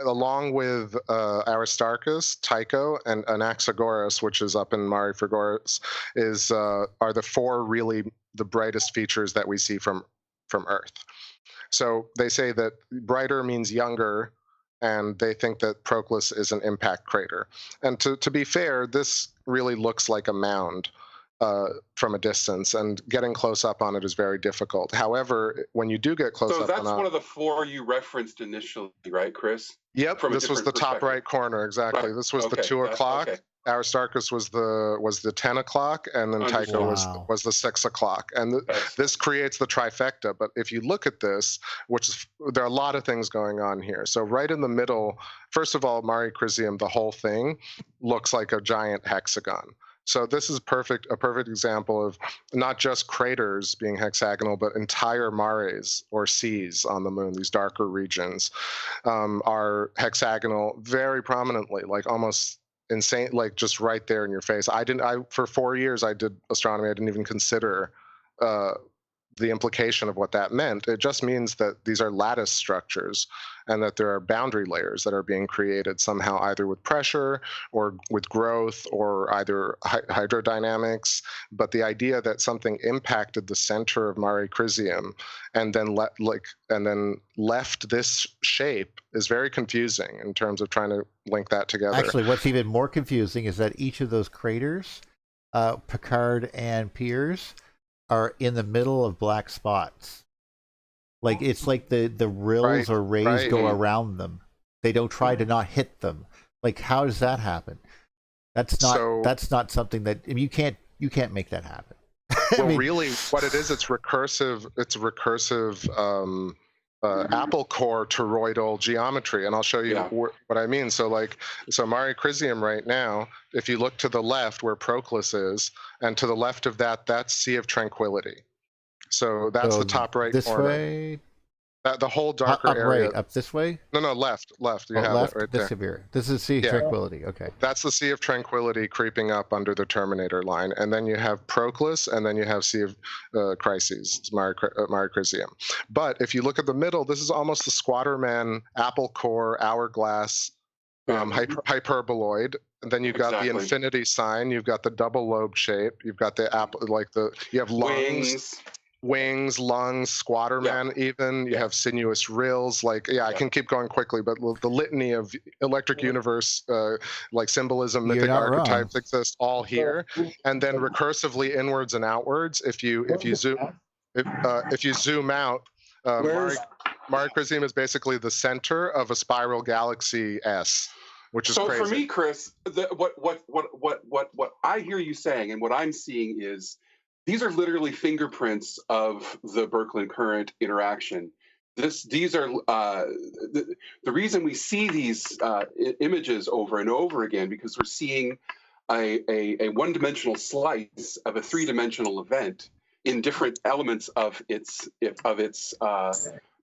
along with Aristarchus, Tycho, and Anaxagoras, which is up in Mare Frigoris, are the four really the brightest features that we see from Earth. So they say that brighter means younger, and they think that Proclus is an impact crater. And to be fair, this really looks like a mound from a distance, and getting close up on it is very difficult. However, when you do get close up on it... So
that's one of the four you referenced initially, right, Chris?
Yep, this was the top right corner, exactly. Right. This was the 2 o'clock. Okay. Aristarchus was the 10 o'clock, and then Tycho was the 6 o'clock. And this creates the trifecta. But if you look at this, there are a lot of things going on here. So right in the middle, first of all, Mare Crisium, the whole thing, looks like a giant hexagon. So this is a perfect example of not just craters being hexagonal, but entire mares or seas on the moon. These darker regions are hexagonal very prominently, like almost insane, like just right there in your face. For 4 years I did astronomy. I didn't even consider the implication of what that meant. It just means that these are lattice structures and that there are boundary layers that are being created somehow, either with pressure or with growth or either hydrodynamics. But the idea that something impacted the center of Mare Crisium and then left this shape is very confusing in terms of trying to link that together.
Actually, what's even more confusing is that each of those craters, Picard and Piers, are in the middle of black spots. Like it's like the rills or rays go around them. They don't try to not hit them. Like how does that happen? That's not something that you can't make that happen.
Well,
mean,
really, what it is, it's recursive. It's recursive apple core toroidal geometry, and I'll show you what I mean. So, so Mare Crisium right now, if you look to the left where Proclus is, and to the left of that, that's Sea of Tranquility. So that's the top right
this
corner.
Way.
The whole darker
up
area.
Right, up this way?
No, left. You have
left,
it right
this
there.
This is Sea of Tranquility. Okay.
That's the Sea of Tranquility creeping up under the Terminator line, and then you have Proclus, and then you have Sea of Crises, Mare Crisium. But if you look at the middle, this is almost the Squatterman apple core hourglass hyperboloid. And then you've got the infinity sign. You've got the double lobe shape. You've got the apple, you have lungs. Wings, lungs, Squatterman, even. You have sinuous rills. I can keep going quickly, but the litany of electric universe, symbolism, mythic archetypes exist all here. And then recursively inwards and outwards. If you zoom out, Mare Crisium is basically the center of a spiral galaxy S, which is crazy.
So for me, Chris, what I hear you saying and what I'm seeing is, these are literally fingerprints of the Birkeland current interaction. These are the reason we see these images over and over again, because we're seeing a one-dimensional slice of a three-dimensional event in different elements of its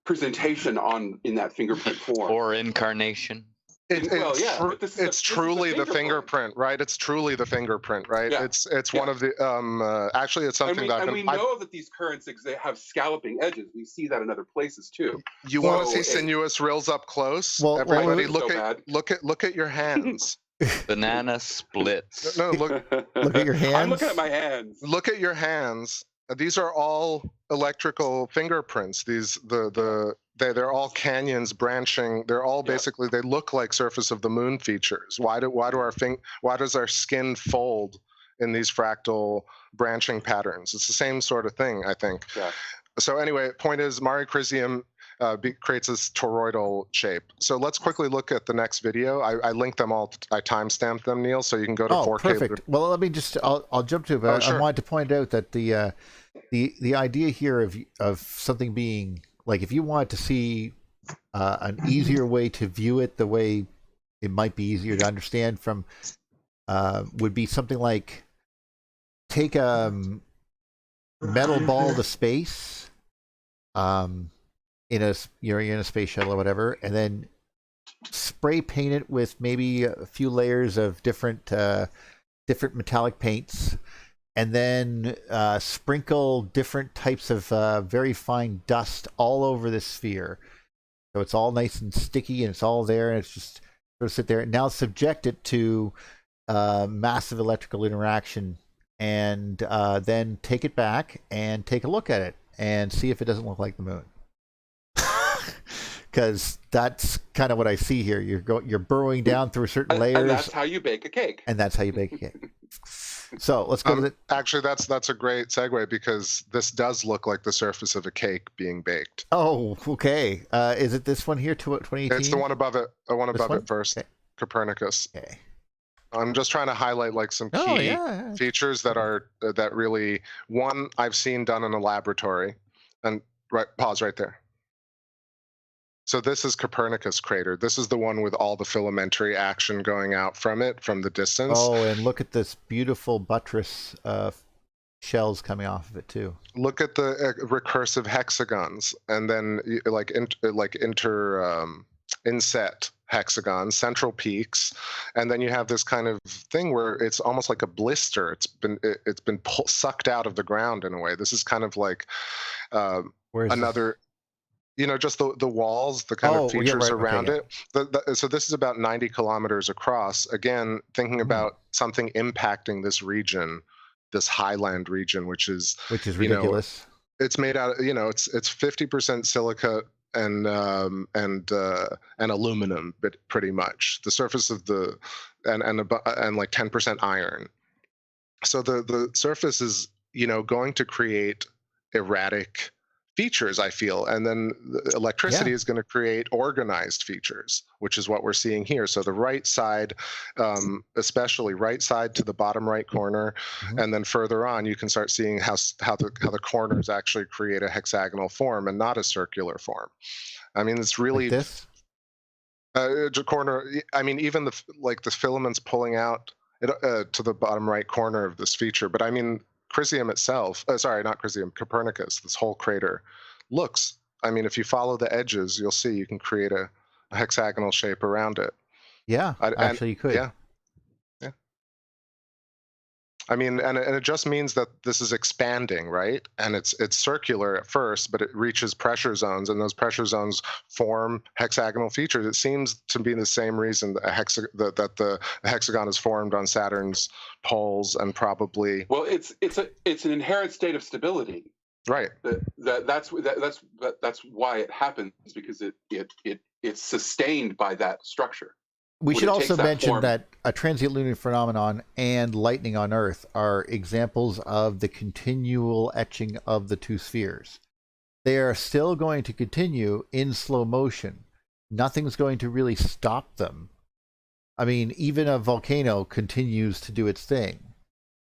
presentation in that fingerprint form
or incarnation.
It's truly the fingerprint, right? It's truly the fingerprint, right?
Yeah.
It's one of the actually it's something
we know that these currents have scalloping edges. We see that in other places too.
You want to see sinuous rills up close?
Well,
everybody, look at your hands.
Banana splits.
No, look
at your hands.
I'm looking at my hands.
Look at your hands. These are all electrical fingerprints. They're all canyons branching. They're all basically, they look like surface of the moon features. Why does our skin fold in these fractal branching patterns? It's the same sort of thing, I think.
Yeah.
So anyway, point is, Mare Crisium creates this toroidal shape. So let's quickly look at the next video. I linked them all. I timestamped them, Neil, so you can go to 4K.
Perfect. Well, let me I'll jump to it.
Sure.
I wanted to point out that the idea here of something being, like, if you wanted to see an easier way to view it, the way it might be easier to understand from would be something like, take a metal ball to space, you're in a space shuttle or whatever, and then spray paint it with maybe a few layers of different metallic paints, and then sprinkle different types of very fine dust all over this sphere, so it's all nice and sticky and it's all there, and it's just sort of sit there. And now subject it to massive electrical interaction, and then take it back and take a look at it and see if it doesn't look like the moon. Because that's kind of what I see here. You're burrowing down through certain layers,
and that's how you bake a cake.
So let's go to the.
Actually, that's a great segue, because this does look like the surface of a cake being baked.
Oh, okay. Is it this one here, 2018?
It's the one above it. The one above it first.
Okay.
Copernicus.
Okay.
I'm just trying to highlight some key features that really, one, I've seen done in a laboratory. And pause right there. So this is Copernicus Crater. This is the one with all the filamentary action going out from it from the distance.
Oh, and look at this beautiful buttress shells coming off of it too.
Look at the recursive hexagons, and then inset hexagons, central peaks, and then you have this kind of thing where it's almost like a blister. It's been sucked out of the ground in a way. This is kind of like another. Just the walls, the kind of features around it. So this is about 90 kilometers across. Again, thinking about something impacting this region, this highland region, which is
ridiculous.
It's made out of, it's 50% silica and aluminum, but pretty much the surface of and like 10% iron. So the surface is going to create erratic features, I feel, and then the electricity is going to create organized features, which is what we're seeing here. So the right side, especially right side to the bottom right corner, and then further on, you can start seeing how the corners actually create a hexagonal form and not a circular form. I mean, it's really
like this.
Corner. I mean, even the filaments pulling out to the bottom right corner of this feature. But I mean, Crisium itself, sorry, not Crisium, Copernicus, this whole crater looks, I mean, if you follow the edges, you'll see you can create a hexagonal shape around it.
Yeah, actually you could.
Yeah. I mean, and it just means that this is expanding, right? And it's circular at first, but it reaches pressure zones, and those pressure zones form hexagonal features. It seems to be the same reason that the hexagon is formed on Saturn's poles, and probably.
Well, it's an inherent state of stability,
right?
That's why it happens, because it's sustained by that structure.
We should also mention that a transient lunar phenomenon and lightning on Earth are examples of the continual etching of the two spheres. They are still going to continue in slow motion. Nothing's going to really stop them. I mean, even a volcano continues to do its thing.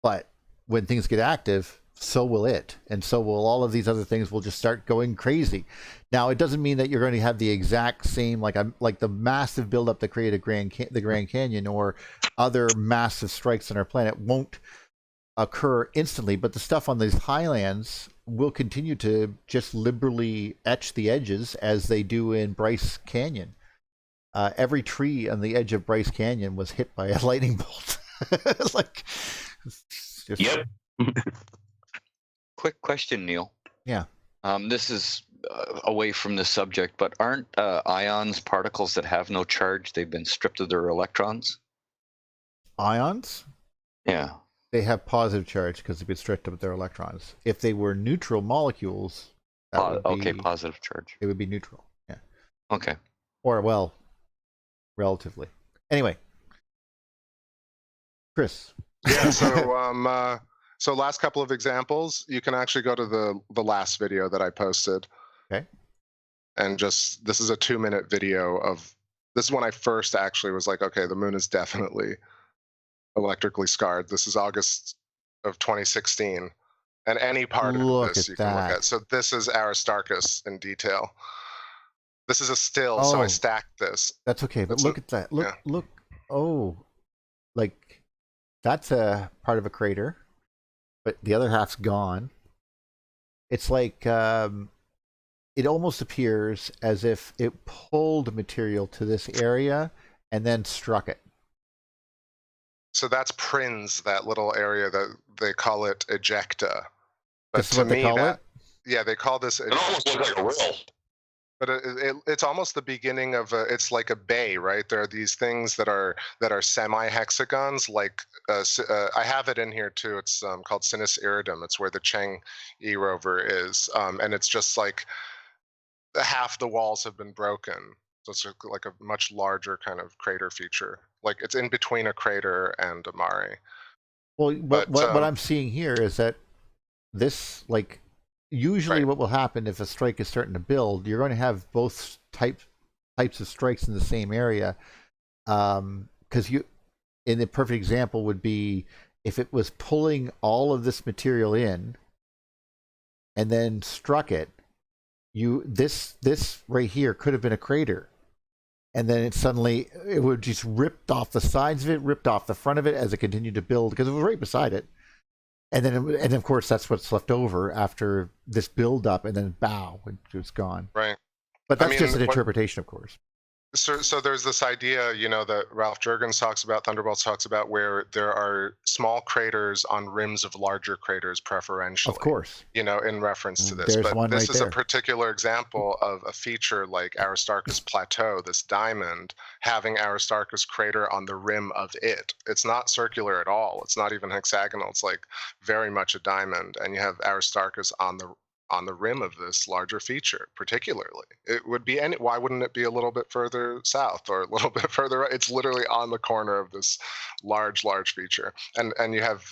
But when things get active, so will it. And so will all of these other things will just start going crazy. Now, it doesn't mean that you're going to have the exact same, like the massive buildup that created the Grand Canyon or other massive strikes on our planet won't occur instantly. But the stuff on these highlands will continue to just liberally etch the edges as they do in Bryce Canyon. Every tree on the edge of Bryce Canyon was hit by a lightning bolt.
Yep. Quick question, Neil.
Yeah.
This is away from the subject, but aren't ions particles that have no charge? They've been stripped of their electrons.
Ions?
Yeah.
They have positive charge because they've been stripped of their electrons. If they were neutral molecules,
positive charge.
It would be neutral. Yeah.
Okay.
Or, well, relatively. Anyway. Chris.
Yeah, so last couple of examples, you can actually go to the last video that I posted.
Okay.
And this is a 2-minute video this is when I first actually was like, okay, the moon is definitely electrically scarred. This is August of 2016. And any part of this you can look at. So this is Aristarchus in detail. This is a still, so I stacked this.
That's okay, but look at that. Look. Oh, like that's a part of a crater. But the other half's gone. It's like it almost appears as if it pulled material to this area and then struck it.
So that's Prins, that little area that they call it ejecta. But
This is what they call it?
Yeah, they call this.
It almost looks like a rill.
But it's almost the beginning of it's like a bay, right? There are these things that are semi-hexagons. Like I have it in here too. It's called Sinus Iridum. It's where the Chang'e rover is, and it's just like half the walls have been broken. So it's like a much larger kind of crater feature. Like it's in between a crater and a mare.
Well, what I'm seeing here is that this, like, usually what will happen if a strike is starting to build, you're going to have both types of strikes in the same area. Because in the perfect example would be if it was pulling all of this material in and then struck it, this right here could have been a crater. And then it would just ripped off the sides of it, ripped off the front of it as it continued to build because it was right beside it. And then, of course, that's what's left over after this build-up, and then bow, it's gone.
Right.
But that's just an interpretation, of course.
So there's this idea, that Ralph Juergens talks about, Thunderbolts talks about, where there are small craters on rims of larger craters preferentially.
Of course.
In reference to this.
There's one
this
right
is
there.
A particular example of a feature like Aristarchus Plateau, this diamond, having Aristarchus crater on the rim of it. It's not circular at all. It's not even hexagonal. It's like very much a diamond. And you have Aristarchus on the rim of this larger feature, particularly. It would be why wouldn't it be a little bit further south or a little bit further right? It's literally on the corner of this large feature. And you have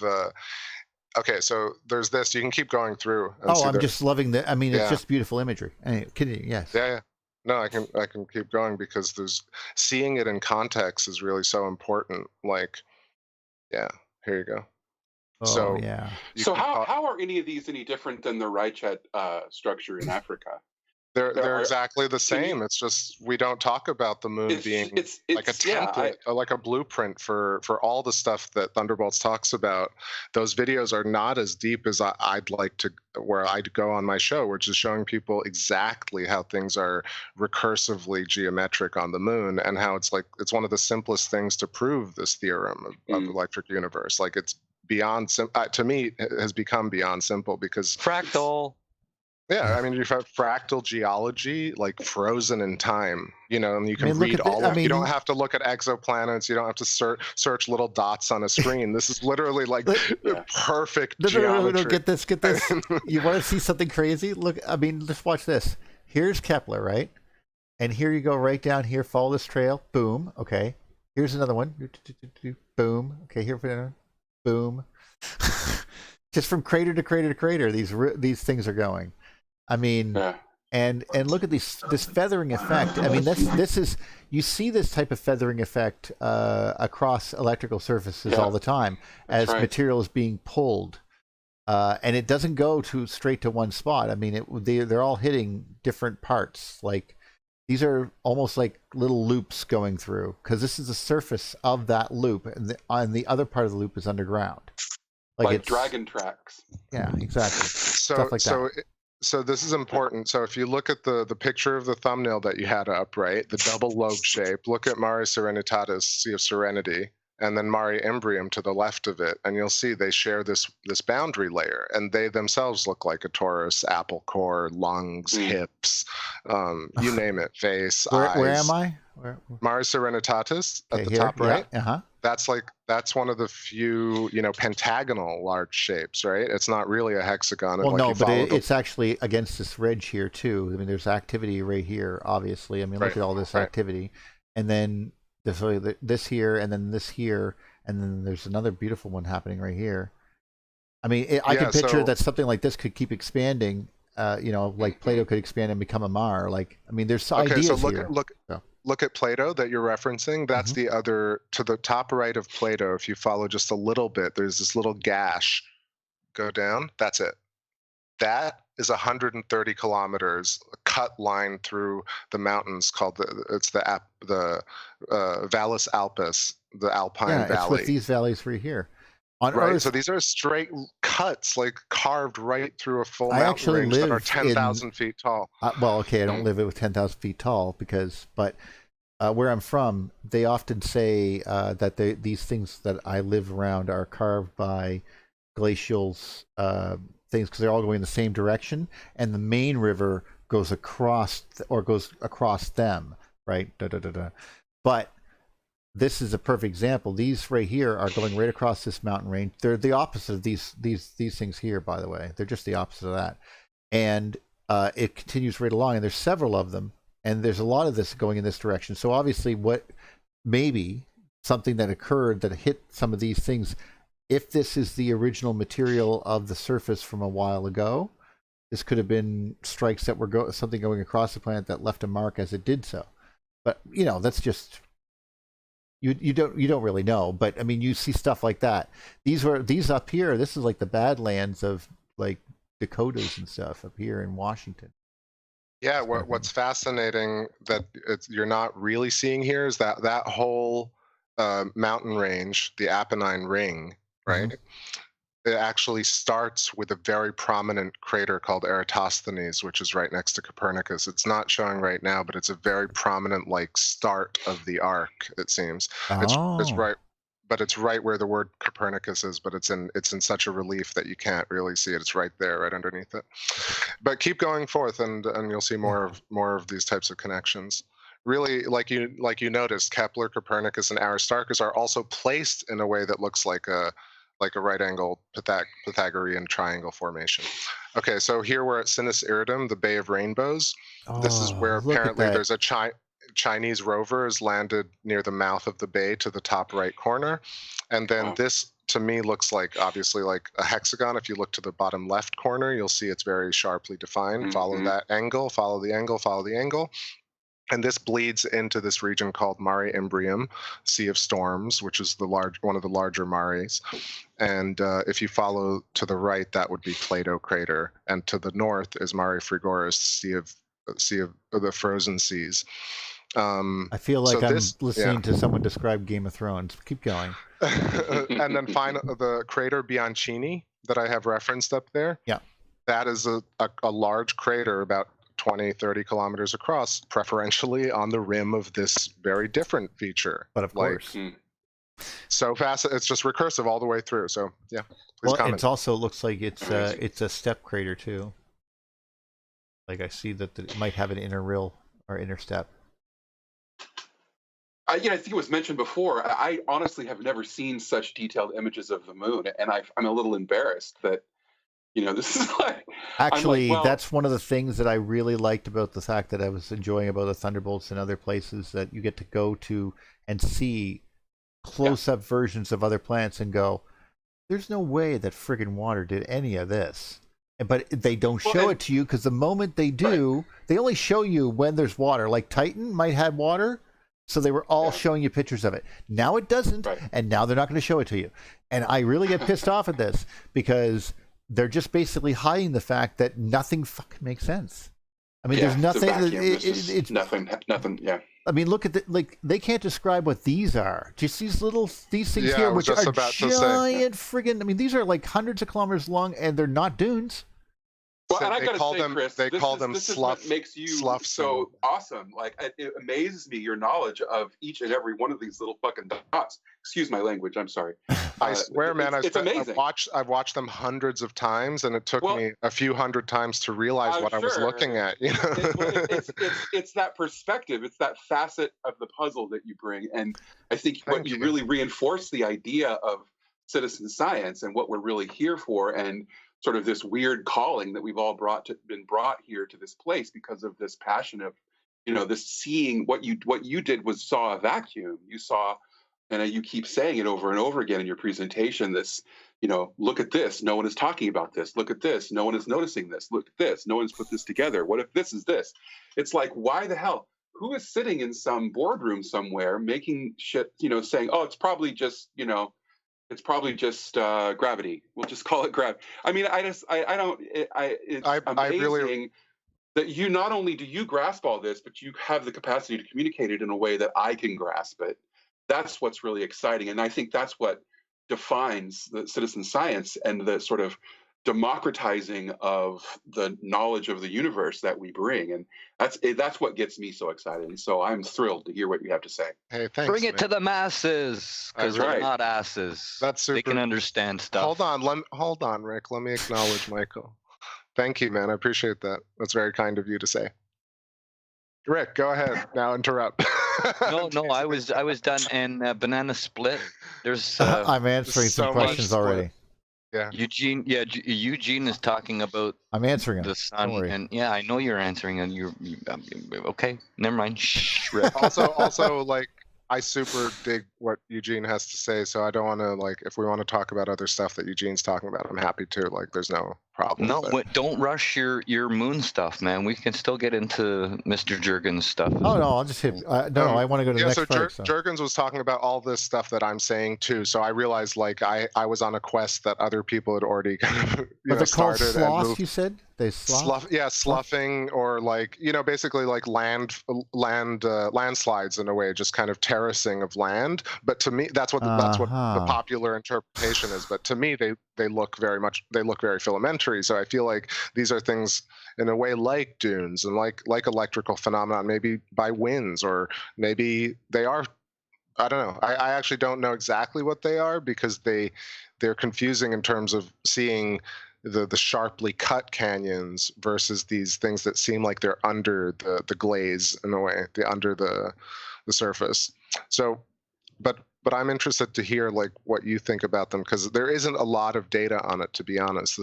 Okay, so there's this. You can keep going through. And
Oh, I'm just loving the. I mean, it's
Yeah.
just beautiful imagery. Anyway, continue. Yes.
Yeah. No, I can keep going because there's seeing it in context is really so important. Like, yeah, here you go.
Oh,
So
yeah.
So how are any of these any different than the Reichert structure in Africa?
They're exactly the same. It's just we don't talk about the moon being like a template, like a blueprint for all the stuff that Thunderbolts talks about. Those videos are not as deep as I'd like to, where I'd go on my show, which is showing people exactly how things are recursively geometric on the moon, and how it's one of the simplest things to prove this theorem of electric universe. Like it's beyond to me, it has become beyond simple because
fractal.
Yeah, I mean, you've got fractal geology, like frozen in time, and you can read all of it. You don't have to look at exoplanets. You don't have to search little dots on a screen. This is literally like perfect geometry.
No, get this. You want to see something crazy? Look, I mean, just watch this. Here's Kepler, right? And here you go right down here, follow this trail. Boom. Okay. Here's another one. Boom. Okay, here for another. Boom. Just from crater to crater to crater, these things are going. I mean, and look at this feathering effect. I mean, this is, you see this type of feathering effect across electrical surfaces all the time as material is being pulled, and it doesn't go straight to one spot. I mean, they're all hitting different parts. Like these are almost like little loops going through because this is the surface of that loop, and the other part of the loop is underground.
Like dragon tracks.
Yeah, exactly. Stuff like that.
So this is important. So if you look at the picture of the thumbnail that you had up, right, the double lobe shape, look at Mare Serenitatis, Sea of Serenity, and then Mare Imbrium to the left of it, and you'll see they share this boundary layer, and they themselves look like a torus, apple core, lungs, hips, you name it, face, eyes.
Where am I?
Mare Serenitatis at the
here?
top right.
Yeah.
That's one of the few, pentagonal large shapes, right? It's not really a hexagon.
Well, no, but it's actually against this ridge here too. I mean, there's activity right here, obviously. I mean, look at all this activity, and then this here, and then this here, and then there's another beautiful one happening right here. I mean, I can picture that something like this could keep expanding. Like Plato could expand and become a Mare. Like, I mean, there's ideas here.
Look at Plato that you're referencing. That's the other, to the top right of Plato. If you follow just a little bit, there's this little gash. Go down. That's it. That is 130 kilometers, a cut line through the mountains called the Valles Alpes, the Alpine Valley.
It's with these valleys right here. On
right,
Earth,
so these are straight cuts, like carved right through a full mountain range that are 10,000 feet tall.
Well, okay, I don't live with 10,000 feet tall but where I'm from, they often say that these things that I live around are carved by glacials things because they're all going in the same direction, and the main river goes across them, right? But this is a perfect example. These right here are going right across this mountain range. They're the opposite of these things here, by the way. They're just the opposite of that. And it continues right along, and there's several of them, and there's a lot of this going in this direction. So obviously maybe something that occurred that hit some of these things, if this is the original material of the surface from a while ago, this could have been strikes that were something going across the planet that left a mark as it did so. But, that's just... You don't really know, but I mean, you see stuff like that. These up here. This is like the Badlands of like Dakotas and stuff up here in Washington.
Yeah, what's fascinating that you're not really seeing here is that whole mountain range, the Apennine Ring, right? It actually starts with a very prominent crater called Eratosthenes, which is right next to Copernicus. It's not showing right now, but it's a very prominent start of the arc, it seems. It's right, but it's right where the word Copernicus is, but it's in such a relief that you can't really see it. It's right there, right underneath it. But keep going forth, and you'll see more of these types of connections. Really, like you noticed, Kepler, Copernicus, and Aristarchus are also placed in a way that looks like a right-angled Pythagorean triangle formation. Okay, so here we're at Sinus Iridum, the Bay of Rainbows. This is where apparently there's a Chinese rover has landed near the mouth of the bay to the top right corner. And then this to me looks like obviously like a hexagon. If you look to the bottom left corner, you'll see it's very sharply defined. Follow that angle, follow the angle, follow the angle. And this bleeds into this region called Mare Imbrium, Sea of Storms, which is one of the larger mares. And if you follow to the right, that would be Plato Crater, and to the north is Mare Frigoris, Sea of the Frozen Seas.
I feel like I'm listening to someone describe Game of Thrones. Keep going.
And then the crater Bianchini that I have referenced up there.
Yeah,
that is a large crater about 20, 30 kilometers across, preferentially on the rim of this very different feature.
But of course.
So fast, it's just recursive all the way through. So yeah, please comment.
It also looks like it's a step crater too. Like I see that it might have an inner rill or inner step.
I think it was mentioned before. I honestly have never seen such detailed images of the moon, and I'm a little embarrassed that this is like.
Actually, that's one of the things that I really liked about the fact that I was enjoying about the Thunderbolts and other places, that you get to go to and see close-up versions of other planets and go, there's no way that friggin' water did any of this. But they don't show it to you, because the moment they do, they only show you when there's water. Like Titan might have water, so they were all showing you pictures of it. Now it doesn't, and now they're not going to show it to you. And I really get pissed off at this, because they're just basically hiding the fact that nothing fucking makes sense. I mean, there's nothing. It's
nothing. Yeah.
I mean, look at they can't describe what these are. Just these things here, which are giant friggin'. I mean, these are like hundreds of kilometers long, and they're not dunes.
Well, and I gotta say, Chris,
they call them
this is what makes you so awesome. Like, it amazes me, your knowledge of each and every one of these little fucking dots. Excuse my language. I'm sorry.
I swear, man,
it's amazing.
I've watched them hundreds of times, and it took me a few hundred times to realize what I was looking at.
It's that perspective. It's that facet of the puzzle that you bring, and I think what you really reinforce the idea of citizen science and what we're really here for, and sort of this weird calling that we've all been brought here to this place because of this passion of, this seeing. What you did was saw a vacuum. You saw, and you keep saying it over and over again in your presentation, this, look at this. No one is talking about this. Look at this. No one is noticing this. Look at this. No one's put this together. What if this is this? It's like, why the hell? Who is sitting in some boardroom somewhere making shit, saying, oh, it's probably just, it's probably just gravity. We'll just call it gravity. I mean, it's amazing that you not only do you grasp all this, but you have the capacity to communicate it in a way that I can grasp it. That's what's really exciting. And I think that's what defines the citizen science and the sort of democratizing of the knowledge of the universe that we bring. And that's what gets me so excited. And so I'm thrilled to hear what you have to say.
Hey, thanks.
Bring it to the masses, because they're not asses.
That's super.
They can understand stuff.
Hold on, Rick. Let me acknowledge Michael. Thank you, man. I appreciate that. That's very kind of you to say. Rick, go ahead. Now interrupt.
No, I was done. And Banana Split. There's.
I'm answering some questions already.
Yeah.
Eugene is talking about.
I'm answering
the sun, and I know you're answering, and you're okay. Never mind. Shh, Rick.
Also, like, I super dig what Eugene has to say, so I don't want to, like, if we want to talk about other stuff that Eugene's talking about, I'm happy to. Like, there's no problem.
No, don't rush your moon stuff, man. We can still get into Mr. Juergens stuff.
Oh, no, I'll just hit. I want to go to the next part.
So Juergens was talking about all this stuff that I'm saying, too, so I realized, like, I was on a quest that other people had already kind of started.
Called sloth, you said? They slough?
Sloughing, or like, basically like landslides in a way, just kind of terracing of land. But to me, that's what the popular interpretation is. But to me, they look very filamentary. So I feel like these are things in a way like dunes and like electrical phenomenon, maybe by winds, or maybe they are. I don't know. I actually don't know exactly what they are, because they're confusing in terms of seeing the sharply cut canyons versus these things that seem like they're under the glaze in a way, under the surface. So, but I'm interested to hear like what you think about them, because there isn't a lot of data on it, to be honest.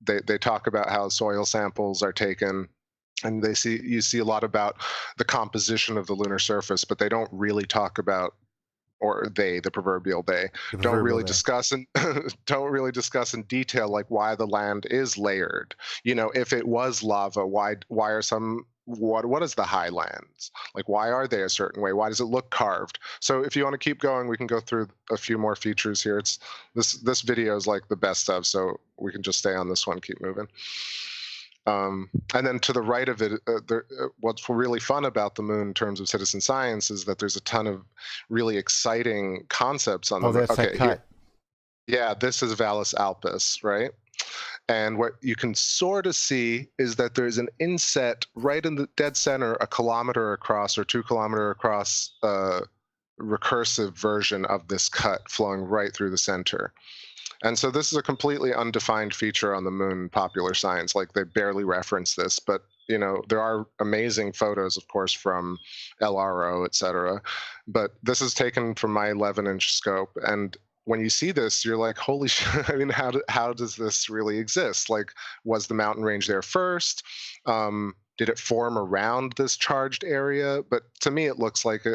They talk about how soil samples are taken, and you see a lot about the composition of the lunar surface, but they don't really talk about or they, the proverbial they, don't really discuss in detail like why the land is layered. You know, if it was lava, why are some, what is the highlands? Like, why are they a certain way? Why does it look carved? So if you want to keep going, we can go through a few more features here. It's this video is like the best of, so we can just stay on this one, keep moving. And then to the right of it, what's really fun about the moon in terms of citizen science is that there's a ton of really exciting concepts on the moon.
That's that cut.
Yeah, this is Valles Alpes, right? And what you can sort of see is that there's an inset right in the dead center, a kilometer across or 2 kilometer across, recursive version of this cut flowing right through the center. And so this is a completely undefined feature on the moon in popular science. Like, they barely reference this, but you know, there are amazing photos, of course, from LRO, et cetera. But this is taken from my 11-inch scope. And when you see this, you're like, holy shit, I mean, how does this really exist? Like, was the mountain range there first? Did it form around this charged area? But to me, it looks like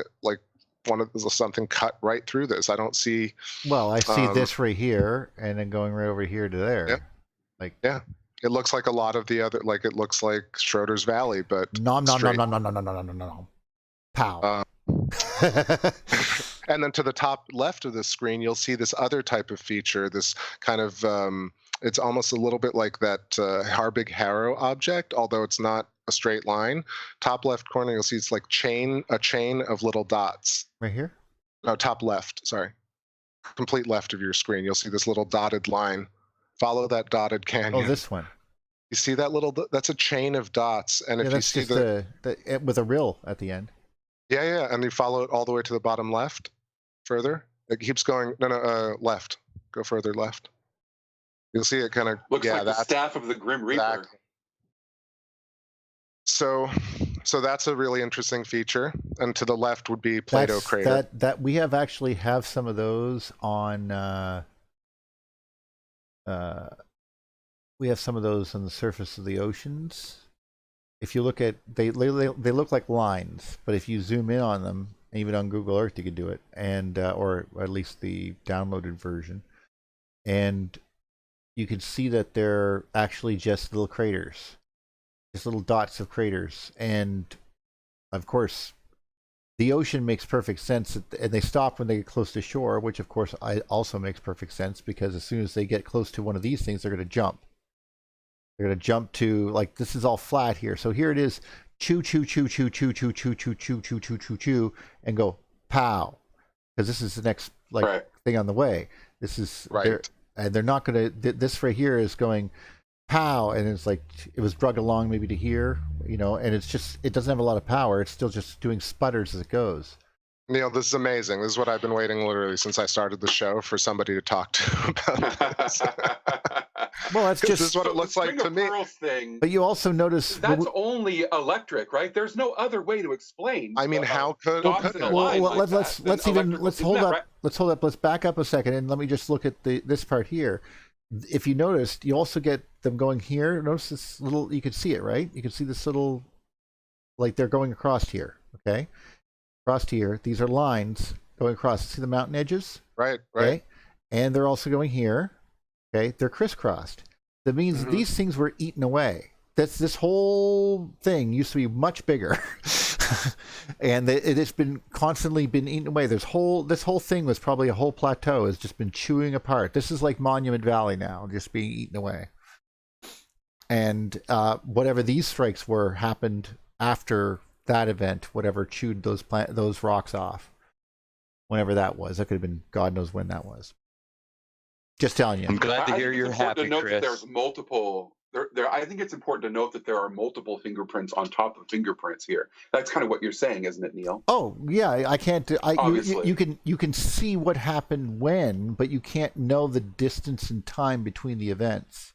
something cut right through this. I don't see.
Well, I see this right here, and then going right over here to there.
Yeah.
Like,
yeah, it looks like a lot of the other. Like, it looks like Schroeder's Valley, but
no. Pow.
And then to the top left of the screen, you'll see this other type of feature. This kind of it's almost a little bit like that Harbig Harrow object, although it's not a straight line. Top left corner, you'll see it's like a chain of little dots.
Right here?
No, top left, sorry. Complete left of your screen. You'll see this little dotted line. Follow that dotted canyon.
Oh, this one.
You see that little, that's a chain of dots. And if you see
with a rill at the end.
Yeah. And you follow it all the way to the bottom left, further. It keeps going, left. Go further left. You'll see it kind of,
looks like the staff of the Grim Reaper.
Exactly. So that's a really interesting feature, and to the left would be Plato Crater.
That we actually have some of those on. We have some of those on the surface of the oceans. If you look at they look like lines, but if you zoom in on them, even on Google Earth, you could do it, and or at least the downloaded version, and you can see that they're actually just little craters. Just little dots of craters, and of course the ocean makes perfect sense, and they stop when they get close to shore, which of course also makes perfect sense, because as soon as they get close to one of these things, they're going to jump. They're going to jump to, like, this is all flat here, so here it is, chew, and go pow, because this is the next thing on the way. This is
right,
and they're not going to. This right here is going pow, and it's like it was drugged along maybe to here, and it's just, it doesn't have a lot of power. It's still just doing sputters as it goes.
Neil, this is amazing. This is what I've been waiting literally since I started the show for somebody to talk to about this.
Well, that's just,
this is what it looks like to me.
Thing,
but you also notice
that's only electric, right? There's no other way to explain.
I mean, how could
let's hold up. Let's back up a second, and let me just look at this part here. If you noticed, you also get them going here. Notice this little, you can see it, right? You can see this little, like they're going across here, okay? Across here. These are lines going across. See the mountain edges?
Right.
Okay? And they're also going here, okay? They're crisscrossed. That means these things were eaten away. This whole thing used to be much bigger. And it has been constantly been eaten away. This whole thing was probably a whole plateau has just been chewing apart. This is like Monument Valley now, just being eaten away. And whatever these strikes were happened after that event, whatever chewed those rocks off. Whenever that was, that could have been God knows when that was. Just telling you.
I'm glad to hear you're happy, Chris.
There's multiple. I think it's important to note that there are multiple fingerprints on top of fingerprints here. That's kind of what you're saying, isn't it, Neil?
Oh yeah, I can't. You can see what happened when, but you can't know the distance and time between the events.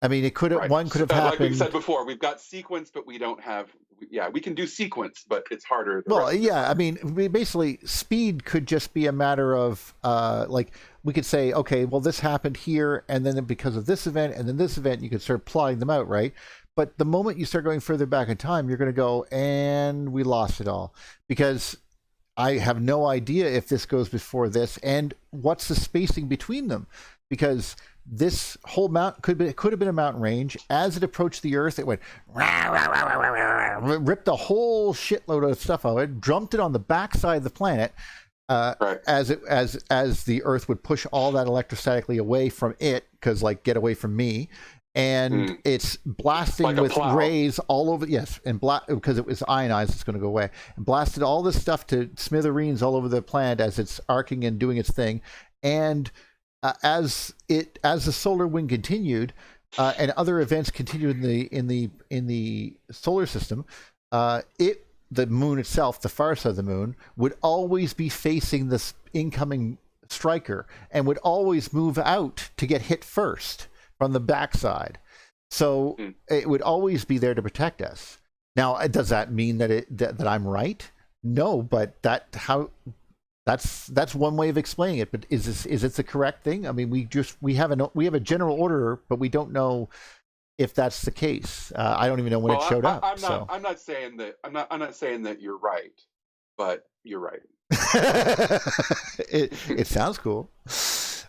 I mean, it could have one could have happened.
Like we've said before, we've got sequence, but we don't have. Yeah, we can do sequence, but it's harder.
Well, yeah, I mean, basically, speed could just be a matter of like we could say, okay, well, this happened here, and then because of this event, and then this event, you could start plotting them out, right? But the moment you start going further back in time, you're going to go, and we lost it all, because I have no idea if this goes before this, and what's the spacing between them, because this whole mountain could have been a mountain range. As it approached the Earth, it went ripped a whole shitload of stuff out. It dumped it on the backside of the planet. As the Earth would push all that electrostatically away from it, because like get away from me, and it's blasting
like
with rays all over. Yes, and because it was ionized, it's going to go away, and blasted all this stuff to smithereens all over the planet as it's arcing and doing its thing, and as the solar wind continued, and other events continued in the solar system, the moon itself, the far side of the moon, would always be facing this incoming striker and would always move out to get hit first from the backside. So it would always be there to protect us. Now, does that mean that I'm right? No, but that's one way of explaining it. But is it the correct thing? I mean, we have a general order, but we don't know if that's the case. I don't even know when it showed up.
I'm not saying that you're right, but you're right.
it sounds cool,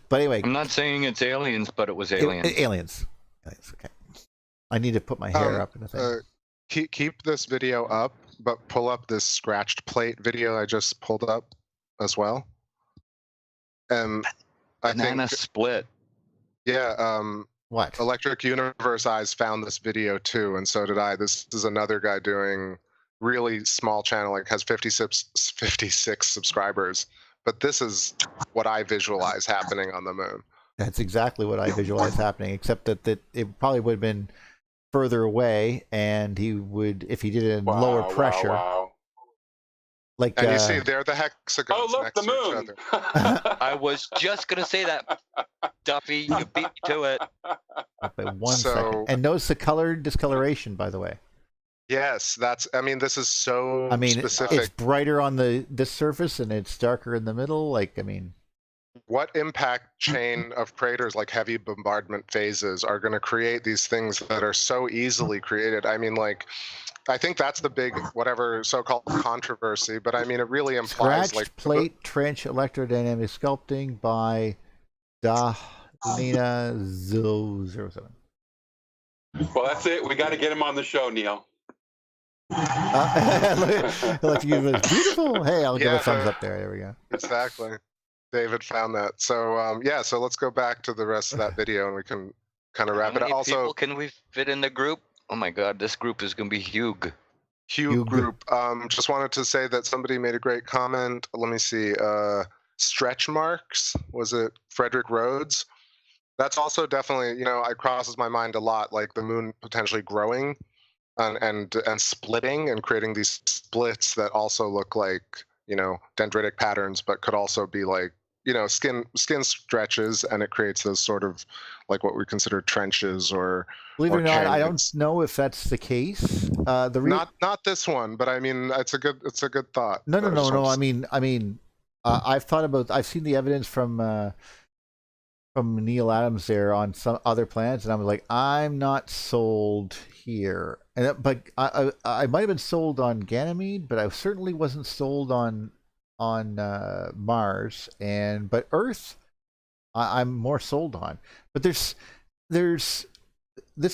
but anyway,
I'm not saying it's aliens, but it was aliens.
Aliens. Okay. I need to put my hair up in a thing.
Keep this video up, but pull up this scratched plate video I just pulled up as well.
Banana split.
Yeah.
What?
Electric Universe Eyes found this video too, and so did I. This is another guy doing really small channel, like has 56 subscribers. But this is what I visualize happening on the moon.
That's exactly what I visualize happening, except that it probably would have been further away, and he would, if he did it in lower pressure.
Wow.
Like,
and you see there the hexagons.
Oh, look,
next
the
to
moon.
each other.
I was just gonna say that, Duffy. You beat me to it.
By 1 second. And notice the color discoloration, by the way.
Yes, this is so specific.
It's brighter on this surface and it's darker in the middle.
What impact chain of craters like heavy bombardment phases are going to create these things that are so easily created? I think that's the big whatever so-called controversy, but it really implies
Scratched plate trench electrodynamic sculpting by Dahlina 007.
Well, that's it. We got to get him on the show, Neil.
Like you, beautiful. Hey, I'll give a thumbs up there. There we go.
Exactly. David found that. So so let's go back to the rest of that video and we can kind of wrap it up.
How many
Also,
people can we fit in the group? Oh my God, this group is going to be huge.
Huge group. Just wanted to say that somebody made a great comment. Let me see. Stretch marks. Was it Frederick Rhodes? That's also definitely, it crosses my mind a lot, like the moon potentially growing and splitting and creating these splits that also look like, dendritic patterns, but could also be like, skin stretches and it creates those sort of like what we consider trenches or.
Believe it or not, I don't know if that's the case.
Not this one, but it's a good thought.
No. I've seen the evidence from Neil Adams there on some other planets, and I'm like, I'm not sold here. But I might have been sold on Ganymede, but I certainly wasn't sold on Mars, but Earth, I'm more sold on. But this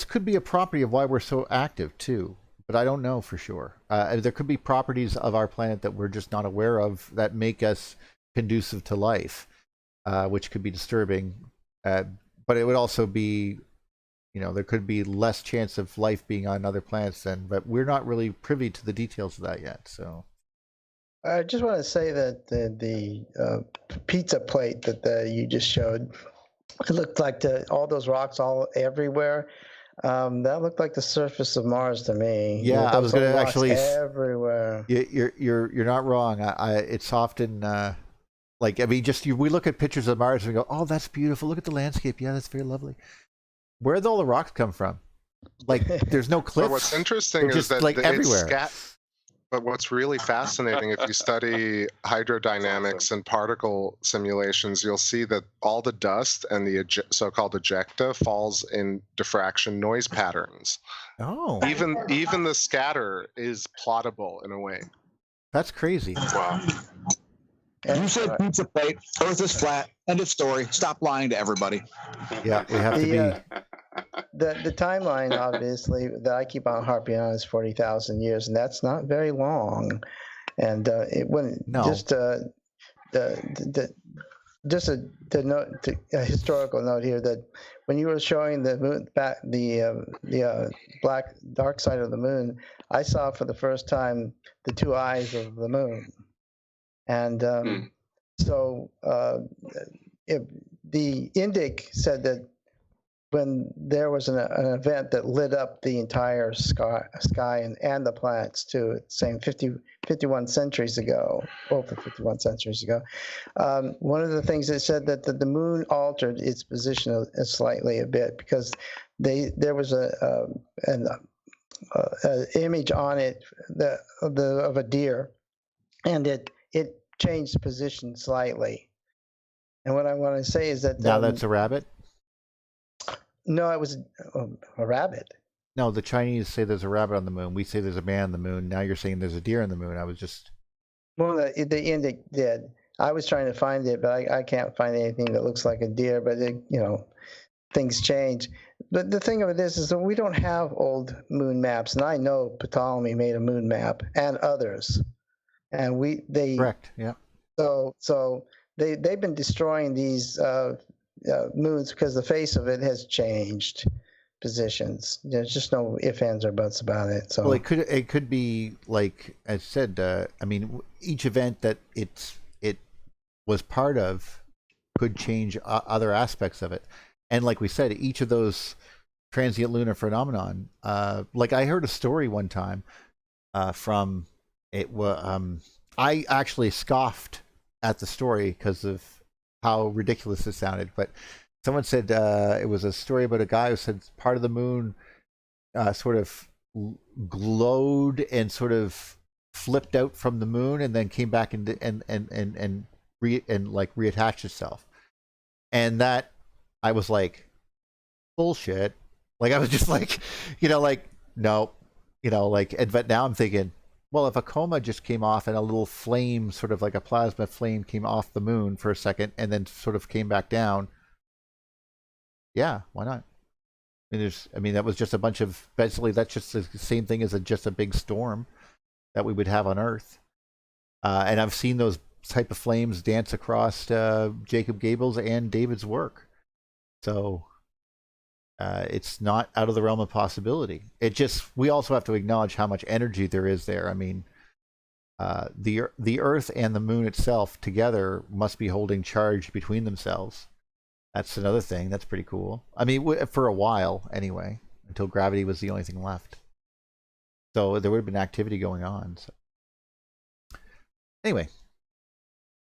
could be a property of why we're so active too, but I don't know for sure. There could be properties of our planet that we're just not aware of that make us conducive to life, which could be disturbing. But it would also be, there could be less chance of life being on other planets but we're not really privy to the details of that yet. So
I just want to say that the pizza plate that you just showed, it looked like all those rocks all everywhere. That looked like the surface of Mars to me.
Yeah, I was going to actually
everywhere.
You're not wrong. It's often we look at pictures of Mars and we go, oh, that's beautiful. Look at the landscape. Yeah, that's very lovely. Where'd all the rocks come from? There's no cliffs.
But what's interesting is that
everywhere.
But what's really fascinating, if you study hydrodynamics and particle simulations, you'll see that all the dust and the so-called ejecta falls in diffraction noise patterns.
Oh.
Even the scatter is plottable in a way.
That's crazy.
Wow.
You said pizza plate. Earth is flat. End of story. Stop lying to everybody.
Yeah, we have to be.
The timeline, obviously, that I keep on harping on is 40,000 years, and that's not very long. And just a historical note here that when you were showing the moon back the black dark side of the moon, I saw for the first time the two eyes of the moon, and so the Indic said that when there was an event that lit up the entire sky and the planets too, saying 51 centuries ago, over 51 centuries ago. One of the things it said that the moon altered its position slightly a bit because there was an image on it of a deer, and it changed position slightly. And what I want to say is that
Now that's a rabbit?
No, it was a rabbit.
No, the Chinese say there's a rabbit on the moon. We say there's a man on the moon. Now you're saying there's a deer on the moon. I was just...
Well, the Indic did. I was trying to find it, but I can't find anything that looks like a deer. But things change. But the thing of it is that we don't have old moon maps, and I know Ptolemy made a moon map and others, and they
correct, yeah.
So they've been destroying these moons because the face of it has changed positions. There's just no ifs, ands, or buts about it. So
well, it could be like I said. I mean, each event that it was part of could change other aspects of it, and like we said, each of those transient lunar phenomenon. Like I heard a story one time from it. I actually scoffed at the story because of how ridiculous it sounded, but someone said it was a story about a guy who said part of the moon sort of glowed and sort of flipped out from the moon and then came back and reattached itself. And that I was like, bullshit. Like I was just like, no, but now I'm thinking, well, if a coma just came off and a little flame, sort of like a plasma flame, came off the moon for a second and then sort of came back down, yeah, why not? That was just a bunch of, basically that's just the same thing as just a big storm that we would have on Earth. And I've seen those type of flames dance across Jacob Gable's and David's work. So it's not out of the realm of possibility. We also have to acknowledge how much energy there is there. I mean, the Earth and the moon itself together must be holding charge between themselves. That's another thing. That's pretty cool. I mean, for a while anyway, until gravity was the only thing left. So there would have been activity going on. So. Anyway,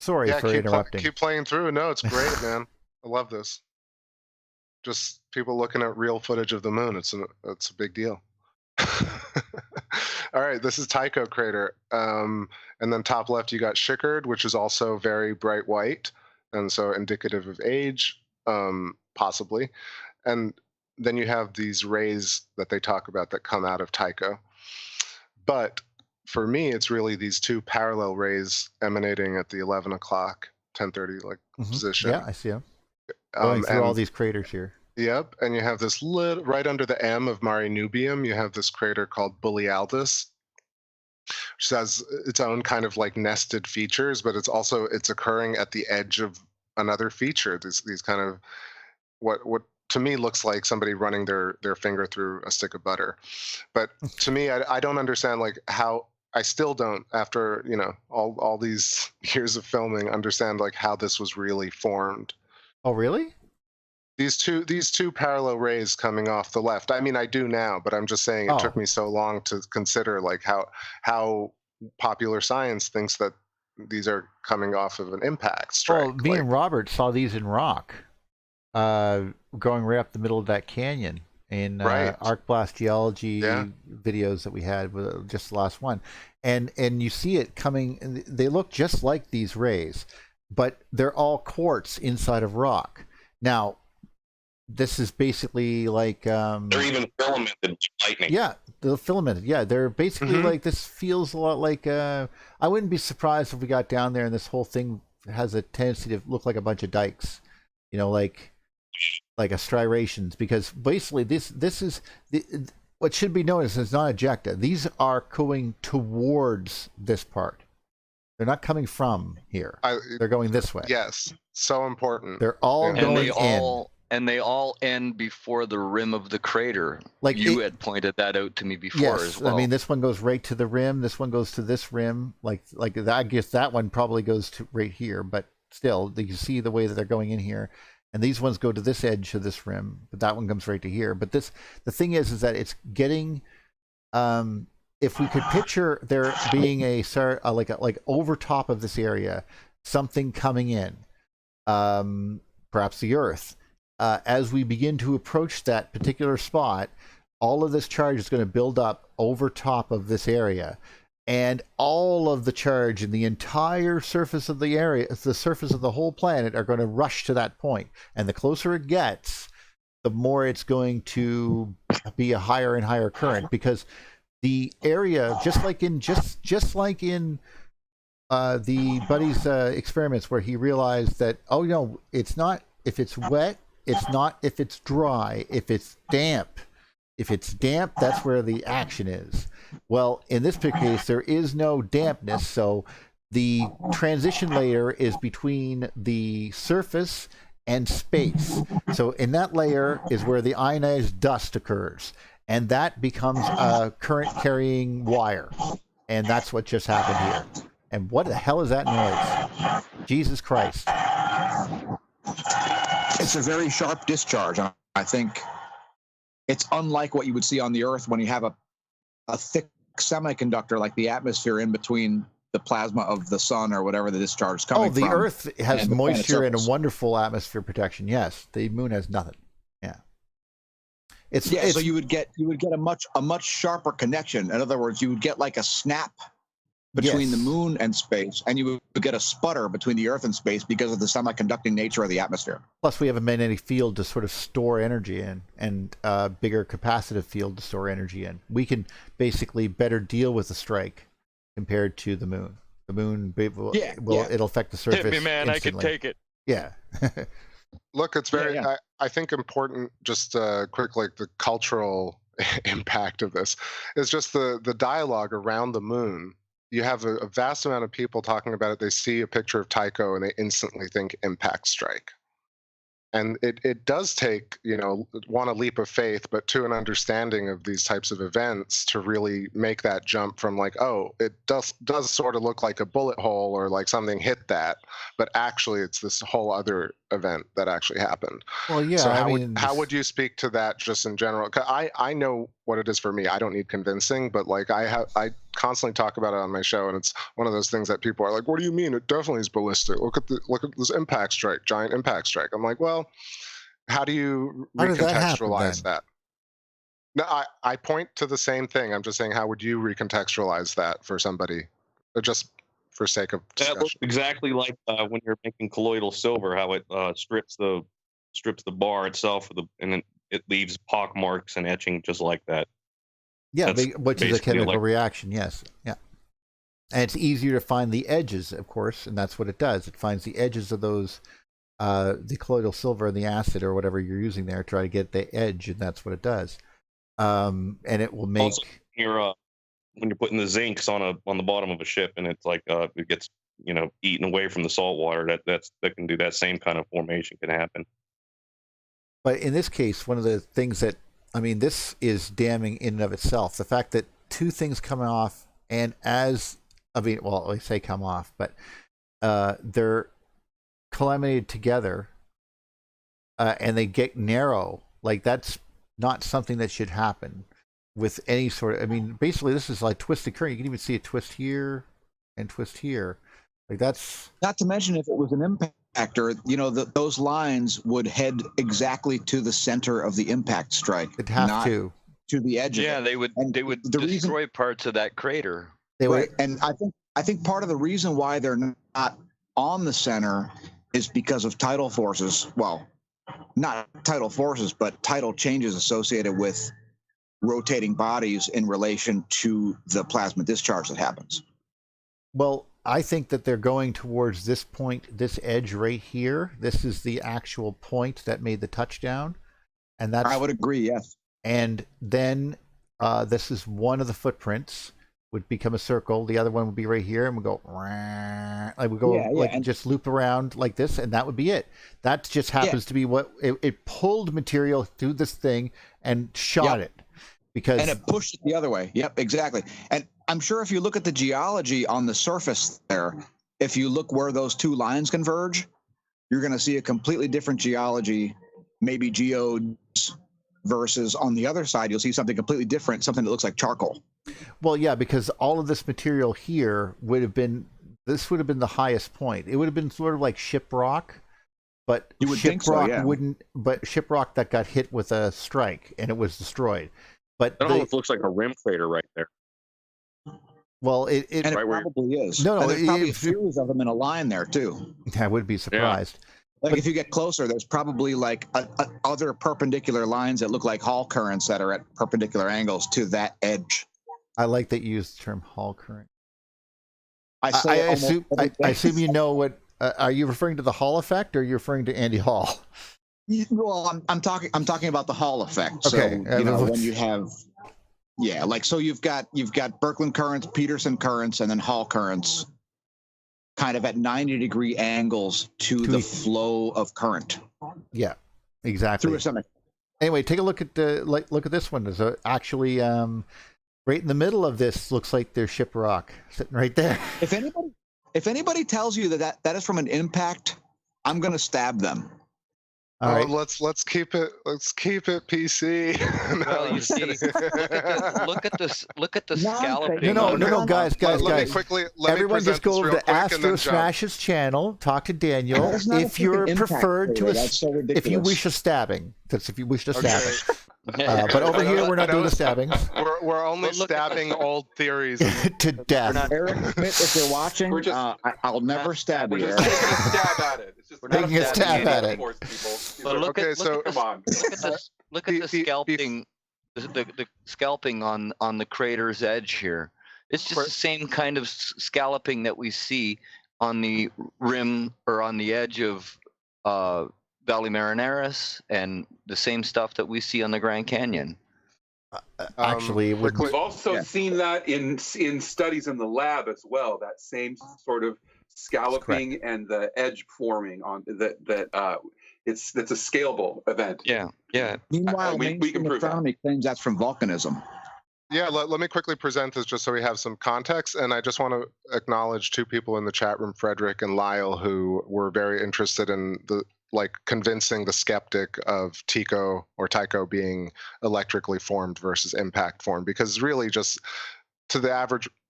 sorry for interrupting.
Keep playing through. No, it's great, man. I love this. Just people looking at real footage of the moon. It's a big deal. All right, this is Tycho Crater. And then top left, you got Schickard, which is also very bright white, and so indicative of age, possibly. And then you have these rays that they talk about that come out of Tycho. But for me, it's really these two parallel rays emanating at the 11 o'clock, 10:30 position.
Yeah, I see them. Going through all these craters here.
Yep, and you have this right under the M of Mare Nubium, you have this crater called Bullialdus, which has its own kind of like nested features, but it's occurring at the edge of another feature. These kind of what to me looks like somebody running their finger through a stick of butter. But to me, I don't understand how. I still don't, after all these years of filming, understand how this was really formed.
Oh, really?
These two parallel rays coming off the left. I mean, I do now, but I'm just saying it took me so long to consider how popular science thinks that these are coming off of an impact strike.
Well, me and Robert saw these in rock, going right up the middle of that canyon in Arc Blast Geology videos that we had, just the last one. And you see it coming, they look just like these rays, but they're all quartz inside of rock. Now, this is basically like
they're even filamented like lightning.
Yeah, the filamented. Yeah, they're basically
Mhm.
like, this feels a lot like I wouldn't be surprised if we got down there and this whole thing has a tendency to look like a bunch of dikes, like a striations, because basically this is what should be noticed is not ejecta. These are going towards this part. They're not coming from here. They're going this way.
Yes, so important.
They're all
Yeah.
going
And they all end before the rim of the crater.
Like
you had pointed that out to me before as well.
I mean, this one goes right to the rim. This one goes to this rim. Like that, I guess that one probably goes to right here. But still, you see the way that they're going in here. And these ones go to this edge of this rim, but that one comes right to here. But the thing is that it's getting. If we could picture there being like over top of this area, something coming in, perhaps the Earth. As we begin to approach that particular spot, all of this charge is going to build up over top of this area, and all of the charge in the entire surface of the area, the surface of the whole planet, are going to rush to that point. And the closer it gets, the more it's going to be a higher and higher current, because the area, just like in the Buddy's experiments, where he realized that, oh no, it's not if it's wet. It's not if it's dry, if it's damp. If it's damp, that's where the action is. Well, in this particular case, there is no dampness, so the transition layer is between the surface and space. So in that layer is where the ionized dust occurs, and that becomes a current-carrying wire. And that's what just happened here. And what the hell is that noise? Jesus Christ.
It's a very sharp discharge. I think it's unlike what you would see on the Earth when you have a thick semiconductor like the atmosphere in between the plasma of the sun or whatever the discharge is coming from.
Oh, the Earth has moisture and a
surface.
wonderful atmosphere protection. Yes, the moon has nothing. Yeah.
So you would get a much sharper connection. In other words, you would get like a snap between the moon and space, and you would get a sputter between the Earth and space because of the semiconducting nature of the atmosphere.
Plus, we have a magnetic field to sort of store energy in, and a bigger capacitive field to store energy in. We can basically better deal with the strike compared to the moon. The moon it'll affect the surface.
Hit me, man!
Instantly.
I can take it.
Yeah.
Look, it's very, I think, important, just quick, like the cultural impact of this is just the dialogue around the moon. You have a vast amount of people talking about it. They see a picture of Tycho and they instantly think impact strike. And it does take, one, a leap of faith, but two, an understanding of these types of events to really make that jump from like, oh, it does sort of look like a bullet hole or like something hit that, but actually it's this whole other event that actually happened.
Well, yeah.
So how would you speak to that just in general? 'Cause I know what it is for me. I don't need convincing, but like I constantly talk about it on my show, and it's one of those things that people are like, "What do you mean? It definitely is ballistic. Look at this impact strike, giant impact strike." I'm like, well, how do you recontextualize that? No, I point to the same thing. I'm just saying, how would you recontextualize that for somebody, just for sake of discussion?
That looks exactly like when you're making colloidal silver, how it strips the bar itself, and then it leaves pock marks and etching just like that.
Yeah, which is a chemical
like
reaction. Yes, yeah. And it's easier to find the edges, of course, and that's what it does. It finds the edges of those, the colloidal silver and the acid or whatever you're using there, try to get the edge, and that's what it does. And it will make.
Also, when you're putting the zincs on the bottom of a ship, and it's like it gets eaten away from the salt water. That can do that same kind of formation can happen.
But in this case, one of the things that, this is damning in and of itself. The fact that two things come off, and I say come off, but they're collimated together, and they get narrow. Like, that's not something that should happen with any sort of, basically this is like twisted current. You can even see a twist here and twist here. Like, that's...
Not to mention, if it was an impactor, those lines would head exactly to the center of the impact strike.
It'd have
not to the edge.
Yeah,
of it.
they would destroy parts of that crater.
Right. And I think part of the reason why they're not on the center is because of tidal forces. Well, not tidal forces, but tidal changes associated with rotating bodies in relation to the plasma discharge that happens.
Well, I think that they're going towards this point, this edge right here. This is the actual point that made the touchdown, and that's.
I would agree. Yes.
And then this is one of the footprints would become a circle. The other one would be right here, and we go like and just loop around like this, and that would be it. That just happens to be what it pulled material through this thing and shot it. And
it pushed it the other way. Yep, exactly. And I'm sure if you look at the geology on the surface there, if you look where those two lines converge, you're going to see a completely different geology, maybe geodes, versus on the other side, you'll see something completely different, something that looks like charcoal.
Well, yeah, because all of this material here would have been the highest point. It would have been sort of like shiprock, but
you would think so, yeah.
But shiprock that got hit with a strike and it was destroyed. But
that almost looks like a rim crater right there.
Well, it
right probably is.
No,
there's probably a series of them in a line there too.
I would be surprised.
Yeah. If you get closer, there's probably like other perpendicular lines that look like Hall currents that are at perpendicular angles to that edge.
I like that you use the term Hall current.
I
assume you know what. Are you referring to the Hall effect, or are you referring to Andy Hall?
Well, I'm talking about the Hall effect.
Okay.
So when you have, so you've got Birkeland currents, Peterson currents, and then Hall currents, kind of at 90-degree angles to the flow of current.
Yeah, exactly.
Through a stomach.
Anyway, take a look at this one. There's actually right in the middle of this. Looks like there's shiprock sitting right there.
If anybody tells you that is from an impact, I'm going to stab them.
All right.
Let's keep it PC.
Well, you see, look at the scalloping.
No, guys. Everyone just go over to Astro Smash's channel. Talk to Daniel if you're preferred to if you wish a stabbing. That's if you wish to stabbing. But over here, we're not doing the stabbing.
We're only stabbing old theories
to death.
Eric Smith, if you're watching, I'll never stab you.
We're just taking a stab at it. It's just
taking a stab at it.
But look at the scalping, the scalping on the crater's edge here. It's just the same kind of scalloping that we see on the rim or on the edge of Valley Marineris, and the same stuff that we see on the Grand Canyon.
Actually,
we've also seen that in studies in the lab as well. That same sort of scalloping and the edge forming on that. It's a scalable event.
Yeah.
Meanwhile, we can prove astronomy claims that's from volcanism.
Yeah, let me quickly present this just so we have some context. And I just want to acknowledge two people in the chat room, Frederick and Lyle, who were very interested in convincing the skeptic of Tycho being electrically formed versus impact formed, because really just to the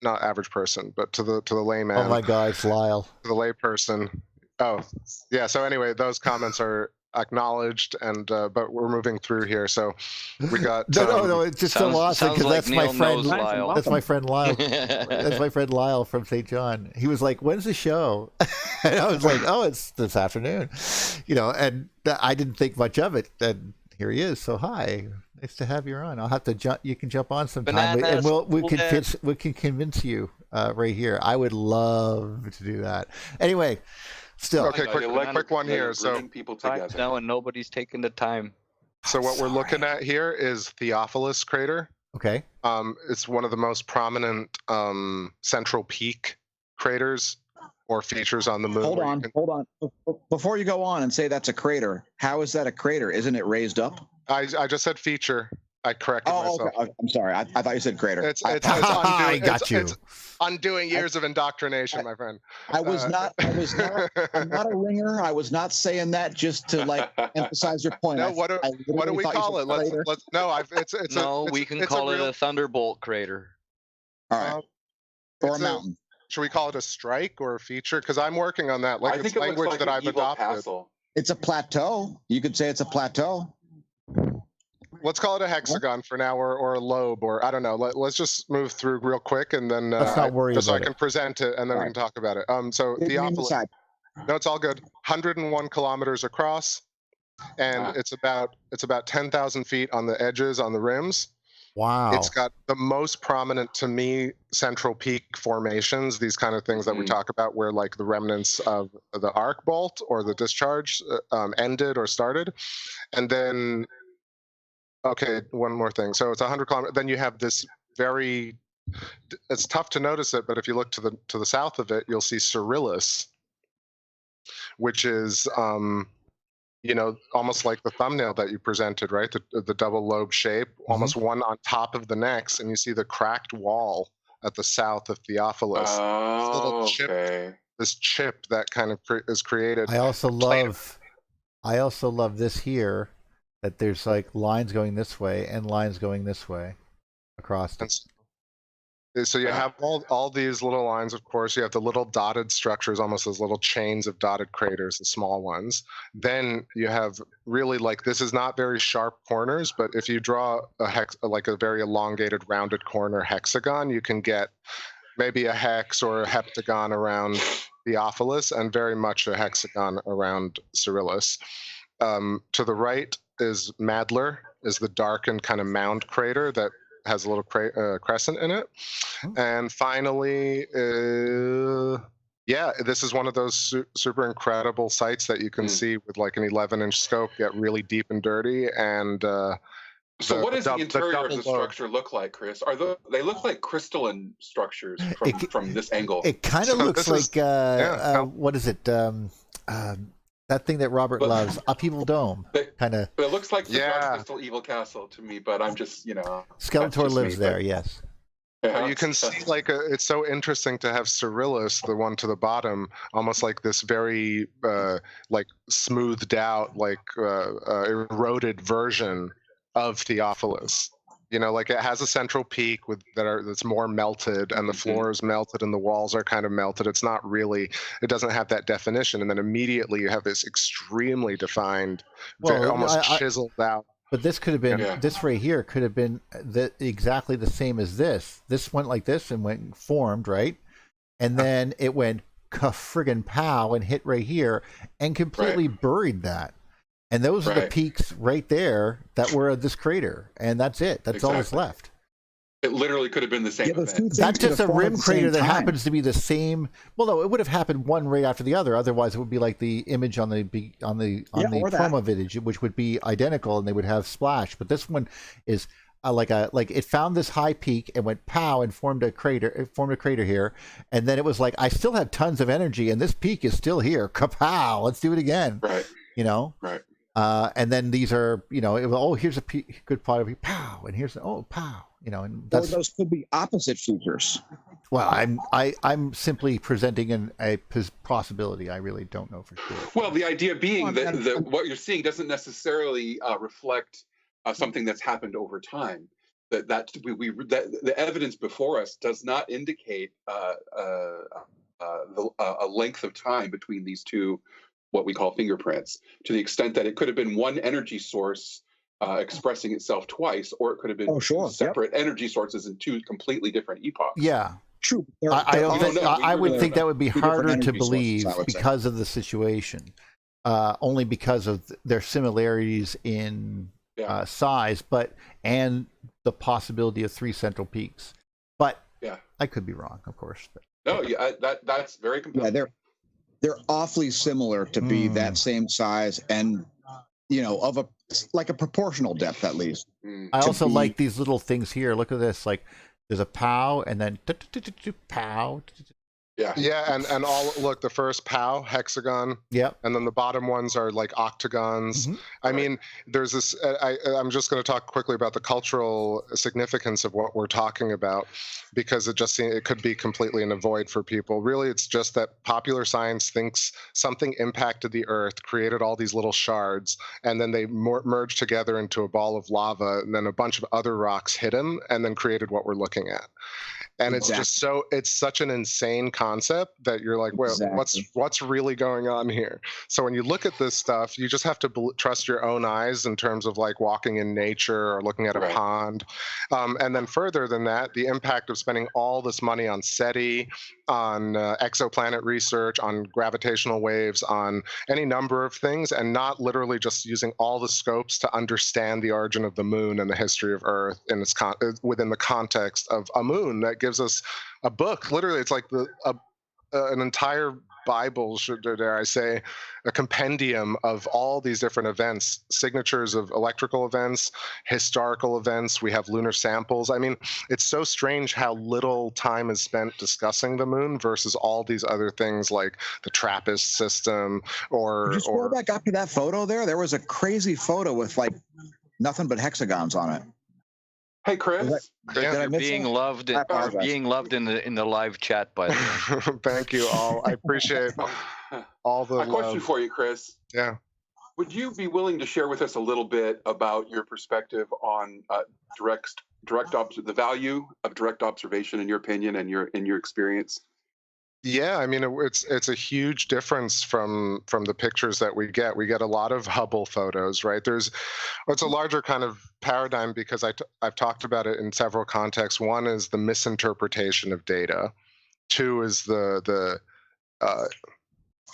not average person, but to the layman.
Oh my God, it's Lyle.
To the layperson. Oh, yeah. So anyway, those comments are acknowledged, and but we're moving through here. So we got
no, it's just so awesome because that's my friend. That's my friend Lyle. That's my friend Lyle from St. John. He was like, "When's the show?" And I was like, "Oh, it's this afternoon," And I didn't think much of it. And here he is. So hi, nice to have you on. I'll have to jump. You can jump on sometime, and we can convince you right here. I would love to do that. Anyway. Still,
okay, quick one here. So
people together.
No, and nobody's taking the time.
So what we're looking at here is Theophilus crater.
Okay.
It's one of the most prominent central peak craters or features on the moon.
Hold on. Before you go on and say that's a crater, how is that a crater? Isn't it raised up?
I just said feature. I corrected myself.
Okay. I'm sorry. I thought you said crater.
I got you.
It's undoing years of indoctrination, my friend.
I'm not a ringer. I was not saying that just to emphasize your point.
No, what do we call it?
We can call it a thunderbolt crater.
All right. Or a mountain.
Should we call it a strike or a feature? Because I'm working on that.
I think it
language
looks like
that I've adopted.
Castle.
It's a plateau. You could say it's a plateau.
Let's call it a hexagon for now, or a lobe, or I don't know. Let's just move through real quick, and then
let's not worry
just
about
so I can present it, and then we can talk about it. So Theophilus. No, it's all good. 101 kilometers across, and it's about 10,000 feet on the edges, on the rims.
Wow.
It's got the most prominent, to me, central peak formations, these kind of things that we talk about where like the remnants of the arc bolt or the discharge ended or started. And then, okay, one more thing. So it's 100 kilometers. Then you have this very, it's tough to notice it, but if you look to the south of it, you'll see Cyrillus, which is, you know, almost like the thumbnail that you presented, right? The double lobe shape, almost one on top of the next, and you see the cracked wall at the south of Theophilus.
Oh,
this chip that kind of is created.
I also love this here, that there's like lines going this way and lines going this way across it.
So you have all these little lines, of course. You have the little dotted structures, almost as little chains of dotted craters, the small ones. Then you have really like, this is not very sharp corners, but if you draw like a very elongated rounded corner hexagon, you can get maybe a hex or a heptagon around Theophilus and very much a hexagon around Cyrillus. To the right is Madler, is the darkened kind of mound crater that has a little crescent in it. And finally, yeah, this is one of those super incredible sites that you can see with like an 11-inch scope get really deep and dirty. And
so what does the interior of the structure look like, Chris? They look like crystalline structures from this angle?
It kind of looks like, what is it? That thing that Robert loves, Upheaval Dome, kind of.
It looks like the Dark Crystal Evil Castle to me, but I'm just, you know.
Skeletor lives there, yes.
Yeah, you can see like it's so interesting to have Cyrillus, the one to the bottom, almost like this very like smoothed out, like eroded version of Theophilus. You know, like it has a central peak that's more melted, and the floor is melted, and the walls are kind of melted. It's not really, it doesn't have that definition, and then immediately you have this extremely defined, almost chiseled out.
But this could have been, this right here could have been exactly the same as this. This went like this and went formed, right? And then it went friggin' pow and hit right here and completely buried that. And those are the peaks right there that were this crater. And that's it. That's all that's left.
It literally could have been the same event.
That's just a rim crater that happens to be the same. Well, no, it would have happened one right after the other. Otherwise, it would be like the image on the promo video, which would be identical, and they would have splash. But this one is like it found this high peak and went pow and formed a crater. It formed a crater here, and then it was like, I still have tons of energy, and this peak is still here. Kapow! Let's do it again.
Right.
You know.
Right.
And then these are, you know, here's a good part of it, pow, and here's pow, you know, and that's,
or those could be opposite features.
Well, I'm simply presenting a possibility. I really don't know for sure.
Well, the idea being that what you're seeing doesn't necessarily reflect something that's happened over time. That the evidence before us does not indicate a length of time between these two, what we call fingerprints, to the extent that it could have been one energy source expressing itself twice, or it could have been separate energy sources in two completely different epochs.
Yeah,
true.
I would think that would be harder to believe because of the situation, only because of their similarities in size, and the possibility of three central peaks. But I could be wrong, of course.
No, that's very compelling.
Yeah, they're awfully similar to be that same size, and you know, of a proportional depth at least.
I also like these little things here. Look at this. Like there's a pow and then pow.
Yeah, and all look, the first pow hexagon.
Yep.
And then the bottom ones are like octagons. I mean, there's this. I'm just going to talk quickly about the cultural significance of what we're talking about, because it could be completely in a void for people. Really, it's just that popular science thinks something impacted the Earth, created all these little shards, and then they merged together into a ball of lava, and then a bunch of other rocks hit them, and then created what we're looking at. And it's such an insane concept that you're like, well, what's really going on here? So when you look at this stuff, you just have to trust your own eyes in terms of like walking in nature or looking at a pond. And then further than that, the impact of spending all this money on SETI, on exoplanet research, on gravitational waves, on any number of things, and not literally just using all the scopes to understand the origin of the moon and the history of Earth in its within the context of a moon that gives us a book. Literally, it's like an entire Bible, dare I say, a compendium of all these different events, signatures of electrical events, historical events. We have lunar samples. I mean, it's so strange how little time is spent discussing the moon versus all these other things like the TRAPPIST system or...
Did you scroll back up to that photo there? There was a crazy photo with like nothing but hexagons on it.
Hey, Chris.
You're being loved in the live chat, by the way.
Thank you all. I appreciate all the love.
A question for you, Chris.
Yeah.
Would you be willing to share with us a little bit about your perspective on the value of direct observation, in your opinion, and in your experience?
Yeah, I mean, it's a huge difference from the pictures that we get. We get a lot of Hubble photos, right? It's a larger kind of paradigm because I've talked about it in several contexts. One is the misinterpretation of data. Two is the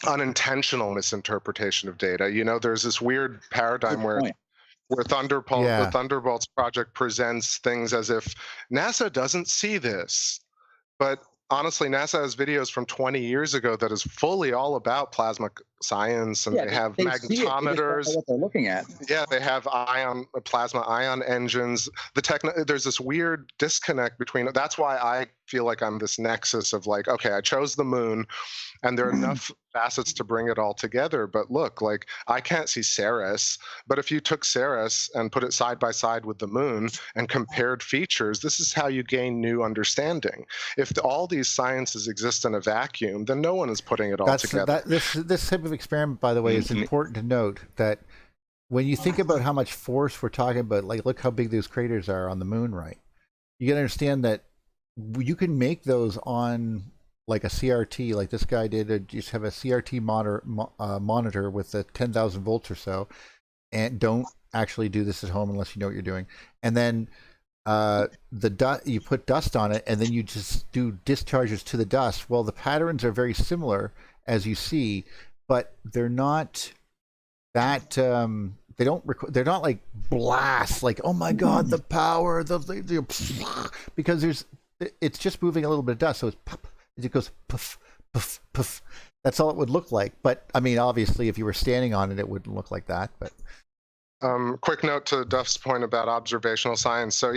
unintentional misinterpretation of data. You know, there's this weird paradigm where the Thunderbolts project presents things as if NASA doesn't see this, but honestly, NASA has videos from 20 years ago that is fully all about plasma science, and they have magnetometers.
What they're looking at.
Yeah, they have plasma ion engines. There's this weird disconnect between. That's why I feel like I'm this nexus of like, okay, I chose the moon, and there are enough facets to bring it all together. But look, like I can't see Ceres, but if you took Ceres and put it side by side with the moon and compared features, this is how you gain new understanding. If all these sciences exist in a vacuum, then no one is putting it all together.
This type of experiment, by the way, is important to note that when you think about how much force we're talking about, like look how big those craters are on the moon, right? You got to understand that you can make those on like a CRT, like this guy did. Just have a CRT monitor with the 10,000 volts or so, and don't actually do this at home unless you know what you're doing. And then you put dust on it, and then you just do discharges to the dust. Well, the patterns are very similar as you see, but they're not that they're not like blasts, like oh my god, the power, because it's just moving a little bit of dust, so it goes puff puff puff. That's all it would look like. But I mean, obviously, if you were standing on it, it wouldn't look like that. But
quick note to Duff's point about observational science. So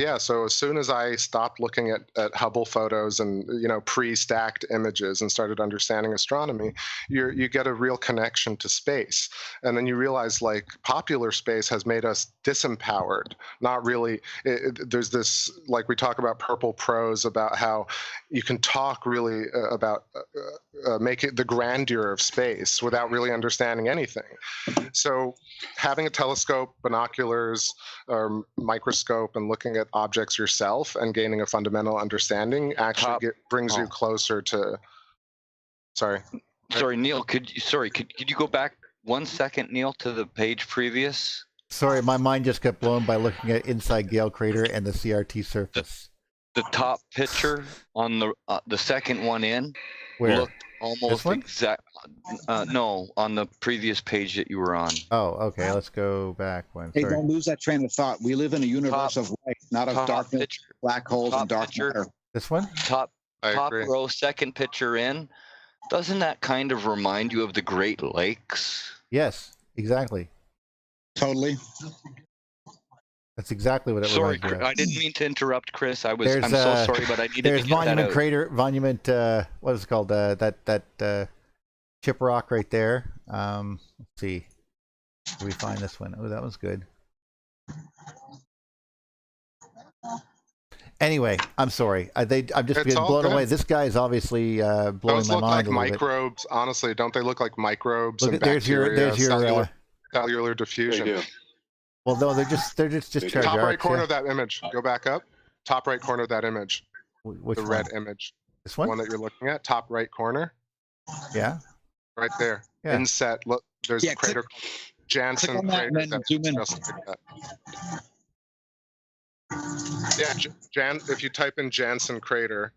as soon as I stopped looking at Hubble photos and pre-stacked images and started understanding astronomy, you get a real connection to space, and then you realize like popular space has made us disempowered. Not really. There's this, like we talk about purple prose about how you can talk really about making the grandeur of space without really understanding anything. So having a telescope, binoculars, or microscope, and looking at objects yourself and gaining a fundamental understanding actually brings you closer to. Sorry,
Neil. Could you go back 1 second, Neil, to the page previous?
Sorry, my mind just got blown by looking at inside Gale Crater and the CRT surface.
The top picture on the second one in looked almost exact. No, on the previous page that you were on.
Oh, okay. Let's go back one.
Hey, don't lose that train of thought. We live in a universe of light, not of darkness, black holes, and dark matter.
This one?
Top row, second picture in. Doesn't that kind of remind you of the Great Lakes?
Yes, exactly.
Totally.
That's exactly what it was.
Sorry, I didn't mean to interrupt, Chris. I'm so sorry, but I needed to get that out.
There's Monument Crater, what is it called? That chip rock right there. Let's see. Did we find this one? Oh, that was good. Anyway, I'm sorry. I'm just being blown away. This guy is obviously blowing my mind.
Those look like
microbes.
Honestly, don't they look like microbes
and
bacteria?
There's your
cellular diffusion.
Well, no, they're just discharge.
Top right corner of that image. Go back up. Top right corner of that image.
Which
the
one?
red image.
This
The
one?
one that you're looking at, top right corner,
Yeah.
right there.
Yeah.
Inset. Look, there's a crater called Janssen
click on that
crater
and then
that's
zoom in.
just like that. Yeah, if you type in Janssen crater,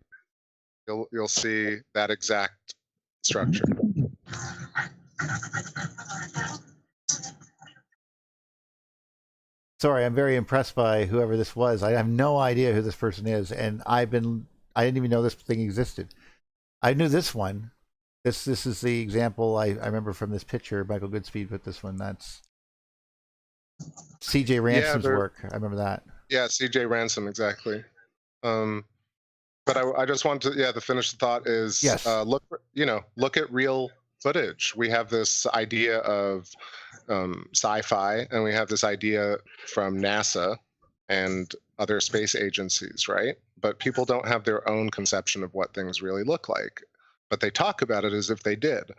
you'll see that exact structure.
Sorry, I'm very impressed by whoever this was. I have no idea who this person is, and I didn't even know this thing existed. I knew this one. This is the example I remember from this picture. Michael Goodspeed put this one. That's C.J. Ransom's work. I remember that.
Yeah, C.J. Ransom, exactly. But I just wanted to, to finish the thought is,
yes.
Look at real footage. We have this idea of sci-fi, and we have this idea from NASA and other space agencies, right? But people don't have their own conception of what things really look like, but they talk about it as if they did.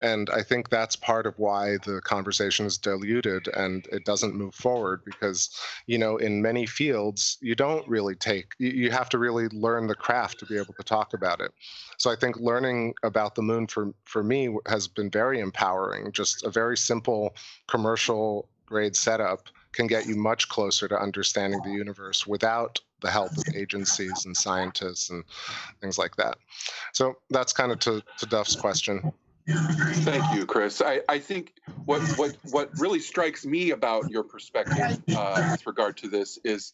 And I think that's part of why the conversation is diluted and it doesn't move forward, because, in many fields, you don't really you have to really learn the craft to be able to talk about it. So I think learning about the moon for me has been very empowering. Just a very simple commercial grade setup can get you much closer to understanding the universe without the help of agencies and scientists and things like that. So that's kind of to Duff's question.
Thank you, Chris. I think what really strikes me about your perspective with regard to this is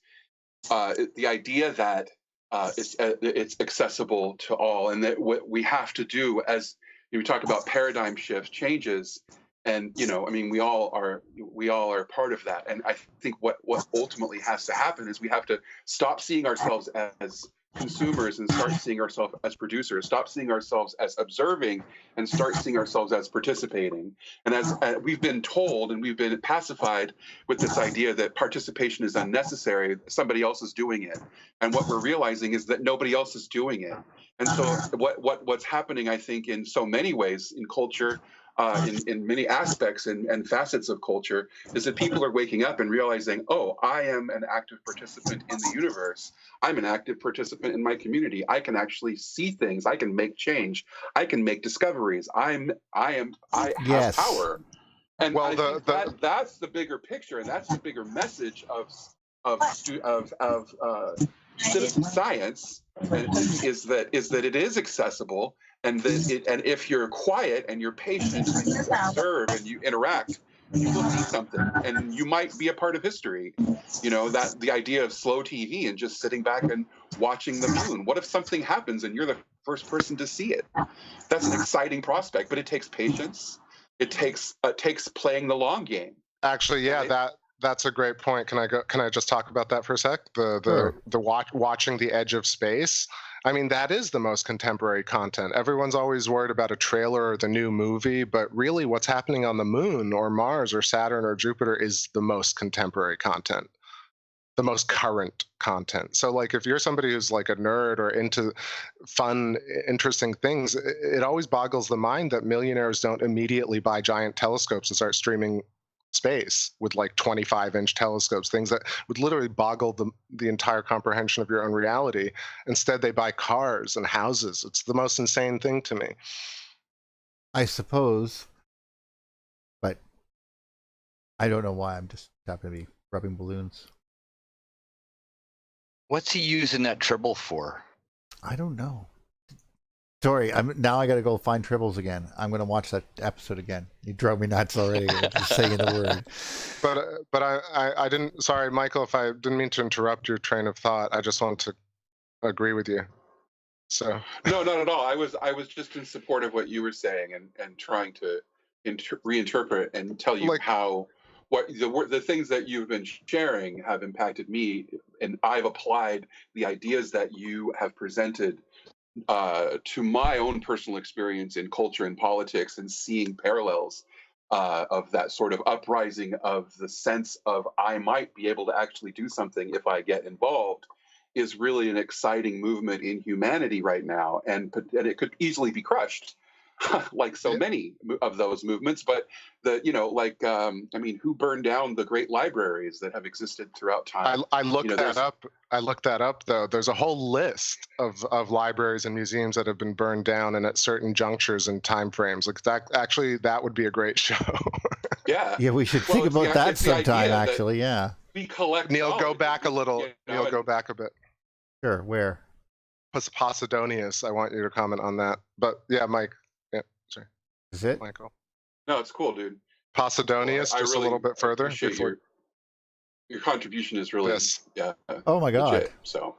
the idea that it's accessible to all, and that what we have to do, as we talk about paradigm shift changes, and we all are part of that. And I think what ultimately has to happen is we have to stop seeing ourselves as consumers and start seeing ourselves as producers, stop seeing ourselves as observing and start seeing ourselves as participating. And as we've been told and we've been pacified with this idea that participation is unnecessary, somebody else is doing it. And what we're realizing is that nobody else is doing it. And so what's happening, I think, in so many ways in culture, in many aspects and facets of culture, is that people are waking up and realizing, oh, I am an active participant in the universe. I'm an active participant in my community. I can actually see things. I can make change. I can make discoveries. I have power. And that's the bigger picture, and that's the bigger message of citizen science, is that it is accessible, and that and if you're quiet and you're patient and you observe and you interact, you will see something, and you might be a part of history. That the idea of slow TV and just sitting back and watching the moon. What if something happens and you're the first person to see it? That's an exciting prospect, but it takes patience. It takes playing the long game.
Actually, yeah, right? That's a great point. Can I just talk about that for a sec? The watching the edge of space. I mean, that is the most contemporary content. Everyone's always worried about a trailer or the new movie, but really what's happening on the moon or Mars or Saturn or Jupiter is the most contemporary content, the most current content. So like if you're somebody who's like a nerd or into fun, interesting things, it always boggles the mind that millionaires don't immediately buy giant telescopes and start streaming space with like 25-inch telescopes, things that would literally boggle the entire comprehension of your own reality. Instead, they buy cars and houses. It's the most insane thing to me.
I suppose, but I don't know why. I'm just happy to be rubbing balloons.
What's he using that Tribble for?
I don't know. Sorry, now I got to go find Tribbles again. I'm going to watch that episode again. You drove me nuts already just saying the word.
But I didn't. Sorry, Michael, if I didn't mean to interrupt your train of thought. I just wanted to agree with you. So
no, not at all. I was just in support of what you were saying and trying to reinterpret and tell you how what the things that you've been sharing have impacted me, and I've applied the ideas that you have presented to my own personal experience in culture and politics, and seeing parallels of that sort of uprising of the sense of I might be able to actually do something if I get involved is really an exciting movement in humanity right now, and it could easily be crushed. like so many of those movements. But I mean, who burned down the great libraries that have existed throughout time?
I looked that up. I looked that up, though. There's a whole list of libraries and museums that have been burned down and at certain junctures and time frames. Like that, actually, that would be a great show.
Yeah.
Yeah, we should think about that sometime, actually. Yeah.
We collect.
Neil, go back a little. Neil, go back a bit.
Sure. Where?
Posidonius. I want you to comment on that. But yeah, Mike. Yeah, sorry.
Is it?
Michael.
No, it's cool, dude.
Posidonius, just really a little bit further.
Your contribution is really
Oh my God.
legit, so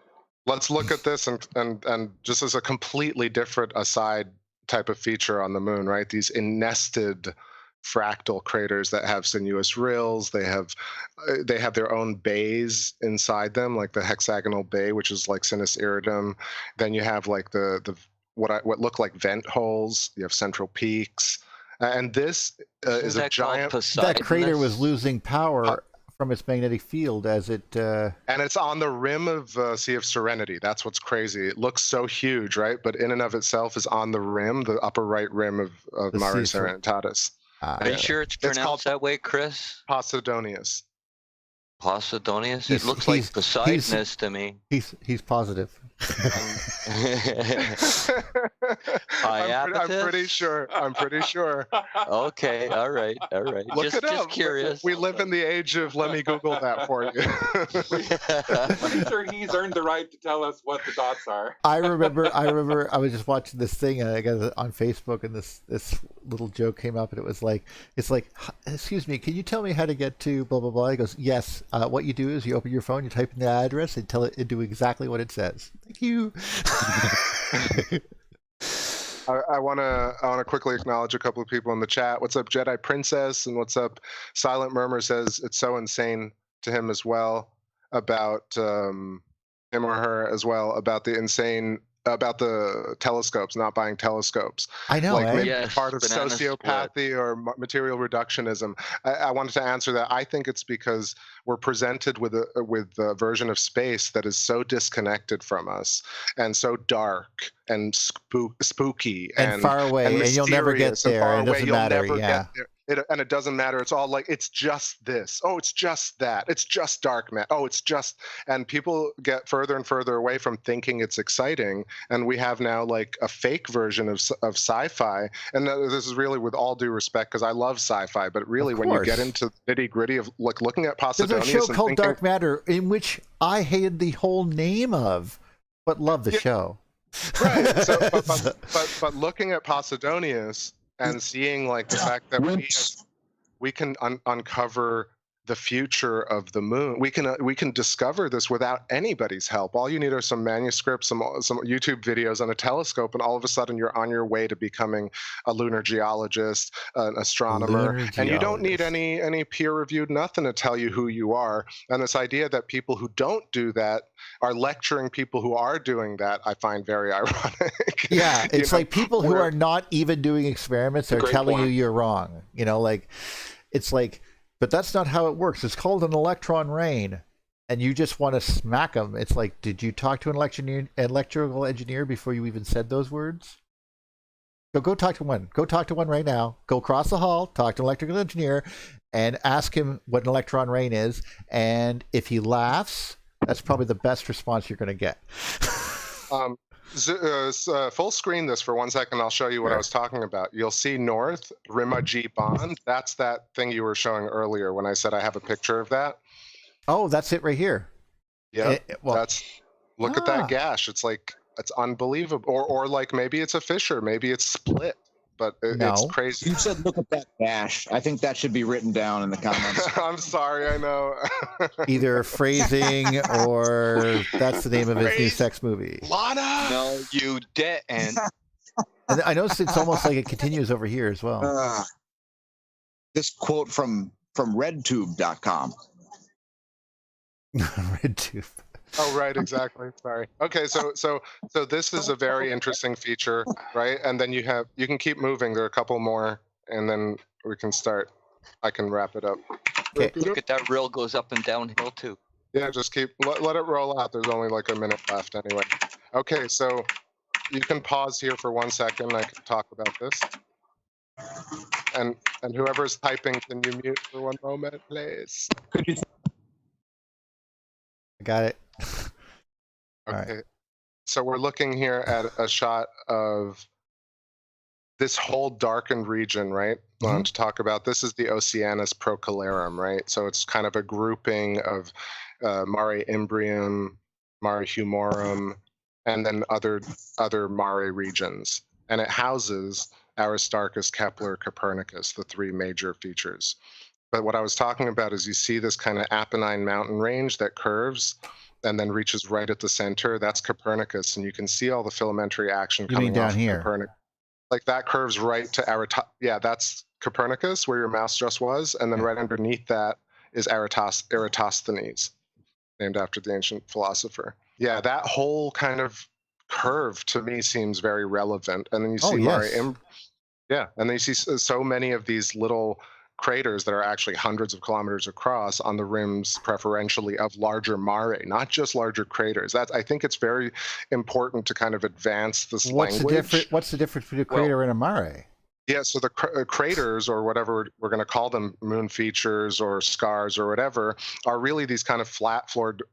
let's look at this and just as a completely different aside type of feature on the moon, right? These nested fractal craters that have sinuous rills. They have their own bays inside them, like the hexagonal bay, which is like Sinus Iridum. Then you have like the what look like vent holes. You have central peaks, and this is a giant.
That crater was losing power from its magnetic field as it.
And it's on the rim of Sea of Serenity. That's what's crazy. It looks so huge, right? But in and of itself is on the rim, the upper right rim of Mare Serenitatis.
Are you sure it's pronounced that way, Chris?
Posidonius.
Posidonius? It looks like Poseidonus to me.
He's positive.
I'm pretty sure.
Okay, all right.
Look
just
it up.
Curious.
We live in the age of let me Google that for you.
I'm pretty sure he's earned the right to tell us what the dots are.
I remember I was just watching this thing and I got it on Facebook and this little joke came up and it's like, excuse me, can you tell me how to get to blah blah blah? He goes, yes. What you do is you open your phone, you type in the address, and tell it do exactly what it says. Thank you.
I want to quickly acknowledge a couple of people in the chat. What's up, Jedi Princess, and what's up, Silent Murmur says it's so insane to him as well about him or her as well about the telescopes, not buying telescopes.
I know,
like maybe
yes,
part of sociopathy or material reductionism. I wanted to answer that. I think it's because we're presented with a version of space that is so disconnected from us and so dark and spooky and
far away, and you'll never get there. It doesn't matter. Yeah.
And it doesn't matter. It's all like, it's just this. Oh, it's just that. It's just dark matter. Oh, it's just, and people get further and further away from thinking it's exciting. And we have now like a fake version of sci-fi. And this is really with all due respect, because I love sci-fi, but really when you get into nitty gritty of like looking at Posidonius.
There's a show called Dark Matter in which I hated the whole name of, but love the show.
Right. So, but looking at Posidonius and seeing like the fact that we can uncover the future of the moon. We can discover this without anybody's help. All you need are some manuscripts, some YouTube videos, and a telescope, and all of a sudden you're on your way to becoming a lunar geologist, an astronomer, and you don't need any peer-reviewed nothing to tell you who you are. And this idea that people who don't do that are lecturing people who are doing that, I find very ironic.
Yeah, it's like people who are not even doing experiments are telling you you're wrong. It's like. But that's not how it works. It's called an electron rain, and you just want to smack them. It's like, did you talk to an electrical engineer before you even said those words? So go talk to one. Go talk to one right now. Go across the hall, talk to an electrical engineer, and ask him what an electron rain is. And if he laughs, that's probably the best response you're going to get.
Full screen this for 1 second. I'll show you what I was talking about. You'll see north, Rima G bond. That's that thing you were showing earlier when I said I have a picture of that.
Oh, that's it right here.
Yeah, look at that gash. It's like, it's unbelievable. Or like maybe it's a fissure, maybe it's split. But it's crazy.
You said look at that gash. I think that should be written down in the comments.
I'm sorry, I know.
Either phrasing or that's the name of his new sex movie.
Lana!
No, you didn't.
And I noticed it's almost like it continues over here as well.
This quote from redtube.com.
RedTube.
Oh, right, exactly. Sorry. Okay, so this is a very interesting feature, right? And then you can keep moving. There are a couple more, and then we can start. I can wrap it up.
Okay.
Look at that rail goes up and downhill too.
Yeah, just let it roll out. There's only like a minute left anyway. Okay, so you can pause here for 1 second. I can talk about this. And whoever's typing, can you mute for 1 moment, please?
Could you?
I got it.
Okay.
Right.
So we're looking here at a shot of this whole darkened region, right? To talk about, this is the Oceanus Procellarum, right? So it's kind of a grouping of Mare Imbrium, Mare Humorum, and then other Mare regions. And it houses Aristarchus, Kepler, Copernicus, the 3 major features. But what I was talking about is you see this kind of Apennine mountain range that curves and then reaches right at the center. That's Copernicus, and you can see all the filamentary action coming
down
off
here?
Copernicus. Like that curves right to yeah, that's Copernicus, where your mouse just was, and then right underneath that is Eratosthenes, named after the ancient philosopher. Yeah, that whole kind of curve to me seems very relevant. And then you see yeah, and then you see so many of these little craters that are actually hundreds of kilometers across on the rims, preferentially of larger mare, not just larger craters. I think it's very important to kind of advance this language.
What's the difference between a crater and a mare?
Yeah, so the craters, or whatever we're going to call them, moon features or scars or whatever, are really these kind of flat-floored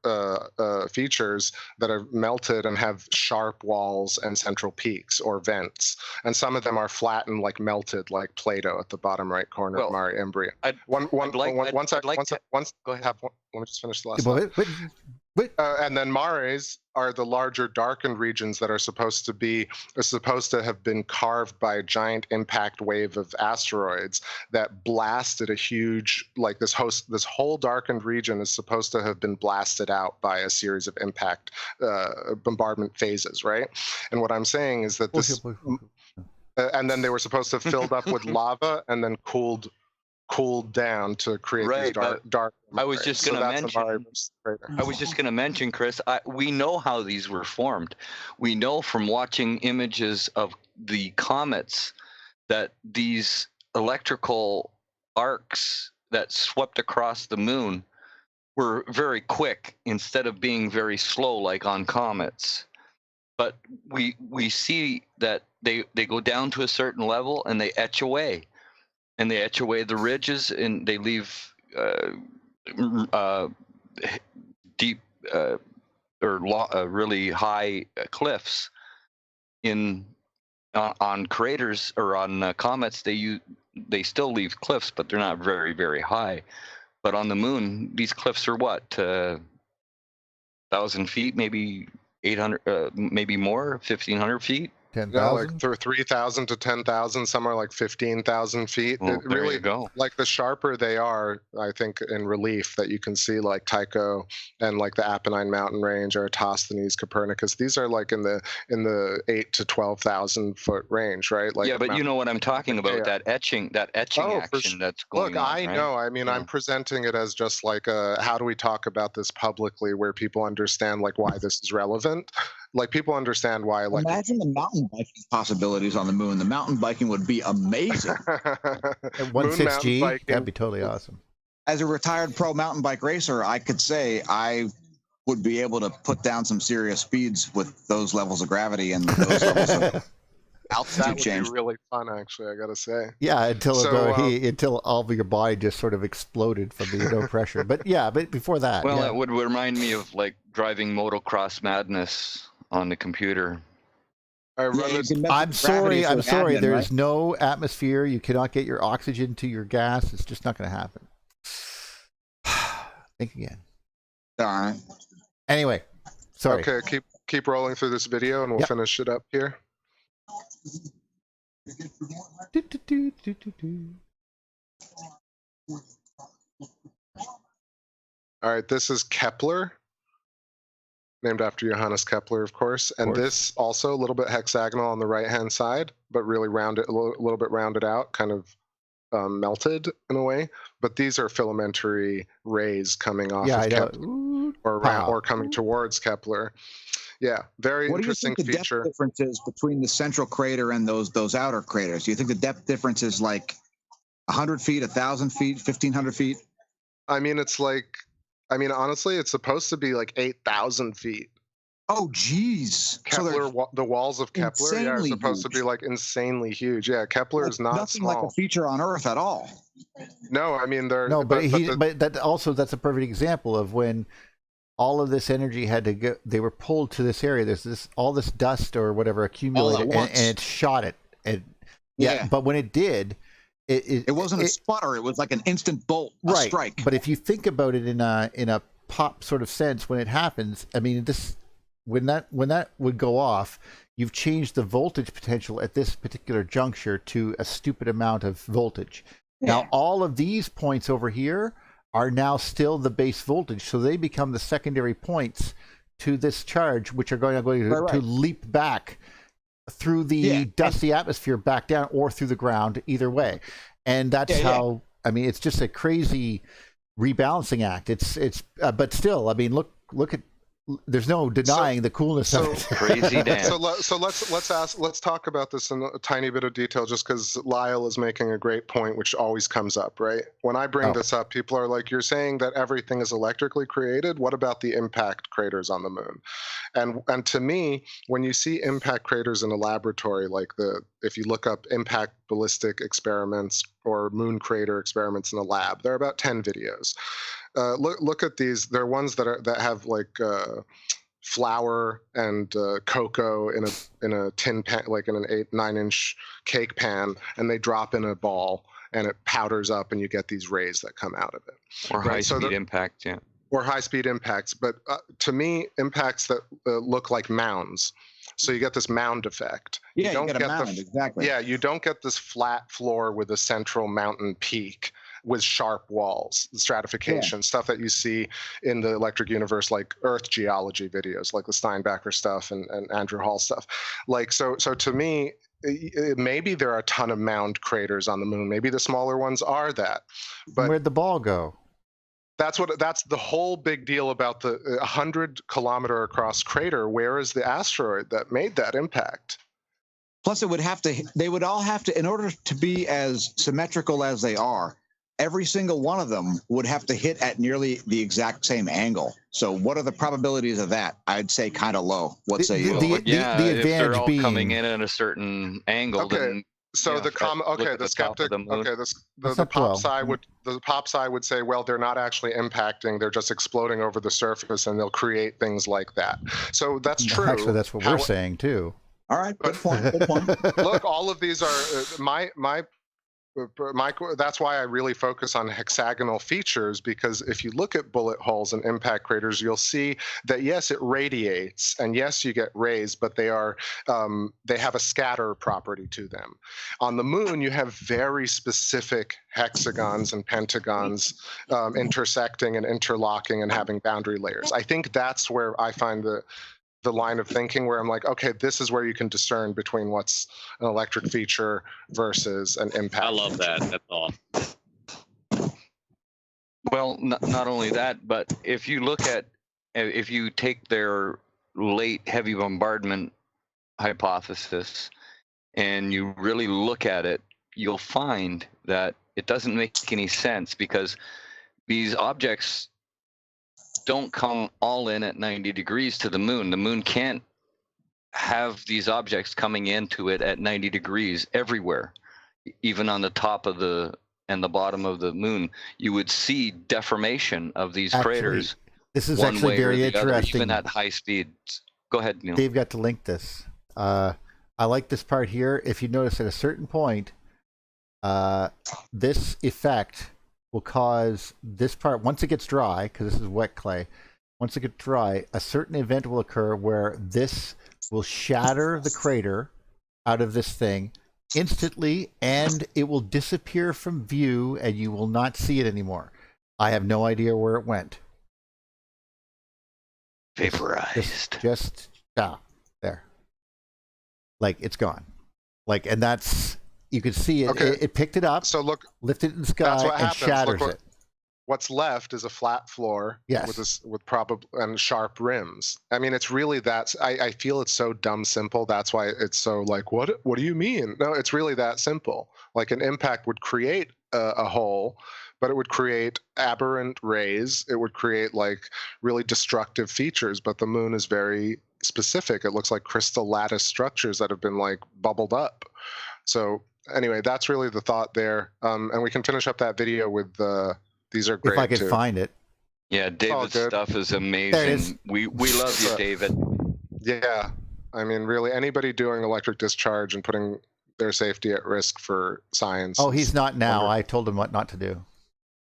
features that are melted and have sharp walls and central peaks or vents. And some of them are flattened, like melted, like Plato at the bottom right corner of Mare Imbrium. Go ahead. Let me just finish the last one. And then mares are the larger darkened regions that are supposed to have been carved by a giant impact wave of asteroids that blasted a huge, like this whole darkened region is supposed to have been blasted out by a series of impact bombardment phases, right? And what I'm saying is that this, and then they were supposed to have filled up with lava and then cooled down to create these dark.
I was just going to mention, Chris. We know how these were formed. We know from watching images of the comets that these electrical arcs that swept across the moon were very quick instead of being very slow like on comets. But we see that they go down to a certain level and they etch away. And they etch away the ridges, and they leave deep really high cliffs. On craters or on comets, they still leave cliffs, but they're not very, very high. But on the moon, these cliffs are what, 1,000 feet, maybe 800, maybe more, 1,500 feet.
10,000?
Yeah, like 3,000 to 10,000, somewhere like 15,000 feet.
Well, there you go.
Like the sharper they are, I think, in relief, that you can see like Tycho and like the Apennine mountain range, Eratosthenes, Copernicus. These are like in the 8 to 12,000 foot range, right? Like,
yeah, but you know what I'm talking about, that etching action that's going on.
Look, I know. I mean, I'm presenting it as just like how do we talk about this publicly where people understand like why this is relevant. Like people understand why. Like,
imagine the mountain biking possibilities on the moon. The mountain biking would be amazing.
At 1.6G, that'd be totally awesome.
As a retired pro mountain bike racer, I could say I would be able to put down some serious speeds with those levels of gravity and those levels of altitude change.
That would be really fun, actually, I gotta say.
Yeah, until all of your body just sort of exploded from the no pressure. But yeah, but before that.
Well, that would remind me of like driving motocross madness on the computer.
I'm sorry. Admin, there is no atmosphere. You cannot get your oxygen to your gas. It's just not going to happen. Think again.
All right.
Anyway, sorry.
Okay, keep rolling through this video, and we'll finish it up here. All right, this is Kepler, named after Johannes Kepler, of course. And this also a little bit hexagonal on the right-hand side, but really rounded, a little bit rounded out, kind of melted in a way. But these are filamentary rays coming off of Kepler, or coming towards Kepler. Yeah, very interesting feature. What do you think the depth
difference is between the central crater and those outer craters? Do you think the depth difference is like 100 feet, 1,000 feet, 1,500 feet?
I mean, honestly, it's supposed to be like 8,000 feet.
Oh, geez.
Kepler, the walls of Kepler, are supposed to be
huge.
like insanely huge. Yeah, Kepler is not
nothing
small.
like a feature on Earth at all.
No, I mean they're
no, but that's a perfect example of when all of this energy had to go. They were pulled to this area. There's all this dust or whatever accumulated, and it shot it. And yeah, but when it did, it wasn't a sputter. It was like an instant bolt, a strike. But if you think about it in a pop sort of sense, when it happens, I mean, when that would go off, you've changed the voltage potential at this particular juncture to a stupid amount of voltage. Now, all of these points over here are now still the base voltage, so they become the secondary points to this charge, which are going to leap back through the dusty atmosphere back down or through the ground, either way. And that's how, I mean, it's just a crazy rebalancing act. But still, I mean, look at, there's no denying the coolness of it.
Crazy damn.
So let's talk about this in a tiny bit of detail, just because Lyle is making a great point, which always comes up, right? When I bring this up, people are like, "You're saying that everything is electrically created. What about the impact craters on the moon?" And to me, when you see impact craters in a laboratory, like if you look up impact ballistic experiments or moon crater experiments in a lab, there are about 10 videos. Look at these. They're ones that have like flour and cocoa in a tin pan, like in an 8-9 inch cake pan, and they drop in a ball and it powders up, and you get these rays that come out of it.
Or high speed impact,
or high speed impacts. But to me, impacts that look like mounds. So you get this mound effect.
Yeah, you get a mound, exactly.
Yeah, you don't get this flat floor with a central mountain peak with sharp walls, the stratification, stuff that you see in the electric universe, like Earth geology videos, like the Steinbacher stuff and Andrew Hall stuff. Like, so to me, maybe there are a ton of mound craters on the moon. Maybe the smaller ones are that. But
where'd the ball go?
That's the whole big deal about the 100-kilometer across crater. Where is the asteroid that made that impact?
Plus, they would all have to, in order to be as symmetrical as they are, every single one of them would have to hit at nearly the exact same angle. So what are the probabilities of that? I'd say kind of low. What say you?
The advantage
if they're all
being
coming in at a certain angle, then
so the skeptic, the pop side would say, well, they're not actually impacting, they're just exploding over the surface, and they'll create things like that. So that's true.
Actually, that's what we're saying too.
All right, good point. Good point.
Look, all of these are that's why I really focus on hexagonal features, because if you look at bullet holes and impact craters, you'll see that yes, it radiates, and yes, you get rays, but they have a scatter property to them. On the moon, you have very specific hexagons and pentagons intersecting and interlocking and having boundary layers. I think that's where I find the line of thinking where I'm like, okay, this is where you can discern between what's an electric feature versus an impact.
I love that. That's all.
Well, not only that, but if you take their late heavy bombardment hypothesis and you really look at it, you'll find that it doesn't make any sense, because these objects don't come all in at 90 degrees to the moon. The moon can't have these objects coming into it at 90 degrees everywhere. Even on the top of and the bottom of the moon, you would see deformation of these craters.
This is actually very interesting.
Even at high speed. Go ahead, Neil.
Dave got to link this. I like this part here. If you notice at a certain point, this effect will cause this part, once it gets dry, because this is wet clay, once it gets dry, a certain event will occur where this will shatter the crater out of this thing instantly, and it will disappear from view, and you will not see it anymore. I have no idea where it went.
Vaporized.
Just there. Like, it's gone. Like, and that's... You can see it.
Okay.
It picked it up.
So look,
lifted it in the sky and shatters it.
What's left is a flat floor.
Yes.
with and sharp rims. I mean, it's really that. I feel it's so dumb simple. That's why it's so like, what do you mean? No, it's really that simple. Like, an impact would create a hole, but it would create aberrant rays. It would create like really destructive features, but the moon is very specific. It looks like crystal lattice structures that have been like bubbled up. So anyway, that's really the thought there. And we can finish up that video with these are great
if I could
too.
find it.
Yeah, David's stuff is amazing.
There it is.
We love you, David.
Yeah, I mean, really, anybody doing electric discharge and putting their safety at risk for science.
Oh, he's not now.
wonderful.
I told him what not to do.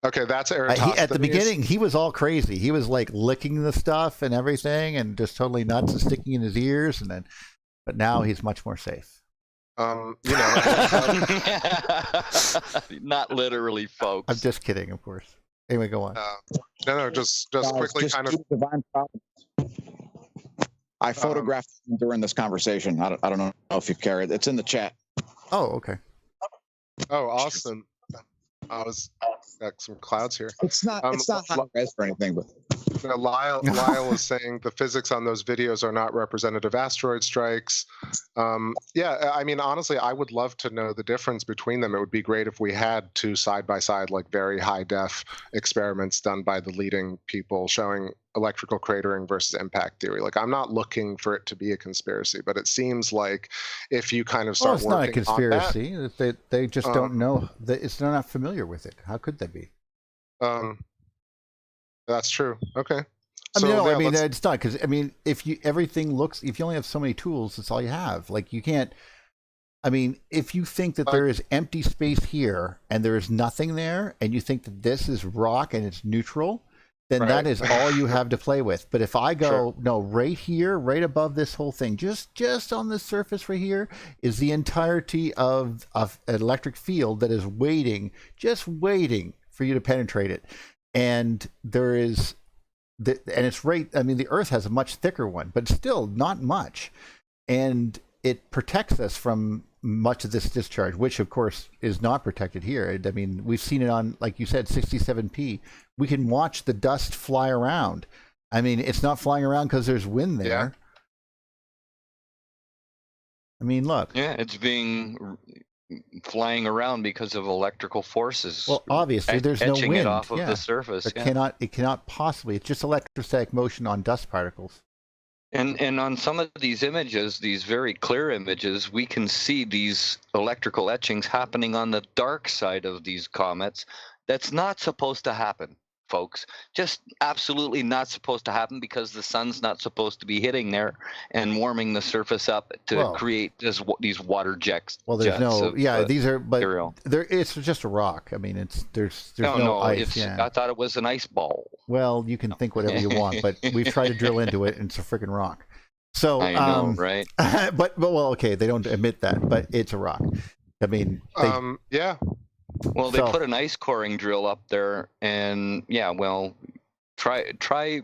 Okay, that's Eratosthenes.
At the beginning, he was all crazy. He was like licking the stuff and everything, and just totally nuts and sticking in his ears. But now he's much more safe.
You know,
Not literally, folks.
I'm just kidding, of course. Anyway, go on.
no, just quickly,
just
kind of.
divine providence. I photographed him during this conversation. I don't know if you care. It's in the chat.
Oh, okay.
Oh, awesome. I was got some clouds here.
It's not high res or anything, but
Lyle was saying the physics on those videos are not representative asteroid strikes. Yeah, I mean, honestly, I would love to know the difference between them. It would be great if we had two side-by-side, like very high-def experiments done by the leading people showing electrical cratering versus impact theory. Like, I'm not looking for it to be a conspiracy, but it seems like if you kind of start
Well, it's not a
working on that,
conspiracy. They just don't know. They're not familiar with it. How could they be?
that's true. Okay.
I mean,
So,
no,
yeah,
I mean,
let's-
it's not, because, I mean, if you only have so many tools, that's all you have. Like, you can't, I mean, if you think that there is empty space here and there is nothing there, and you think that this is rock and it's neutral, then
Right.
that is all you have to play with. But if I go,
Sure.
no, right here, right above this whole thing, just on the surface right here is the entirety of an electric field that is just waiting for you to penetrate it. And there is, and it's right, I mean, the Earth has a much thicker one, but still not much. And it protects us from much of this discharge, which of course is not protected here. I mean, we've seen it on, like you said, 67p. We can watch the dust fly around. I mean, it's not flying around because there's wind there.
Yeah.
I mean, look.
Yeah, it's flying around because of electrical forces.
Well, obviously, there's no
etching
wind.
it off of
Yeah.
the surface.
It
Yeah.
cannot possibly. It's just electrostatic motion on dust particles.
And on some of these images, these very clear images, we can see these electrical etchings happening on the dark side of these comets. That's not supposed to happen, folks. Just absolutely not supposed to happen, because the sun's not supposed to be hitting there and warming the surface up to create these water jets.
Well, there's these are, but
material.
It's just a rock. I mean, there's no ice.
I thought it was an ice ball.
Well, you can think whatever you want, but we've tried to drill into it, and it's a freaking rock. So,
I know, right?
but well, okay, they don't admit that, but it's a rock. I mean,
yeah.
Well, they put an ice coring drill up there, and try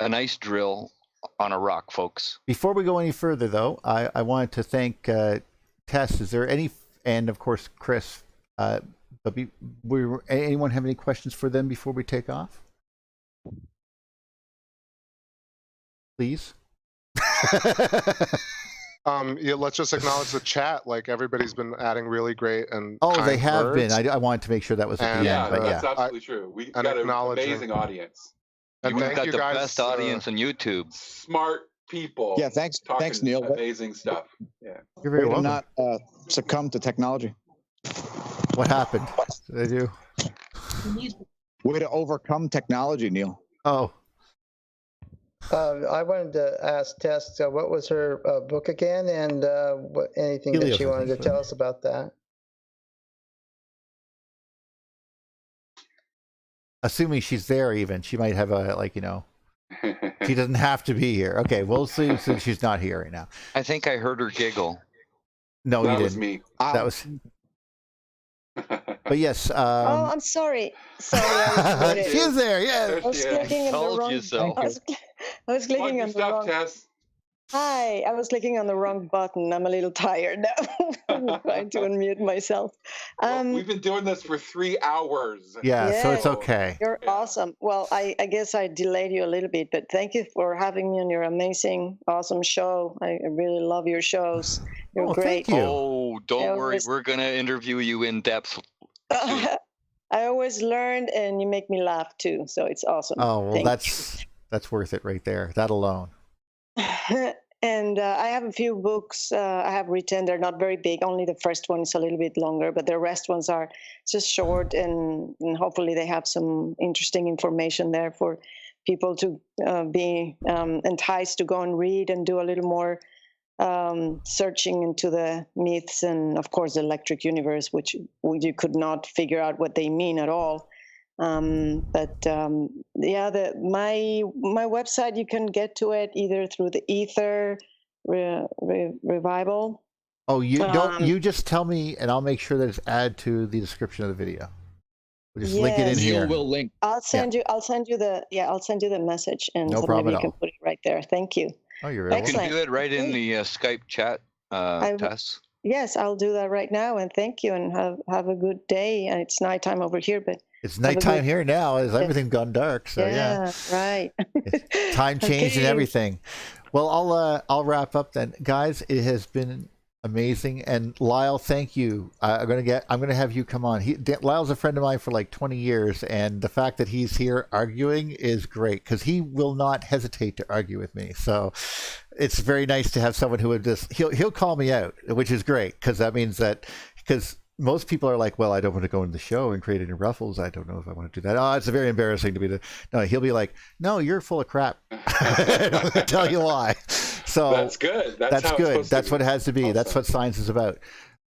an ice drill on a rock, folks.
Before we go any further, though, I wanted to thank Tess. Is there any, and of course Chris, but anyone have any questions for them before we take off? Please.
Yeah, let's just acknowledge the chat. Like, everybody's been adding really great and
they have
words.
been. I wanted to make sure that was at the end. But
that's absolutely true. We've got an amazing audience.
And
We've
thank
got
you
the
guys,
best audience on YouTube.
Smart people.
Yeah, thanks, Neil.
Amazing stuff. Yeah.
You're very welcome.
Not succumb to technology.
What happened? Did I do?
Way to overcome technology, Neil.
Oh.
I wanted to ask Tess, what was her book again, and anything
Helios,
that she wanted to tell us about that?
Assuming she's there, even she might have she doesn't have to be here. Okay, we'll see since she's not here right now.
I think I heard her giggle.
No,
that
you
was
didn't.
me.
That was. But yes.
Oh, I'm sorry. Sorry.
She's there. Yeah.
There
I was
she is.
clicking on the
Told
wrong.
you so.
I was clicking
Plug
on
your
the
stuff,
wrong.
Tess.
Hi, I was clicking on the wrong button. I'm a little tired now. I'm trying to unmute myself.
We've been doing this for 3 hours.
Yeah, so it's
Yeah.
okay.
You're awesome. Well, I guess I delayed you a little bit, but thank you for having me on your amazing, awesome show. I really love your shows. You're
Oh,
great.
thank you.
Oh, don't
Yeah,
worry.
listen-
We're going to interview you in depth
I always learn, and you make me laugh too, so it's awesome.
Oh, well,
Thank
that's worth it right there. That alone.
you. And I have a few books I have written. They're not very big. Only the first one is a little bit longer, but the rest ones are just short, and hopefully they have some interesting information there for people to be enticed to go and read and do a little more searching into the myths and, of course, the electric universe, which you could not figure out what they mean at all. Yeah, my website, you can get to it either through the Ether Revival.
Oh, you don't. You just tell me, and I'll make sure that it's added to the description of the video. We'll just link it in here.
Neil will link.
I'll send you the message, and
No
so
problem
maybe
at
you
all.
can put it right there. Thank you.
Oh, you're very
You can
welcome.
do it right in the Skype chat, Tess.
Yes, I'll do that right now, and thank you, and have a good day. It's nighttime over here, but
It's nighttime here now. As everything's gone dark, so yeah.
Right.
Time change and everything. Well, I'll wrap up then, guys. It has been amazing, and Lyle, thank you. I'm gonna have you come on. Lyle's a friend of mine for like 20 years, and the fact that he's here arguing is great because he will not hesitate to argue with me. So it's very nice to have someone who would just he'll call me out, which is great because that means that because most people are like, well, I don't want to go into the show and create any ruffles. I don't know if I want to do that. Oh, it's very embarrassing to be the. No, he'll be like, no, you're full of crap. I'll tell you why. So
that's good.
That's good. That's what it has to be. Awesome. That's what science is about.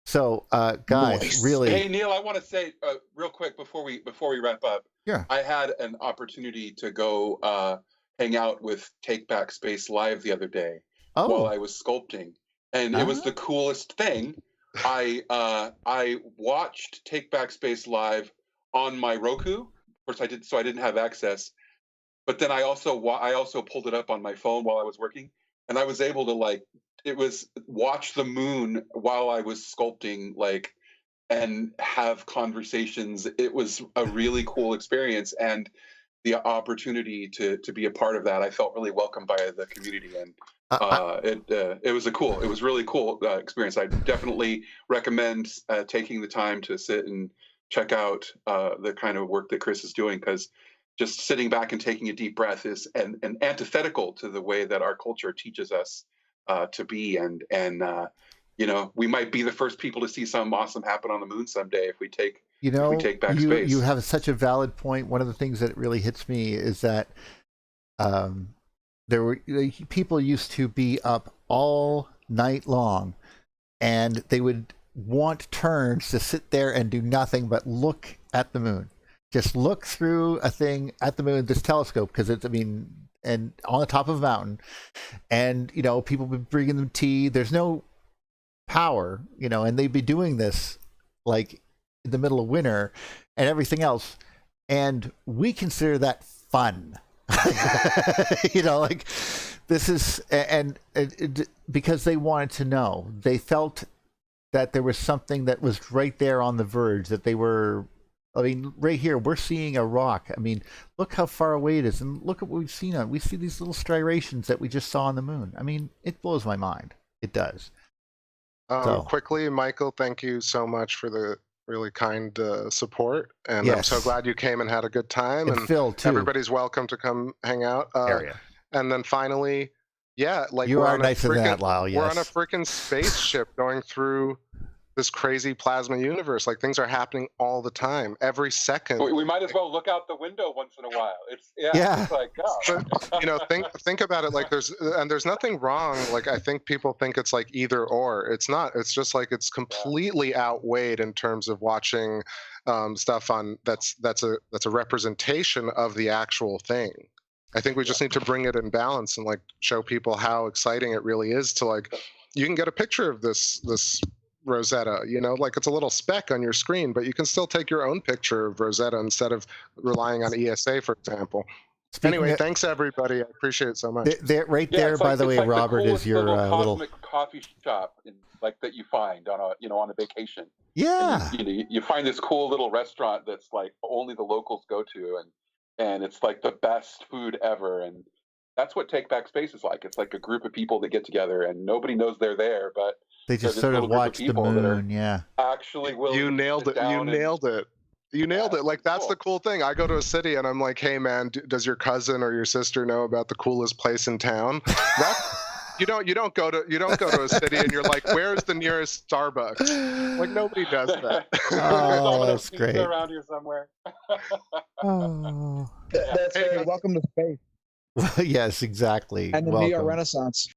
So, guys, really.
Hey, Neil, I want to say real quick before we wrap up.
Yeah.
I had an opportunity to go hang out with Take Back Space Live the other day while I was sculpting, and it was the coolest thing. I watched Take Back Space Live on my Roku. Of course, I didn't have access, but then I also pulled it up on my phone while I was working, and I was able to watch the moon while I was sculpting, and have conversations. It was a really cool experience, and the opportunity to be a part of that, I felt really welcomed by the community, and it was really cool experience. I definitely recommend taking the time to sit and check out the kind of work that Chris is doing, because just sitting back and taking a deep breath is an antithetical to the way that our culture teaches us to be, and we might be the first people to see something awesome happen on the moon someday if we take back space.
You have such a valid point. One of the things that really hits me is that people used to be up all night long, and they would want turns to sit there and do nothing but look at the moon. Just look through a thing at the moon, this telescope, because and on the top of a mountain, and people would be bringing them tea. There's no power, and they'd be doing this like in the middle of winter and everything else, and we consider that fun. This is because they wanted to know. They felt that there was something that was right there on the verge, that they were. I mean, right here, we're seeing a rock. I mean, look how far away it is, and look at what we've seen on. We see these little striations that we just saw on the moon. I mean, it blows my mind. It does.
Quickly, Michael, thank you so much for the really kind support, and I'm so glad you came and had a good time.
And Phil, too.
Everybody's welcome to come hang out. And then finally,
you are nicer than that, Lyle. Yes.
We're on a freaking spaceship going through this crazy plasma universe. Like, things are happening all the time, every second.
We might as well look out the window once in a while. It's like, oh.
But, think about it. Like, there's nothing wrong. Like, I think people think it's like either or. It's not. It's just like it's completely outweighed in terms of watching stuff on that's a representation of the actual thing. I think we just need to bring it in balance and show people how exciting it really is to you can get a picture of this Rosetta, it's a little speck on your screen, but you can still take your own picture of Rosetta instead of relying on ESA, for example. Anyway, thanks everybody. I appreciate it so much.
Right there, by the way, Robert, is your little
coffee shop that you find on a vacation.
Yeah.
You find this cool little restaurant that's only the locals go to, and it's the best food ever, and that's what Take Back Space is like. It's like a group of people that get together, and nobody knows they're there, but
They just
this
sort of
little group
watch the
people that are
moon. Yeah.
actually willing
You
to
nailed
sit
it. You
down and-
nailed it. You nailed
Yeah,
it. Like, that's
cool.
the cool thing. I go to a city and I'm like, hey man, does your cousin or your sister know about the coolest place in town? You don't go to a city and you're like, where's the nearest Starbucks? Like, nobody does that.
Oh, that's
Pizza
great.
around here somewhere.
Oh.
That's
Hey,
very
welcome to space
Yes, exactly.
and the
Welcome.
Neo Renaissance.